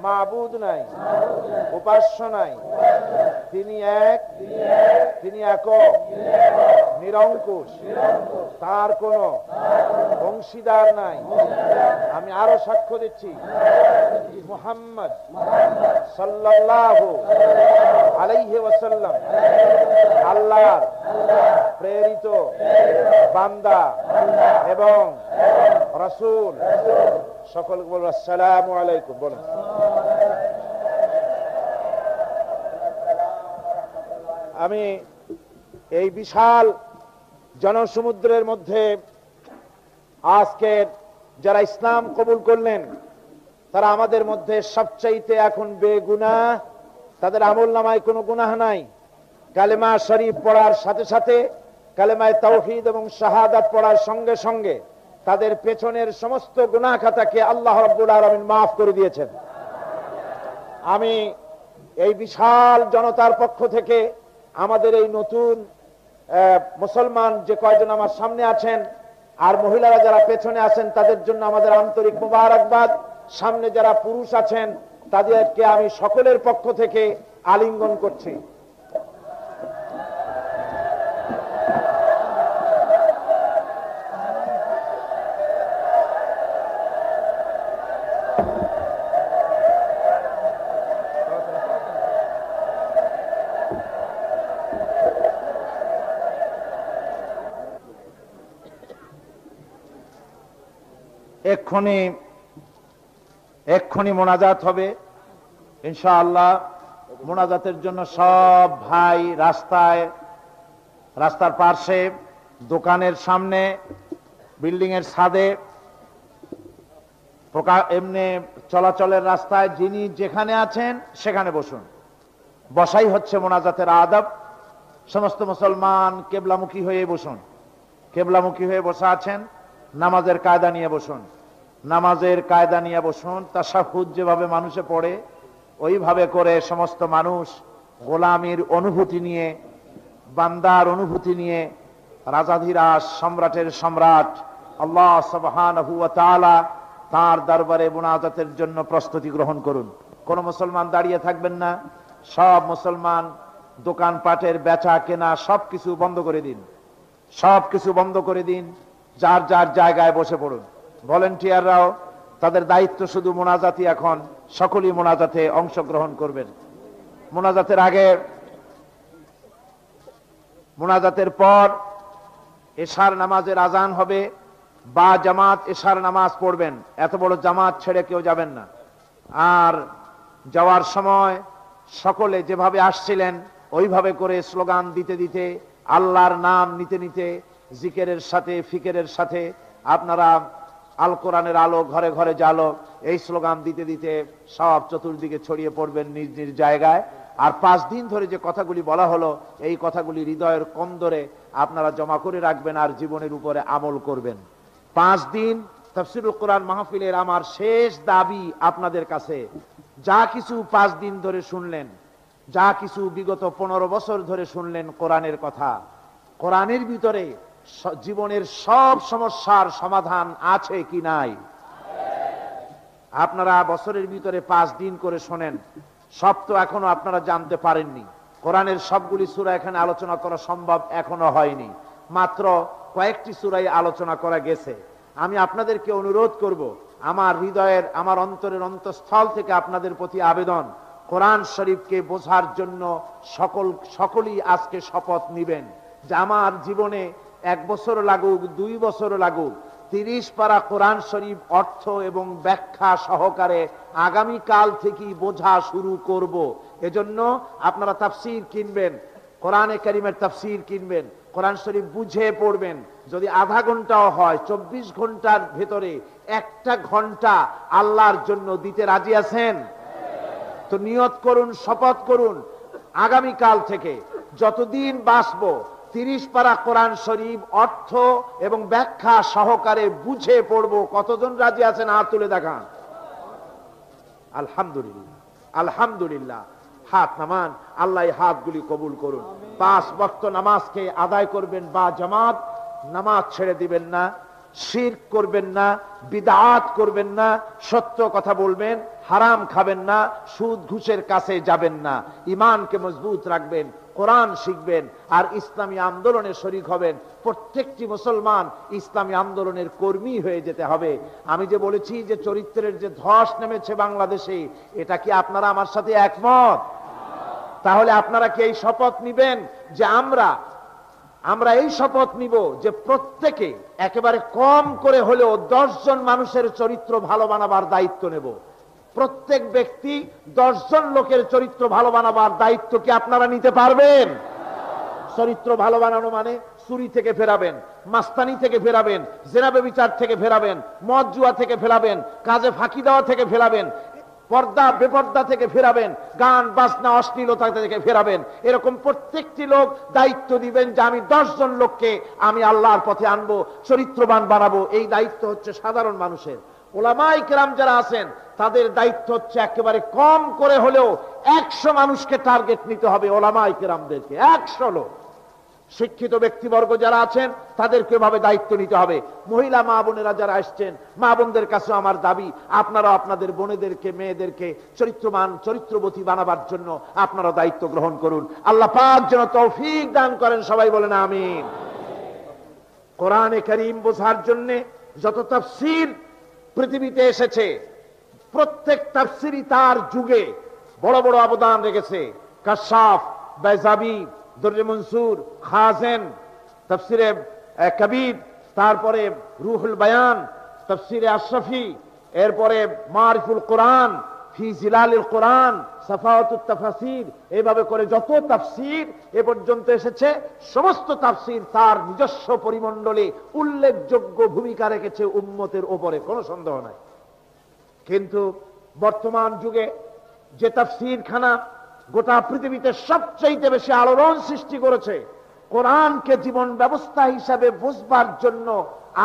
মাবুদ নাই, উপাস্য নাই। তিনি এক, তিনি একক, নিরঙ্কুশ, তার কোন অংশীদার নাই। আমি আরো সাক্ষ্য দিচ্ছি মুহাম্মদ সাল্লাল্লাহু আলাইহি ওয়াসাল্লাম আল্লাহর প্রেরিত বান্দা এবং রাসূল। সকলকে বলবো আসসালামু আলাইকুম। বলুন। আমি এই বিশাল জনসমুদ্রের মধ্যে আজকে যারা ইসলাম কবুল করলেন তারা আমাদের মধ্যে সবচাইতে এখন বেগুনাহ, তাদের আমলনামায় কোনো গুনাহ নাই। কালেমা শরীফ পড়ার সাথে সাথে, কালেমায়ে তাওহীদ এবং শাহাদাত পড়ার সঙ্গে সঙ্গে তাদের পেছনের সমস্ত গুনাহ খাতাকে আল্লাহ রাব্বুল আলামিন মাফ করে দিয়েছেন। আমি এই বিশাল জনতার পক্ষ থেকে আমাদের এই নতুন মুসলমান যে কয়জন আমার সামনে আছেন আর মহিলারা যারা পেছনে আছেন তাদের জন্য আমাদের আন্তরিক মোবারকবাদ। সামনে যারা পুরুষ আছেন তাদেরকে আমি সকলের পক্ষ থেকে আলিঙ্গন করছি। এক্ষুনি মোনাজাত হবে ইনশাআল্লাহ। মোনাজাতের জন্য সব ভাই রাস্তার পাশে, দোকানের সামনে, বিল্ডিং এর ছাদে, এমনি চলাচলের রাস্তায় যিনি যেখানে আছেন সেখানে বসুন। বসাই হচ্ছে মোনাজাতের আদব। সমস্ত মুসলমান কেবলামুখী হয়ে বসুন। কেবলামুখী হয়ে বসা আছেন, নামাজের কায়দা নিয়ে বসুন। নামাজের কায়দা নিয়ে বসুন। তাশাহুদ যেভাবে মানুষে পড়ে ওইভাবে করে সমস্ত মানুষ গোলামির অনুভূতি নিয়ে, বান্দার অনুভূতি নিয়ে, রাজাধিরাজ সম্রাটের সম্রাট আল্লাহ সুবহানাহু ওয়া তাআলা তার দরবারে মুনাজাতের জন্য প্রস্তুতি গ্রহণ করুন। কোন মুসলমান দাঁড়িয়ে থাকবেন না। সব মুসলমান দোকানপাটের বেচা কেনা সবকিছু বন্ধ করে দিন। সবকিছু বন্ধ করে দিন। যার যার জায়গায় বসে পড়ুন। ভলেন্টিয়াররাও তাদের দায়িত্ব শুধু মোনাজাতি। এখন সকলেই মোনাজাতে অংশগ্রহণ করবেন। মোনাজাতের আগে, মোনাজাতের পর এশার নামাজের আজান হবে। বা জামাত এশার নামাজ পড়বেন। এত বড় জামাত ছেড়ে কেউ যাবেন না। আর যাওয়ার সময় সকলে যেভাবে আসছিলেন ওইভাবে করে স্লোগান দিতে দিতে, আল্লাহর নাম নিতে নিতে, জিকিরের সাথে ফিকিরের সাথে আপনারা আল কোরআনের আলো ঘরে ঘরে জালো এই স্লোগান দিতে দিতে সব চতুর্দিকে ছড়িয়ে পড়বেন নিজ নিজ জায়গায়। আর 5 দিন ধরে যে কথাগুলি বলা হলো এই কথাগুলি হৃদয়ের কন্দরে আপনারা জমা করে রাখবেন আর জীবনের উপরে আমল করবেন। 5 দিন তাফসীরুল কোরআন মাহফিলের আমার শেষ দাবি আপনাদের কাছে, যা কিছু 5 দিন ধরে শুনলেন, যা কিছু বিগত 15 বছর ধরে শুনলেন কোরআনের কথা, কোরআনের ভিতরে জীবনের সব সমস্যার সমাধান আছে কি নাই? আপনারা বছরের ভিতরে 5 দিন করে শোনেন, সব তো এখনো আপনারা জানতে পারেননি। কোরআনের সবগুলি সূরা এখানে আলোচনা করা সম্ভব এখনো হয়নি। মাত্র কয়েকটি সূরায় আলোচনা করা গেছে। আমি আপনাদেরকে অনুরোধ করব আমার হৃদয়ের, আমার অন্তরের অন্তঃস্থল থেকে আপনাদের প্রতি আবেদন, কোরআন শরীফকে বোঝার জন্য সকলেই আজকে শপথ নিবেন যে আমার জীবনে 1 বছর লাগুক, 2 বছর লাগুক, 30 পারা কোরআন শরীফ অর্থ এবং ব্যাখ্যা সহকারে আগামীকাল থেকেই বোঝা শুরু করব। এজন্য আপনারা তাফসীর কিনবেন, কোরআনে কারীমের তাফসীর কিনবেন, কোরআন শরীফ বুঝে পড়বেন। যদি আধা ঘন্টাও হয়, 24 ঘন্টার ভেতরে 1টা ঘন্টা আল্লাহর জন্য দিতে রাজি আছেন? তো নিয়ত করুন, শপথ করুন, আগামীকাল থেকে যতদিন বাঁচবো 30 পারা কোরআন শরীফ অর্থ এবং ব্যাখ্যা সহকারে বুঝে পড়বো। কতজন রাজি আছেন হাত তুলে দেখান। আলহামদুলিল্লাহ, আলহামদুলিল্লাহ। হাত নামান, আল্লাহ হাতগুলি কবুল করুন। 5 ওয়াক্ত নামাজকে আদায় করবেন বা জামাত, নামাজ ছেড়ে দিবেন না, শিরক করবেন না, বিদআত করবেন না, সত্য কথা বলবেন, হারাম খাবেন না, সুদ ঘুষের কাছে যাবেন না, ঈমানকে মজবুত রাখবেন, কোরআন শিখবেন আর ইসলামী আন্দোলনে শরীক হবেন। প্রত্যেকটি মুসলমান ইসলামী আন্দোলনের কর্মী হয়ে যেতে হবে। আমি যে বলেছি যে চরিত্রের যে ধস নেমেছে বাংলাদেশে, এটা কি আপনারা আমার সাথে একমত? তাহলে আপনারা কি এই শপথ নিবেন যে আমরা এই শপথ নিব যে প্রত্যেকে একেবারে কম করে হলেও 10 জন মানুষের চরিত্র ভালো বানাবার দায়িত্ব নেব। প্রত্যেক ব্যক্তি 10 জন লোকের চরিত্র ভালো বানাবার দায়িত্ব কি আপনারা নিতে পারবেন? চরিত্র ভালো বানানো মানে চুরি থেকে ফেরাবেন, মাস্তানি থেকে ফেরাবেন, জেনা ব্যভিচার থেকে ফেরাবেন, মদ জুয়া থেকে ফেরাবেন, কাজে ফাঁকি দেওয়া থেকে ফেরাবেন, পর্দা বেপর্দা থেকে ফেরাবেন, গান বাজনা অশ্লীলতা থেকে ফেরাবেন। এরকম প্রত্যেকটি লোক দায়িত্ব দিবেন যে আমি 10 জন লোককে আমি আল্লাহর পথে আনবো, চরিত্রবান বানাবো। এই দায়িত্ব হচ্ছে সাধারণ মানুষের। উলামায়ে কেরাম যারা আছেন তাদের দায়িত্ব হচ্ছে একেবারে কম করে হলেও 100 মানুষকে টার্গেট নিতে হবে, উলামায়ে কেরামদেরকে 100 লোক। শিক্ষিত ব্যক্তিবর্গ যারা আছেন তাদেরকে এভাবে দায়িত্ব নিতে হবে। মহিলা মা বোনেরা যারা আসছেন, মা বোনদের কাছে আমার দাবি, আপনারা আপনাদের বোনেদেরকে, মেয়েদেরকে চরিত্রবান, চরিত্রবতী বানাবার জন্য আপনারা দায়িত্ব গ্রহণ করুন। আল্লাহ পাক যেন তৌফিক দান করেন, সবাই বলেন আমিন। কোরআনে কারীম বোঝার জন্য যত তাফসীর পৃথিবীতে এসেছে, প্রত্যেক তাফসীরই তার যুগে বড় বড় অবদান রেখেছে। কাশাফ, বাইজাবি, দুররে মনসুর, খাজেন, তাফসিরে কবির, তারপরে রুহুল বায়ান, তাফসিরে আশরাফি, এরপরে মারিফুল কোরআন, ফি জিলালিল কোরআন, সাফাওয়াতুত তাফাসির, এইভাবে করে যত তাফসির এ পর্যন্ত এসেছে, সমস্ত তাফসির তার নিজস্ব পরিমণ্ডলে উল্লেখযোগ্য ভূমিকা রেখেছে উম্মতের উপরে, কোনো সন্দেহ নাই। কিন্তু বর্তমান যুগে যে তাফসির খানা গোটা পৃথিবীতে সবচেয়ে বেশি আলোড়ন সৃষ্টি করেছে, কোরআনকে জীবন ব্যবস্থা হিসাবে বুঝবার জন্য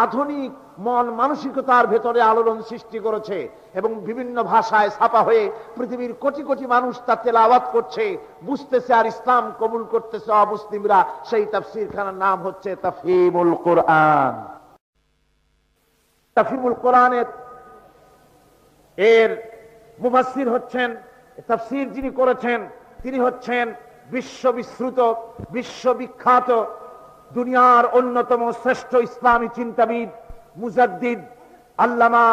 আধুনিক মন মানসিকতার ভেতরে আলোড়ন সৃষ্টি করেছে এবং বিভিন্ন ভাষায় ছাপা হয়ে পৃথিবীর কোটি কোটি মানুষ তা তেলাওয়াত করছে, বুঝতেছে আর ইসলাম কবুল করতেছে অমুসলিমরা। সেই তাফসীর খানার নাম হচ্ছে তাফহিমুল কোরআন। তাফহিমুল কোরআনের এর মুফাসসির হচ্ছেন, তাফসীর যিনি করেছেন তিনি হচ্ছেন বিশ্ববিশ্রুত, বিশ্ববিখ্যাত, দুনিয়ার অন্যতম শ্রেষ্ঠ ইসলামী চিন্তাবিদ, মুজাদ্দিদ, আল্লামা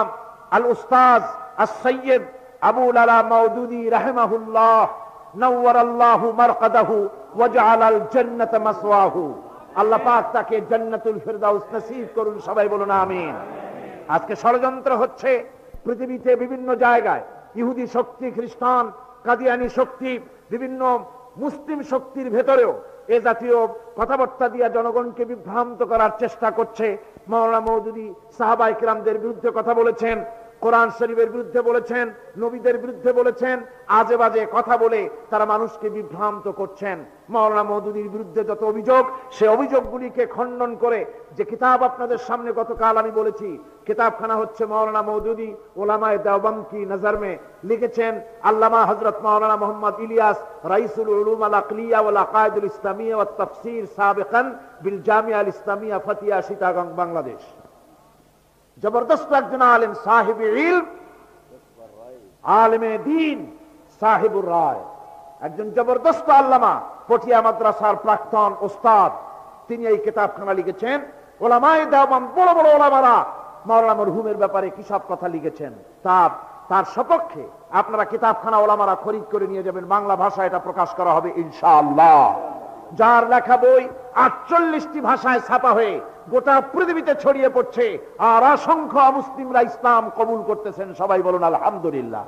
আল উস্তাজ আস-সাইয়্যিদ আবুল আলা মাওদুদী রাহিমাহুল্লাহ, নাওয়ারাল্লাহু মারকাদাহু ওয়া জাআলাল জান্নাতা মাসওয়াহু। আল্লাহ পাক তাকে জান্নাতুল ফিরদাউস নসিব করুন, সবাই বলুন আমিন। আজকে ষড়যন্ত্র হচ্ছে পৃথিবীতে বিভিন্ন জায়গায়, ইহুদি শক্তি, খ্রিস্টান, কাদিয়ানি শক্তি, বিভিন্ন মুসলিম শক্তির ভেতরেও এ জাতীয় কথাবার্তা দিয়ে জনগণকে বিভ্রান্ত করার চেষ্টা করছে। মাওলানা মওদুদী সাহাবায়ে কিরামদের বিরুদ্ধে কথা বলেছেন, কোরআন শরীফের বিরুদ্ধে বলেছেন, নবীদের বিরুদ্ধে বলেছেন, আজে বাজে কথা বলে তারা মানুষকে বিভ্রান্ত করছেন। মাওলানা মওদুদীর বিরুদ্ধে যত অভিযোগ, সে অভিযোগগুলিকে খণ্ডন করে যে কিতাব আপনাদের সামনে গতকাল আমি বলেছি, কিতাবখানা হচ্ছে মাওলানা মওদুদী উলামায়ে দেওবন্দ কি নজর মে, লিখেছেন আল্লামা হযরত মাওলানা মোহাম্মদ ইলিয়াস, রাইসুল উলুম আল আকলিয়া ওয়াল আকায়েদুল ইসলামিয়া ওয়াত তাফসীর সাবিকান বিল জামিয়া আল ইসলামিয়া ফাতিয়া চিটাগং বাংলাদেশ। জবরদস্ত একজন আলেম, সাহিবে ইলম, আলেমে দ্বীন, সাহিবুর রায়, একজন জবরদস্ত আল্লামা, পটিয়া মাদ্রাসার প্রাক্তন ওস্তাদ। তিনি এই কিতাবখানা লিখেছেন। উলামায়ে দেওবন্দ, বড় বড় উলামারা মাওলানা মরহুমের ব্যাপারে কি সব কথা লিখেছেন, তার সপক্ষে আপনারা কিতাবখানা ওলামারা খরিদ করে নিয়ে যাবেন, বাংলা ভাষায় এটা প্রকাশ করা হবে ইনশাআল্লাহ। যার লেখা বই 48টি ভাষায় ছাপা হয়ে গোটা পৃথিবীতে ছড়িয়ে পড়ছে, আর অসংখ্য অমুসলিমরা ইসলাম কবুল করতেছেন, সবাই বলুন আলহামদুলিল্লাহ।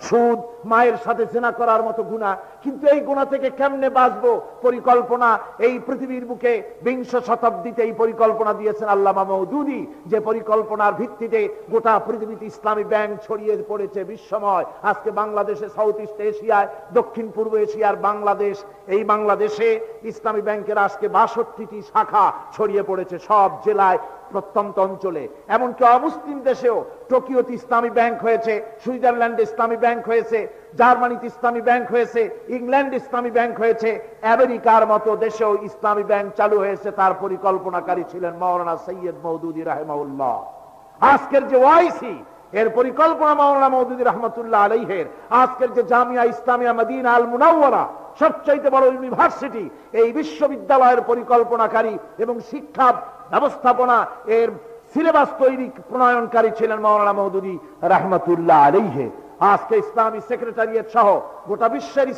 সুদ, মায়ের সাথে জেনা করার মতো গুনাহ, কিন্তু এই গুনাহ থেকে কেমনে বাঁচবো পরিকল্পনা এই পৃথিবীর বুকে 20 শতাব্দীতে এই পরিকল্পনা দিয়েছেন আল্লামা মওদুদী, যে পরিকল্পনার ভিত্তিতে গোটা পৃথিবীতে ইসলামী ব্যাংক ছড়িয়ে পড়েছে বিশ্বময়। আজকে বাংলাদেশে, সাউথ ইস্ট এশিয়ায়, দক্ষিণ পূর্ব এশিয়ার বাংলাদেশ, এই বাংলাদেশে ইসলামী ব্যাংকের আজকে 62টি শাখা ছড়িয়ে পড়েছে সব জেলায়, প্রত্যন্ত অঞ্চলে। এমনকি অমুসলিম দেশেও টোকিওতে ইসলামী ব্যাংক হয়েছে, সুইজারল্যান্ডে ইসলামী ব্যাংক হয়েছে, জার্মানিতে ইসলামী ব্যাংক হয়েছে, ইংল্যান্ড ইসলামী ব্যাংক হয়েছে, আমেরিকার মতো দেশেও ইসলামী ব্যাংক চালু হয়েছে। তার পরিকল্পনাকারী ছিলেন মাওলানা সৈয়দ মওদুদী রাহিমাহুল্লাহ। আজকের যে ওআইসি, এর পরিকল্পনা মাওলানা মওদুদী রাহমাতুল্লাহ আলাইহির। আজকের যে জামিয়া ইসলামিয়া মদিনা আল মুনাওয়ারা, সবচাইতে বড় ইউনিভার্সিটি, এই বিশ্ববিদ্যালয়ের পরিকল্পনাকারী এবং শিক্ষা ব্যবস্থাপনা এর সিলেবাস তৈরি প্রণয়নকারী ছিলেন মাওলানা মওদুদী রাহমাতুল্লাহ আলাইহি। আজকে ইসলামী সেক্রেটারিয়েট সহ গোটা বিশ্বের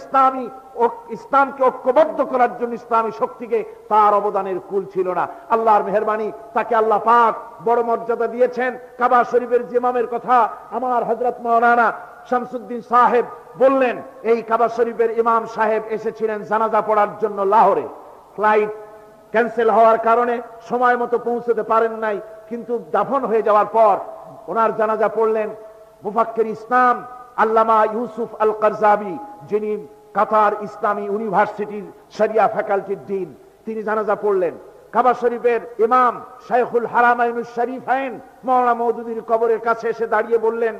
ইসলামকে ঐক্যবদ্ধ করার জন্য ইসলামী শক্তিকে তার অবদানের কুল ছিল না। আল্লাহর মেহেরবানি, তাকে আল্লাহ পাক বড় মর্যাদা দিয়েছেন। কাবা শরীফের যে ইমামের কথা আমার হযরত মাওলানা শামসুদ্দিন সাহেব বললেন, এই কাবা শরীফের ইমাম সাহেব এসেছিলেন জানাজা পড়ার জন্য লাহোরে। ফ্লাইট ক্যান্সেল হওয়ার কারণে সময় মতো পৌঁছতে পারেন নাই, কিন্তু দাফন হয়ে যাওয়ার পর ওনার জানাজা পড়লেন মুফাক্কির ইসলাম আল্লামা ইউসুফ আল কারজাবি, যিনি কাতার ইসলামী ইউনিভার্সিটির শরিয়া ফ্যাকাল্টির ডিন, তিনি জানাজা পড়লেন। কাবা শরীফের ইমাম শাইখুল হারামাইনুশ শরীফাইন মাওলানা মওদুদীর কবরের কাছে এসে দাঁড়িয়ে বললেন,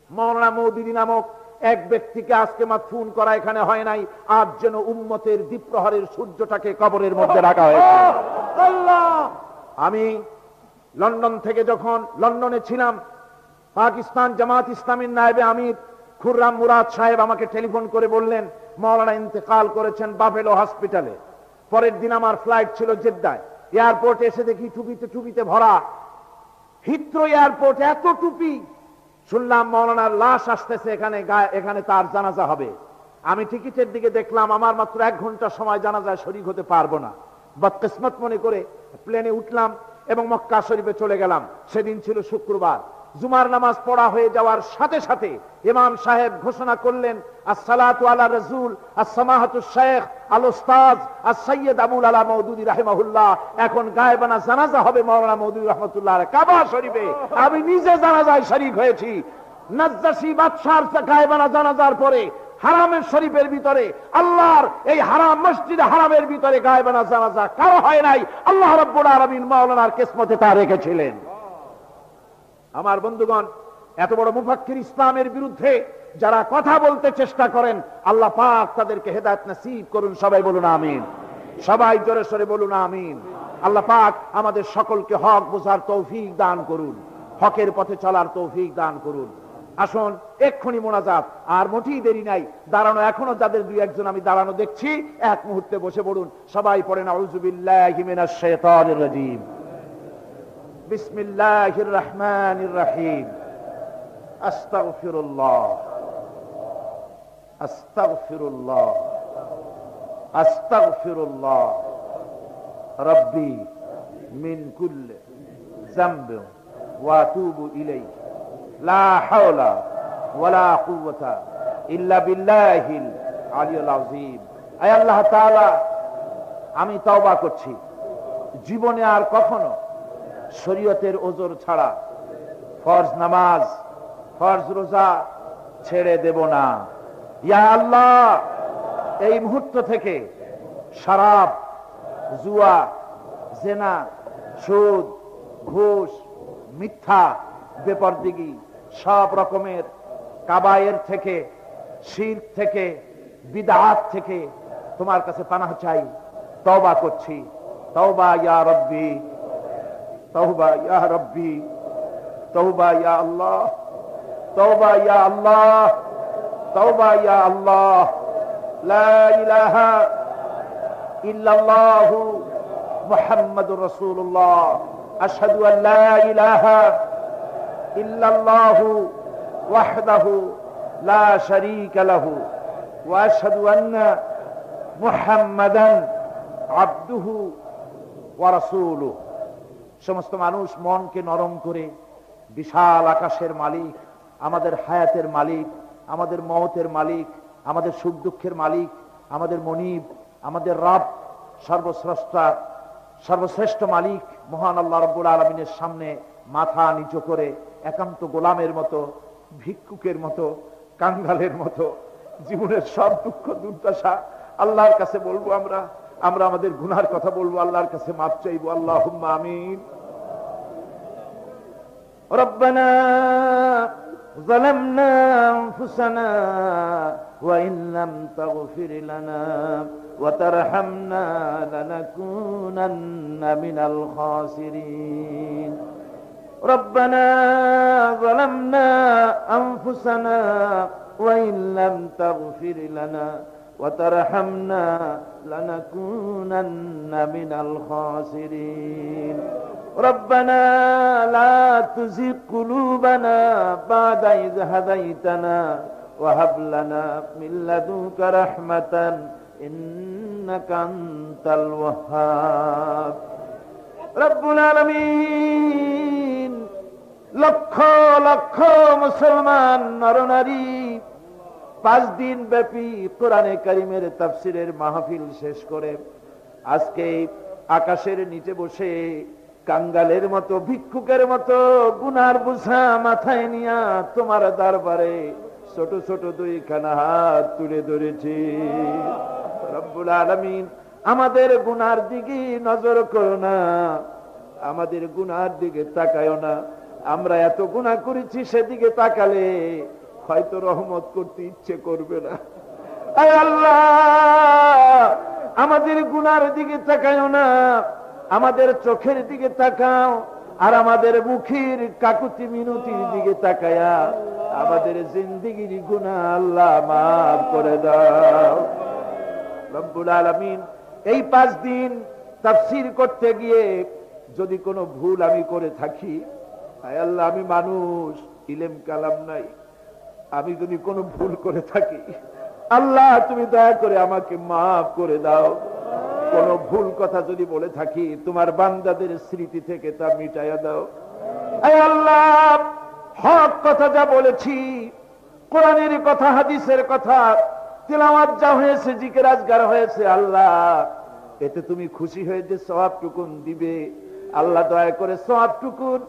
মাওলানা মওদুদী নামক এক ব্যক্তিকে আজকে মাদফুন করা এখানে হয় নাই, আজ যেন উম্মতের দ্বীপ্রহরের সূর্যটাকে কবরের মধ্যে রাখা হয়েছে। আমি লন্ডন থেকে যখন লন্ডনে ছিলাম, পাকিস্তান জামাত ইসলামীর নায়েবে আমির খুররাম মুরাদ সাহেব আমাকে টেলিফোন করে বললেন মাওলানা ইন্তেকাল করেছেন বাফেলো হসপিটালে। পরের দিন আমার ফ্লাইট ছিল জেদ্দায়। এয়ারপোর্টে এসে দেখি টুপিতে ভরা। হিথ্রো এয়ারপোর্ট এত টুপি। শুনলাম মাওলানার লাশ আসতেছে এখানে তার জানাজা হবে। আমি টিকিটের দিকে দেখলাম আমার মাত্র 1 ঘন্টা সময়, জানাজায় শরীক হতে পারবো না। বদকিসমত মনে করে প্লেনে উঠলাম এবং মক্কা শরীফে চলে গেলাম। সেদিন ছিল শুক্রবার। জুমার নামাজ পড়া হয়ে যাওয়ার সাথে সাথে ইমাম সাহেব ঘোষণা করলেন, আসসালাতু আলা রাসূল আসসামাহাতু শেখ আল উস্তাজ আস-সাইয়্যিদ আবুল আলা মওদুদী রাহিমাহুল্লাহ। এখন গায়েবানা জানাজা হবে মাওলানা মওদুদী রাহমাতুল্লাহ আলাইহি কাবা শরীফে। আমি নিজে জানাজায় শরীক হয়েছি। নাজ্জাশী বাদশার গায়েবানা জানাজার পরে হারামের শরীফের ভিতরে, আল্লাহর এই হারাম মসজিদে হারামের ভিতরে গায়েবানা জানাজা কারো হয় নাই। আল্লাহ রাব্বুল আলামিন মাওলানার কিসমতে তা রেখেছিলেন। আমার বন্ধুগণ, এত বড় মুফাক্কির ইসলামের বিরুদ্ধে যারা কথা বলতে চেষ্টা করেন, আল্লাহ পাক তাদেরকে হেদায়েত নসিব করুন। সবাই বলুন আমিন। সবাই জোরে সোরে বলুন আমিন। আল্লাহ পাক আমাদের সকলকে হক বোঝার তৌফিক দান করুন, হকের পথে চলার তৌফিক দান করুন। আসুন এক্ষুনি মোনাজাত, আর মোটেই দেরি নাই। দাঁড়ানো এখনো যাদের 2-1 জন আমি দাঁড়ানো দেখছি, এক মুহূর্তে বসে পড়ুন। সবাই পড়েন আউযু বিল্লাহি মিনাশ শাইতানির রাজীম, বিসমিল্লাহির রহমানির রহিম, আস্তাগফিরুল্লাহ আস্তাগফিরুল্লাহ আস্তাগফিরুল্লাহ রাব্বি মিন কুল্লি যামবিন ওয়া আতুবু ইলাইহি লা হাওলা ওয়ালা কুওয়াতা ইল্লা বিল্লাহিল আলিয়্যিল আযীম। আয় আল্লাহ তাআলা, আমি তওবা করছি, জীবনে আর কখনো শরীয়তের ওজর ছাড়া ফরজ নামাজ, ফরজ রোজা ছেড়ে দেব না। ইয়া আল্লাহ, এই মুহূর্ত থেকে শরাব, জুয়া, জেনা, সুদ, ঘুষ, মিথ্যা, বেপরদিগি, সব রকমের কাবায়ের থেকে, শিরক থেকে, বিদআত থেকে তোমার কাছে পানাহ চাই। তওবা করছি। তওবা ইয়া রব্বি, তওবা ইয়া রব্বি, তওবা ইয়া আল্লাহ, তওবা ইয়া আল্লাহ, তওবা ইয়া আল্লাহ। লা ইলাহা ইল্লাল্লাহু মুহাম্মাদুর রাসূলুল্লাহ আশহাদু আল্লা ইলাহা ইল্লাল্লাহু ওয়াহদাহু লা শারীকা লাহু ওয়া আশহাদু আন্না মুহাম্মাদান আবদুহু ওয়া রাসূলুহু। সমস্ত মানুষ মনকে নরম করে, বিশাল আকাশের মালিক, আমাদের হায়াতের মালিক, আমাদের মওতের মালিক, আমাদের সুখ দুঃখের মালিক, আমাদের মনিব, আমাদের রব, সর্বস্রষ্টা, সর্বশ্রেষ্ঠ মালিক মহান আল্লাহ রাব্বুল আলামিনের সামনে মাথা নিচু করে একান্ত গোলামের মতো, ভিক্ষুকের মতো, কাঙ্গালের মতো জীবনের সব দুঃখ দুর্দশা আল্লাহর কাছে বলবো। আমরা আমাদের গুনার কথা বলবো, আল্লাহর কাছে মাফ চাইবো। আল্লাহুম্মা আমিন। রব্বানা ظلمنا أنفسنا وإن لم تغفر لنا وترحمنا لنكونن من الخاسرين ربنا ظلمنا أنفسنا وإن لم تغفر لنا وترحمنا لنكونن من الخاسرين ربنا لا تزغ قلوبنا بعد إذ هديتنا وهب لنا من لدنك رحمة إنك أنت الوهاب رب العالمين লক্ষ লক্ষ মুসলমান নরনারী 5 দিন ব্যাপী কোরআনে কারীমের তাফসীরের মাহফিল শেষ করে আজকে আকাশের নিচে বসে কাঙ্গালের মতো, ভিক্ষুকের মতো গুনার বোঝা মাথায় নিয়া তোমার দরবারে ছোট ছোট 2খানা হাত তুলে ধরেছি। রব্বুল আলামিন, আমাদের গুনার দিকে নজর করো না, আমাদের গুনার দিকে তাকায়ো না। আমরা এত গুনাহ করেছি, সেদিকে তাকালে হয়তো রহমত করতে ইচ্ছে করবে না। আয় আল্লাহ, আমাদের গুনার দিকে তাকায়ো না, আমাদের চোখের দিকে তাকাও, আর আমাদের মুখের কাকুতি মিনতির দিকে তাকায়া আমাদের জিন্দেগির গুনাহ আল্লাহ মাফ করে দাও। রব্বুল আলামিন, এই 5 দিন তাফসীর করতে গিয়ে যদি কোনো ভুল আমি করে থাকি, আয় আল্লাহ, আমি মানুষ, ইলম কালাম নাই, আমি যদি কোনো ভুল করে থাকি আল্লাহ তুমি দয়া করে আমাকে মাফ করে দাও। কোন ভুল কথা যদি বলে থাকি তোমার বান্দাদের স্মৃতি থেকে তা মিটাইয়া দাও। আয় আল্লাহ, হক কথা যা বলেছি, কোরআনের কথা, হাদিসের কথা, তিলাওয়াত যা হয়েছে, জিকির আজগার হয়েছে, আল্লাহ এতে তুমি খুশি হয়ে যে সওয়াবটুকুন দিবে, আল্লাহ দয়া করে সওয়াবটুকুন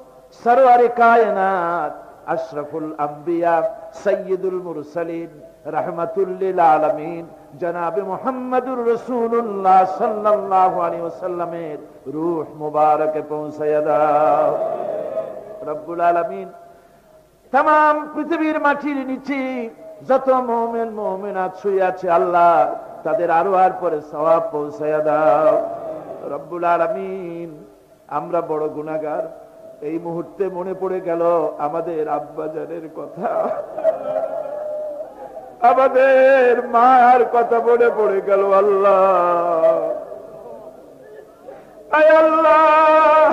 সরওয়ারে কায়নাত, আশরাফুল আম্বিয়া, সাইয়্যিদুল মুরসালিন, রাহমাতুল লিল আলামিন জনাবে মুহাম্মদুর রাসূলুল্লাহ সাল্লাল্লাহু আলাইহি ওয়াসাল্লামের রূহ মুবারকে পৌঁছায়া দাও। রব্বুল আলামিন, तमाम পৃথিবীর মাটির নিচে যত মুমিন মুমিনাত শুয়ে আছে আল্লাহ তাদের আরওয়ার পরে সওয়াব পৌঁছায়া দাও। রব্বুল আলামিন, আমরা বড় গুনাহগার। এই মুহূর্তে মনে পড়ে গেল আমাদের আব্বাজানের কথা, আমাদের মার কথা মনে পড়ে গেল। আল্লাহ, আয় আল্লাহ,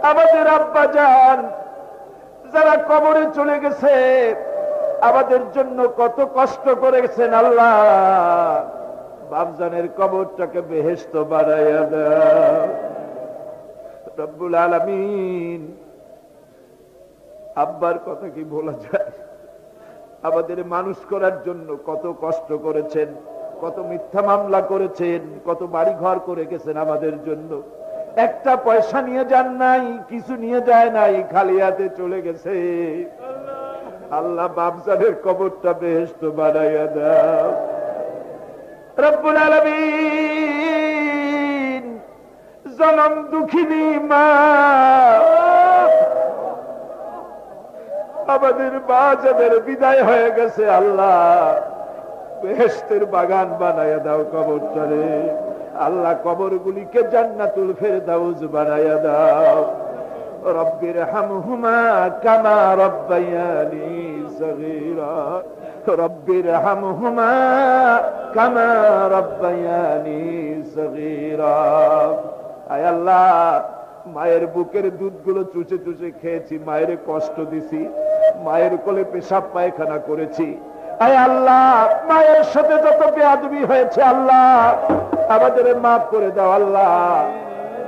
আমাদের আব্বাজান যারা কবরে চলে গেছে, আমাদের জন্য কত কষ্ট করেছেন আল্লাহ, বাপজানের কবরটাকে বেহেশত বানাইয়া দাও। রব্বুল আলামিন, আব্বার কথা কি বলা যায়? আমাদের মানুষ করার জন্য কত কষ্ট করেছেন, কত মিথ্যা মামলা করেছেন, কত বাড়ি ঘর করে গেছেন আমাদের জন্য। একটা পয়সা নিয়ে যান নাই, কিছু নিয়ে যায় নাই, খালি হাতে চলে গেছে। আল্লাহ, বাপজানের কবরটা বেহেশত বানাইয়া দাও। রব্বুল আলামিন, জনম দুঃখিনী মা, আমাদের মা যাদের বিদায় হয়ে গেছে আল্লাহ বেহেশতের বাগান বানাইয়া দাও কবরটারে। আল্লাহ, কবরগুলিকে জান্নাতুল ফেরদাউস বানাইয়া দাও। রব্বির হামহুমা কামা রব্বায়ানি সগীরা, রব্বির হামহুমা কামা রব্বায়ানি সগীরা। আয় আল্লাহ, মায়ের বুকের দুধগুলো চুষে চুষে খেয়েছি, মায়ের কষ্ট দিছি, মায়ের কোলে পেশাব পায়খানা করেছি। আয় আল্লাহ, মায়ের সাথে যত বেয়াদবি হয়েছে আল্লাহ আমাদের মাফ করে দাও। আল্লাহ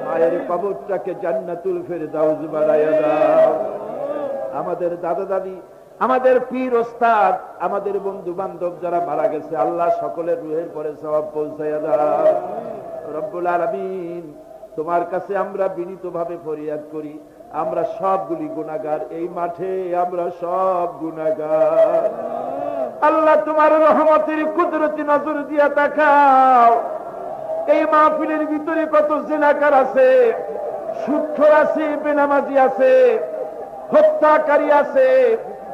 মায়ের কবরটাকে জান্নাতুল ফেরদাউস বানায়া দাও। আমাদের দাদা দাদি, আমাদের পীর ওস্তাদ, আমাদের বন্ধু বান্ধব যারা মারা গেছে আল্লাহ সকলের রুহের পরে সওয়াব পৌঁছায়া দাও। রব্বুল আলামিন, তোমার কাছে আমরা বিনীতভাবে ফরিয়াদ করি, আমরা সবগুলি গুনাহগার, এই মাঠে আমরা সব গুনাহগার। আল্লাহ তোমার রহমতের কুদরতি নজর দিয়া তাকাও। এই মাহফিলের ভিতরে কত জিনাকার আছে, সুদখোর আছে, বেনামাজি আছে, হত্যাকারী আছে,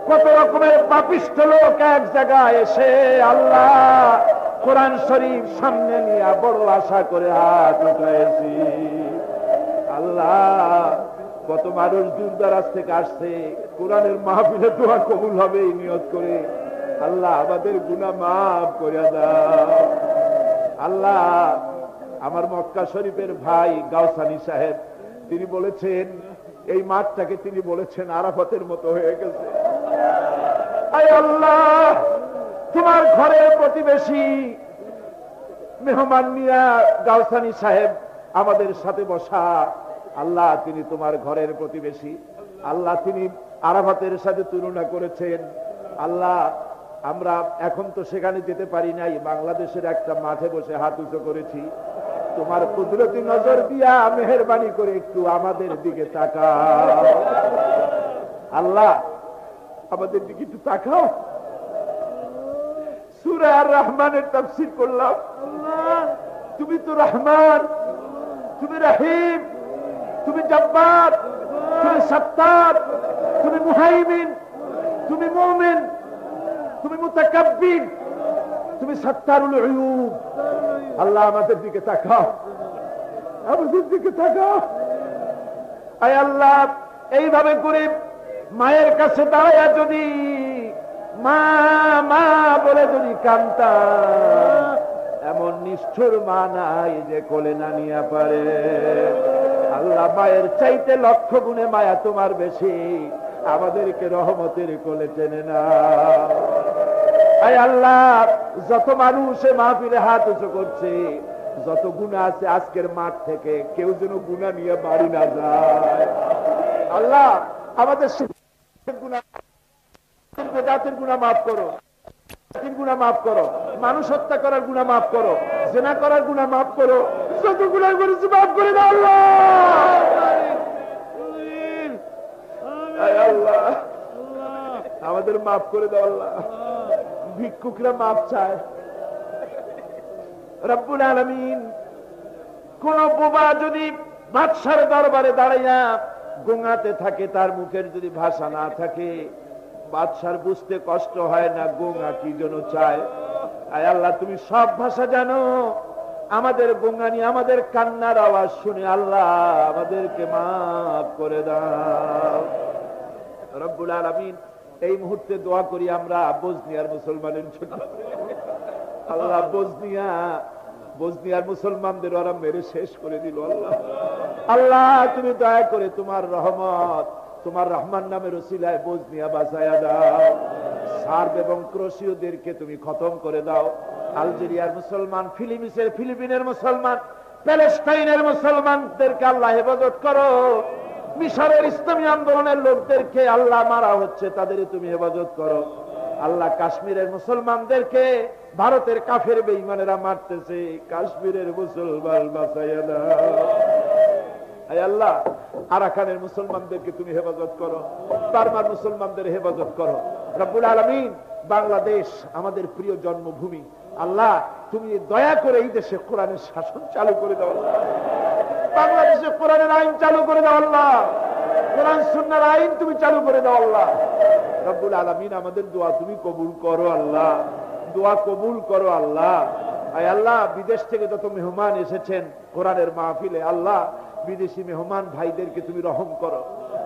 কত রকমের পাপিষ্ঠ লোক এক জায়গায় এসে আল্লাহ কোরআন শরীফ সামনে নিয়ে বড় আশা করে হাত উঠাইছি। আল্লাহ কত মানুষ দূর দরাজ থেকে আসছে, কোরআনের মাহফিলে দোয়া কবুল হবে এই নিয়ত করে। আল্লাহ আমাদের গুনাহ মাফ করে দাও। আল্লাহ আমার মক্কা শরীফের ভাই গাউসানি সাহেব, তিনি বলেছেন এই মাঠটাকে তিনি বলেছেন আরাফাতের মতো হয়ে গেছে। আয় আল্লাহ, তোমার ঘরের প্রতিবেশী মেহমান মিয়া গাউসানি সাহেব আমাদের সাথে বসা, আল্লাহ তিনি তোমার ঘরের প্রতিবেশী। আল্লাহ তিনি আরাফাতের সাথে তুলনা করেছেন। আল্লাহ আমরা এখন তো সেখানে যেতে পারি নাই, বাংলাদেশের একটা মাঠে বসে হাত উঁচু করেছি। তোমার কুদরতি নজর দিয়া মেহেরবানি করে একটু আমাদের দিকে তাকাও। আল্লাহ আমাদের দিকে একটু তাকাও। সূরা আর রহমানের তাফসীর করলাম। তুমি তো রহমান, তুমি রহিম, তুমি জব্বার, তুমি সত্তার, তুমি মুহাইমিন, তুমি মুমিন, তুমি মুতাকাব্বির, তুমি সত্তারুল উয়ুব। আল্লাহ আমাদের দিকে তাকাও, আমাদের দিকে তাকাও। আয় আল্লাহ এইভাবে করে মায়ের কাছে দাঁড়ায়া যদি মা মা বলে যদি কান্তা, এমন নিষ্ঠুর মা নাই যে কোলে না নিয়ে পারে। আল্লাহ মায়ের চাইতে লক্ষ গুণে মায়া তোমার বেশি, আমাদেরকে রহমতের কোলে টেনে না। আয় আল্লাহ যত মানুষ মাহফিলে হাত উঁচু করছে, যত গুনাহ আছে আজকের মাঠ থেকে কেউ যেন গুনাহ নিয়ে বাড়ি না যায়। আল্লাহ আমাদের জাতির গুনাহ মাফ করো, গুনাহ মাফ করো, মানুষ হত্যা করার গুনাহ মাফ করো, জিনা করার গুনাহ মাফ করো, যত গুনাহ করেছি মাফ করে দাও আল্লাহ। আল্লাহ আমাদের মাফ করে দাও আল্লাহ। ভিক্ষুকরা মাফ চায়। রব্বুল আলামিন, কোন বোবা যদি বাদশার দরবারে দাঁড়াইয়া গোঙাতে থাকে, তার মুখের যদি ভাষা না থাকে, বাদশার বুঝতে কষ্ট হয় না গোঙা কি জন্য চায়। আয় আল্লাহ তুমি সব ভাষা জানো, আমাদের গোঙানি আমাদের কান্নার আওয়াজ শুনে আল্লাহ আমাদেরকে মাফ করে দাও। রব্বুল আলামিন এই মুহূর্তে দোয়া করি আমরা বসনিয়ার মুসলমানের জন্য। আল্লাহ বসনিয়ার মুসলমানদের ওরা মেরে শেষ করে দিল। আল্লাহ আল্লাহ তুমি দয়া করে তোমার রহমত, তোমার রহমান নামের ওসিলায় বসনিয়া বাঁচায়া দাও। সার্ব এবং ক্রোশীয়দেরকে তুমি খতম করে দাও। আলজেরিয়ার মুসলমান, ফিলিপিনের মুসলমান, প্যালেস্টাইনের মুসলমানদেরকে আল্লাহ হেফাজত করো। মিশরের ইসলামী আন্দোলনের লোকদেরকে আল্লাহ মারা হচ্ছে, তাদের তুমি হেফাজত করো। আল্লাহ কাশ্মীরের মুসলমানদেরকে ভারতের কাফের বেঈমানেরা মারতেছে, কাশ্মীরের মুসলমান বাঁচাইয়া দাও। আয় আল্লাহ আরাকানের মুসলমানদেরকে তুমি হেফাজত করো, বার্মার মুসলমানদের হেফাজত করো। রব্বুল আলামিন বাংলাদেশ আমাদের প্রিয় জন্মভূমি, আল্লাহ তুমি দয়া করে এই দেশে কোরআনের শাসন চালু করে দাও। বাংলাদেশে কোরআনের আইন চালু করে দাও আল্লাহ, কোরআন সুন্নাহর আইন তুমি চালু করে দাও আল্লাহ। রব্বুল আলামিন আমাদের দোয়া তুমি কবুল করো আল্লাহ, দোয়া কবুল করো আল্লাহ। আয় আল্লাহ বিদেশ থেকে যত মেহমান এসেছেন কোরআনের মাহফিলে, আল্লাহ বিদেশি মেহমান ভাইদেরকে তুমি রহম করো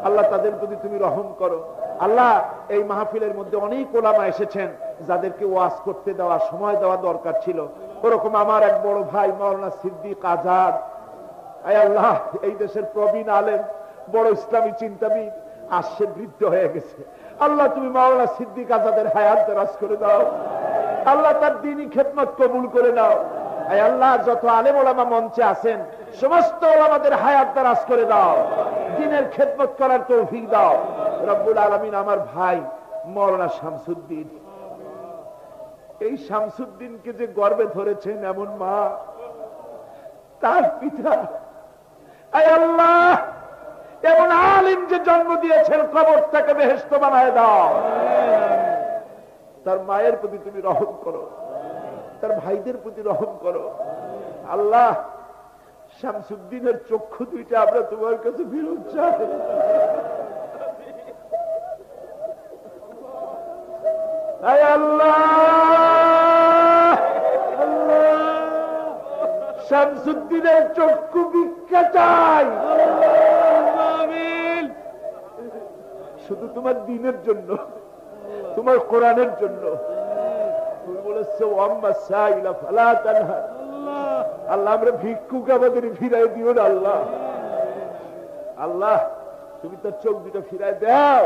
আল্লাহ, তাদের প্রতি তুমি রহম করো আল্লাহ। এই মাহফিলের মধ্যে অনেক ওলামা এসেছেন যাদেরকে ওয়াজ করতে দেওয়া, সময় দেওয়া দরকার ছিল। ওরকম আমার এক বড় ভাই মাওলানা সিদ্দিক আজাদ, আয় আল্লাহ, এই দেশের প্রবীণ আলেম, বড় ইসলামী চিন্তাবিদ আসছে, বৃদ্ধ হয়ে গেছে। আল্লাহ তুমি মাওলানা সিদ্দিক আজাদের হায়াত দারাজ করে দাও। আল্লাহ তার দ্বীনি খেদমত কবুল করে নাও। আয় আল্লাহ, যত আলেম ওলামা মঞ্চে আছেন সমস্ত ওলামাদের হায়াত দারাজ করে দাও, দ্বীনের খেদমত করার তৌফিক দাও রব্বুল আলামিন। আমার ভাই মাওলানা শামসুদ্দিন, এই শামসুদ্দিনকে যে গর্বে ধরেছেন এমন মা, তার পিতা, আয় আল্লাহ এমন আলিম যে জন্ম দিয়েছেন, কবরটাকে বেহেশত বানায় দাও। তার মায়ের প্রতি তুমি রহম করো, তার ভাইদের প্রতি রহম করো। আল্লাহ, শামসুদ্দিনের চক্ষু দুইটা আমরা তোমার কাছে ফিরত চাই। আয় আল্লাহ, শামসুদ্দিনের চক্ষু ভিক্ষা চাই, শুধু তোমার দ্বীনের জন্য, তোমার কোরআনের জন্য। তুমি বলেছো ওয়াম্মা সাইলা ফালা তানহার। আল্লাহ, আমরা ভিক্ষুক আমাদের ফিরাই দিও না আল্লাহ। আল্লাহ, তুমি তার চোখ দুটো ফিরাই দাও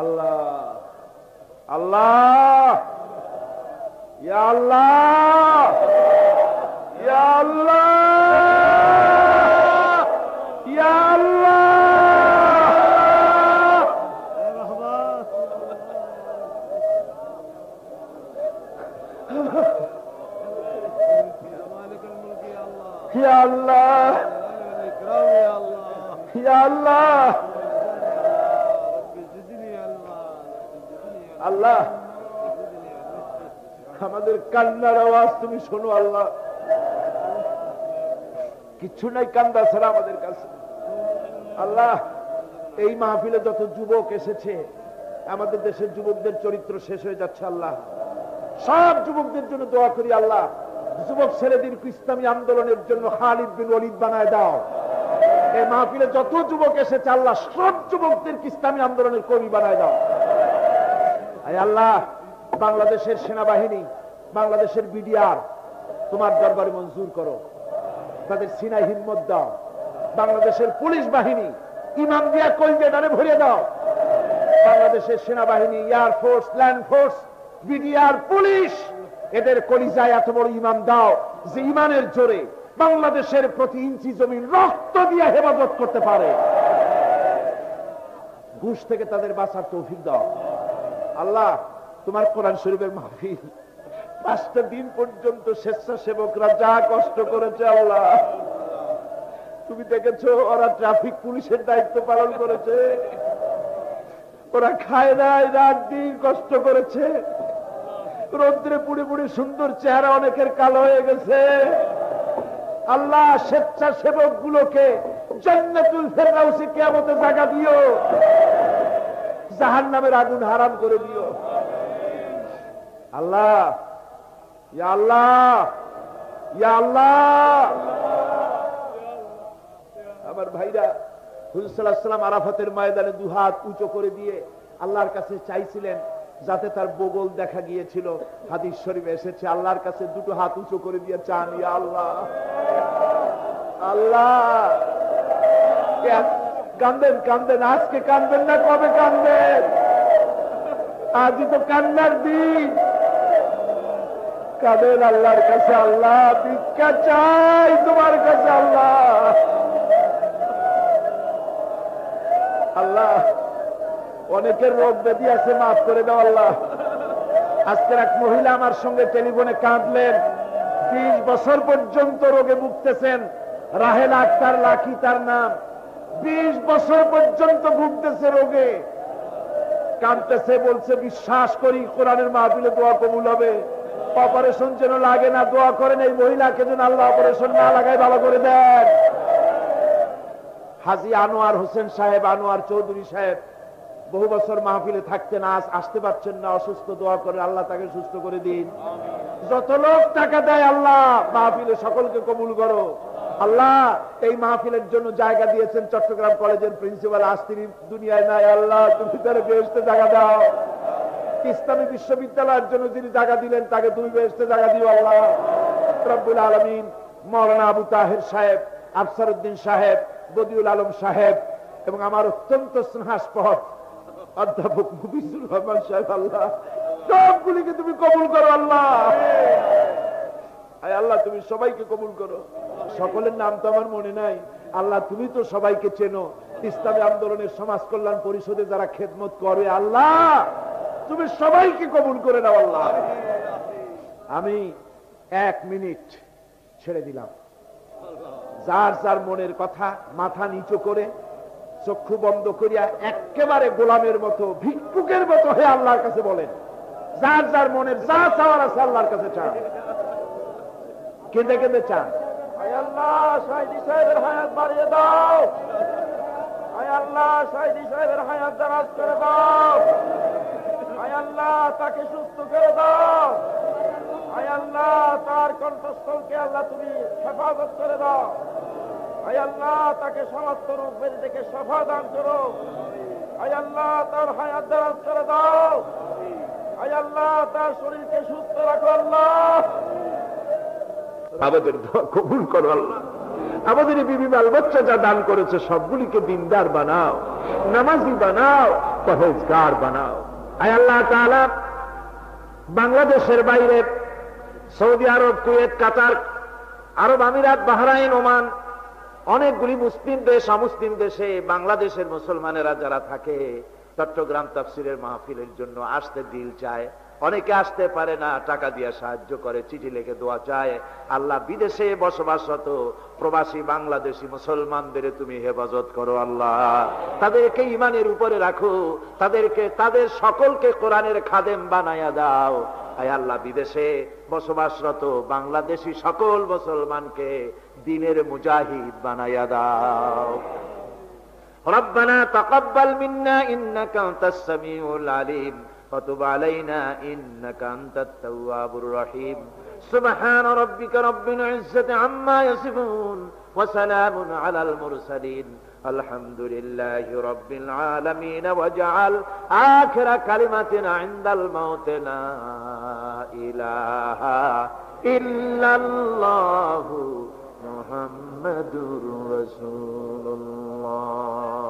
আল্লাহ। আল্লাহ, ইয়া আল্লাহ, ইয়া আল্লাহ, ইয়া আল্লাহ। ইয়া আল্লাহ, ইয়া আল্লাহ, আল্লাহ আমাদের কান্নার আওয়াজ তুমি শোনো আল্লাহ। কিছু নাই কান্দা ছাড়া আমাদের কাছে। আল্লাহ, এই মাহফিলে যত যুবক এসেছে, আমাদের দেশের যুবকদের চরিত্র শেষ হয়ে যাচ্ছে আল্লাহ। সব যুবকদের জন্য দোয়া করি আল্লাহ, যুবক ছেলেদের ইসলামী আন্দোলনের জন্য খালিদ বিন ওয়ালিদ বানায় দাও। এই মাহফিলে যত যুবক এসেছে আল্লাহ, সব যুবকদের ইসলামী আন্দোলনের কর্মী বানায় দাও। আয় আল্লাহ, বাংলাদেশের সেনাবাহিনী, বাংলাদেশের বিডিআর তোমার দরবারে মঞ্জুর করো, তাদের সিনায় হিম্মত দাও। বাংলাদেশের পুলিশ বাহিনী ইমাম দিয়া কলজেটারে ভরিয়ে দাও। বাংলাদেশের সেনাবাহিনী, air force, land force, BDR, police, এদের কলিজায় এত বড় ইমান দাও যে ইমানের জোরে বাংলাদেশের প্রতি ইঞ্চি জমিন রক্ত দিয়ে হেফাজত করতে পারে। ঘুষ থেকে তাদের বাঁচার তৌফিক দাও আল্লাহ। তোমার কোরআন শরীফের মাহফিল 5টা দিন পর্যন্ত স্বেচ্ছাসেবকরা যা কষ্ট করেছে আল্লাহ, তুমি দেখেছো। ওরা ট্রাফিক পুলিশের দায়িত্ব পালন করেছে, ওরা খায় নাই, রাত দিন কষ্ট করেছে। রৌদ্রে পুড়ে পুড়ে সুন্দর চেহারা অনেকের কালো হয়ে গেছে। আল্লাহ, স্বেচ্ছাসেবক গুলোকে জান্নাতুল ফেরদাউসে কিয়ামতে জায়গা দিও, জাহান্নামের আগুন হারাম করে দিও আল্লাহ। ইয়া আল্লাহ, ইয়া আল্লাহ। আমার ভাইরা, হুজুর সাল্লাল্লাহু আলাইহি ওয়াসাল্লাম আরাফাতের ময়দানে দুহাত উঁচু করে দিয়ে আল্লাহর কাছে চাইছিলেন, যাতে তার বগল দেখা গিয়েছিল। হাদিস শরীফে এসেছে, আল্লাহর কাছে দুটো হাত উঁচু করে দিয়ে চান, ইয়া আল্লাহ। আল্লাহ, কান্দেন কান্দেন, আজকে কান্দেন না, কবে কান্দেন? আজই তো কান্নার দিন। কাঁদেন আল্লাহর কাছে, আল্লাহ ভিক্ষা চাই তোমার কাছে আল্লাহ। আল্লাহ, অনেকের রোগ ব্যাধি আছে, মাফ করে দাও আল্লাহ। আজকের এক মহিলা আমার সঙ্গে টেলিফোনে কাঁদলেন, 20 বছর পর্যন্ত রোগে ভুগতেছেন। রাহেল আক্তার লাকি তার নাম। 20 বছর পর্যন্ত ভুগতেছে রোগে, কাঁদতেছে, বলছে বিশ্বাস করি কোরআনের মাহফিলে দোয়া কবুল হবে, অপারেশন যেন লাগে না, দোয়া করেন এই মহিলাকে যেন আল্লাহ অপারেশন না লাগায় ভালো করে দেন। হাজী আনোয়ার হোসেন সাহেব, আনোয়ার চৌধুরী সাহেব বহু বছর মাহফিলে থাকতেন, আজ আসতে পারছেন না, অসুস্থ, দোয়া করে আল্লাহ তাকে সুস্থ করে দিন। যত লোক টাকা দেয় আল্লাহ মাহফিলে সকলকে কবুল করো আল্লাহ। এই মাহফিলের জন্য জায়গা দিয়েছেন চট্টগ্রাম কলেজের প্রিন্সিপাল, আজ তিনি দুনিয়ায় নাই আল্লাহ, তুমি তার বেহেশতে জায়গা দাও। ইসলামী বিশ্ববিদ্যালয়ের জন্য যিনি জায়গা দিলেন তাকে তুমি বেহেশতে জায়গা দিও আল্লাহ রব্বুল আলামিন। মাওলানা আবু তাহের সাহেব, আফসার উদ্দিন সাহেব, বদিউল আলম সাহেব এবং আমার অত্যন্ত স্নেহাস্পদ অধ্যাপক মুফিজুর রহমান সাহেব, আল্লাহ সবগুলিকে তুমি কবুল করো। আল্লাহ, আল্লাহ তুমি সবাইকে কবুল করো। সকলের নাম তো আমার মনে নাই, আল্লাহ তুমি তো সবাইকে চেনো। ইসলামী আন্দোলনের সমাজ কল্যাণ পরিষদে যারা খেদমত করে, আল্লাহ তুমি সবাইকে কবুল করে নাও। আল্লাহ, আমি 1 মিনিট ছেড়ে দিলাম। যার যার মনের কথা মাথা নিচু করে চক্ষু বন্ধ করিয়া একেবারে গোলামের মতো, ভিক্ষুকের মতো হয়ে আল্লাহর কাছে বলেন। যার যার মনের যা চাওয়ার আছে আল্লাহর কাছে চান, কেঁদে কেঁদে চান। আয় আল্লাহ, সাইদি সাহেবের হায়াত বাড়িয়ে দাও। আয় আল্লাহ, সাইদি সাহেবের হায়াত দারাজ করে দাও। আয় আল্লাহ, তাকে সুস্থ করে দাও। আয় আল্লাহ, তার কণ্ঠস্থলকে আল্লাহ তুমি হেফাজত করে দাও। আয় আল্লাহ, তাকে সমস্ত রোগ ব্যাধি থেকে শফা দান করো। আয় আল্লাহ, তার হায়াত দারাজ করে দাও। আয় আল্লাহ, তার শরীরকে সুস্থ রাখো। আল্লাহ, আমাদের দোয়া কবুল করো। আল্লাহ, আমাদের বিবি বাল বাচ্চা যা দান করেছে সবগুলিকে দিনদার বানাও, নামাজি বানাও, পরহেজগার বানাও। আয় আল্লাহ তাআলা, বাংলাদেশের বাইরে সৌদি আরব, কুয়েত, কাতার, আরব আমিরাত, বাহরাইন, ওমান, অনেকগুলি মুসলিম দেশ, অমুসলিম দেশে বাংলাদেশের মুসলমানেরা যারা থাকে, চট্টগ্রাম তাফসীরের মাহফিলের জন্য আসতে দিল চায়। অনেকে আসতে পারে না, টাকা দিয়ে সাহায্য করে, চিঠি লিখে দোয়া চায়। আল্লাহ, বিদেশে বসবাসরত প্রবাসী বাংলাদেশি মুসলমানদের তুমি হেফাজত করো। আল্লাহ, তাদেরকে ঈমানের উপরে রাখো, তাদের সকলকে কোরআনের খাদেম বানায়া দাও। আয় আল্লাহ, বিদেশে বসবাসরত বাংলাদেশি সকল মুসলমানকে দ্বীনের মুজাহিদ বানায়া দাও। রব্বানা তাকাব্বাল মিন্না ইন্নাকা আনতাস সামিউল আলিম وتب علينا إنك أنت التواب الرحيم سبحان ربك رب العزة عما يصفون وسلام على المرسلين الحمد لله رب العالمين واجعل آخر كلمتنا عند الموت لا إله إلا الله محمد رسول الله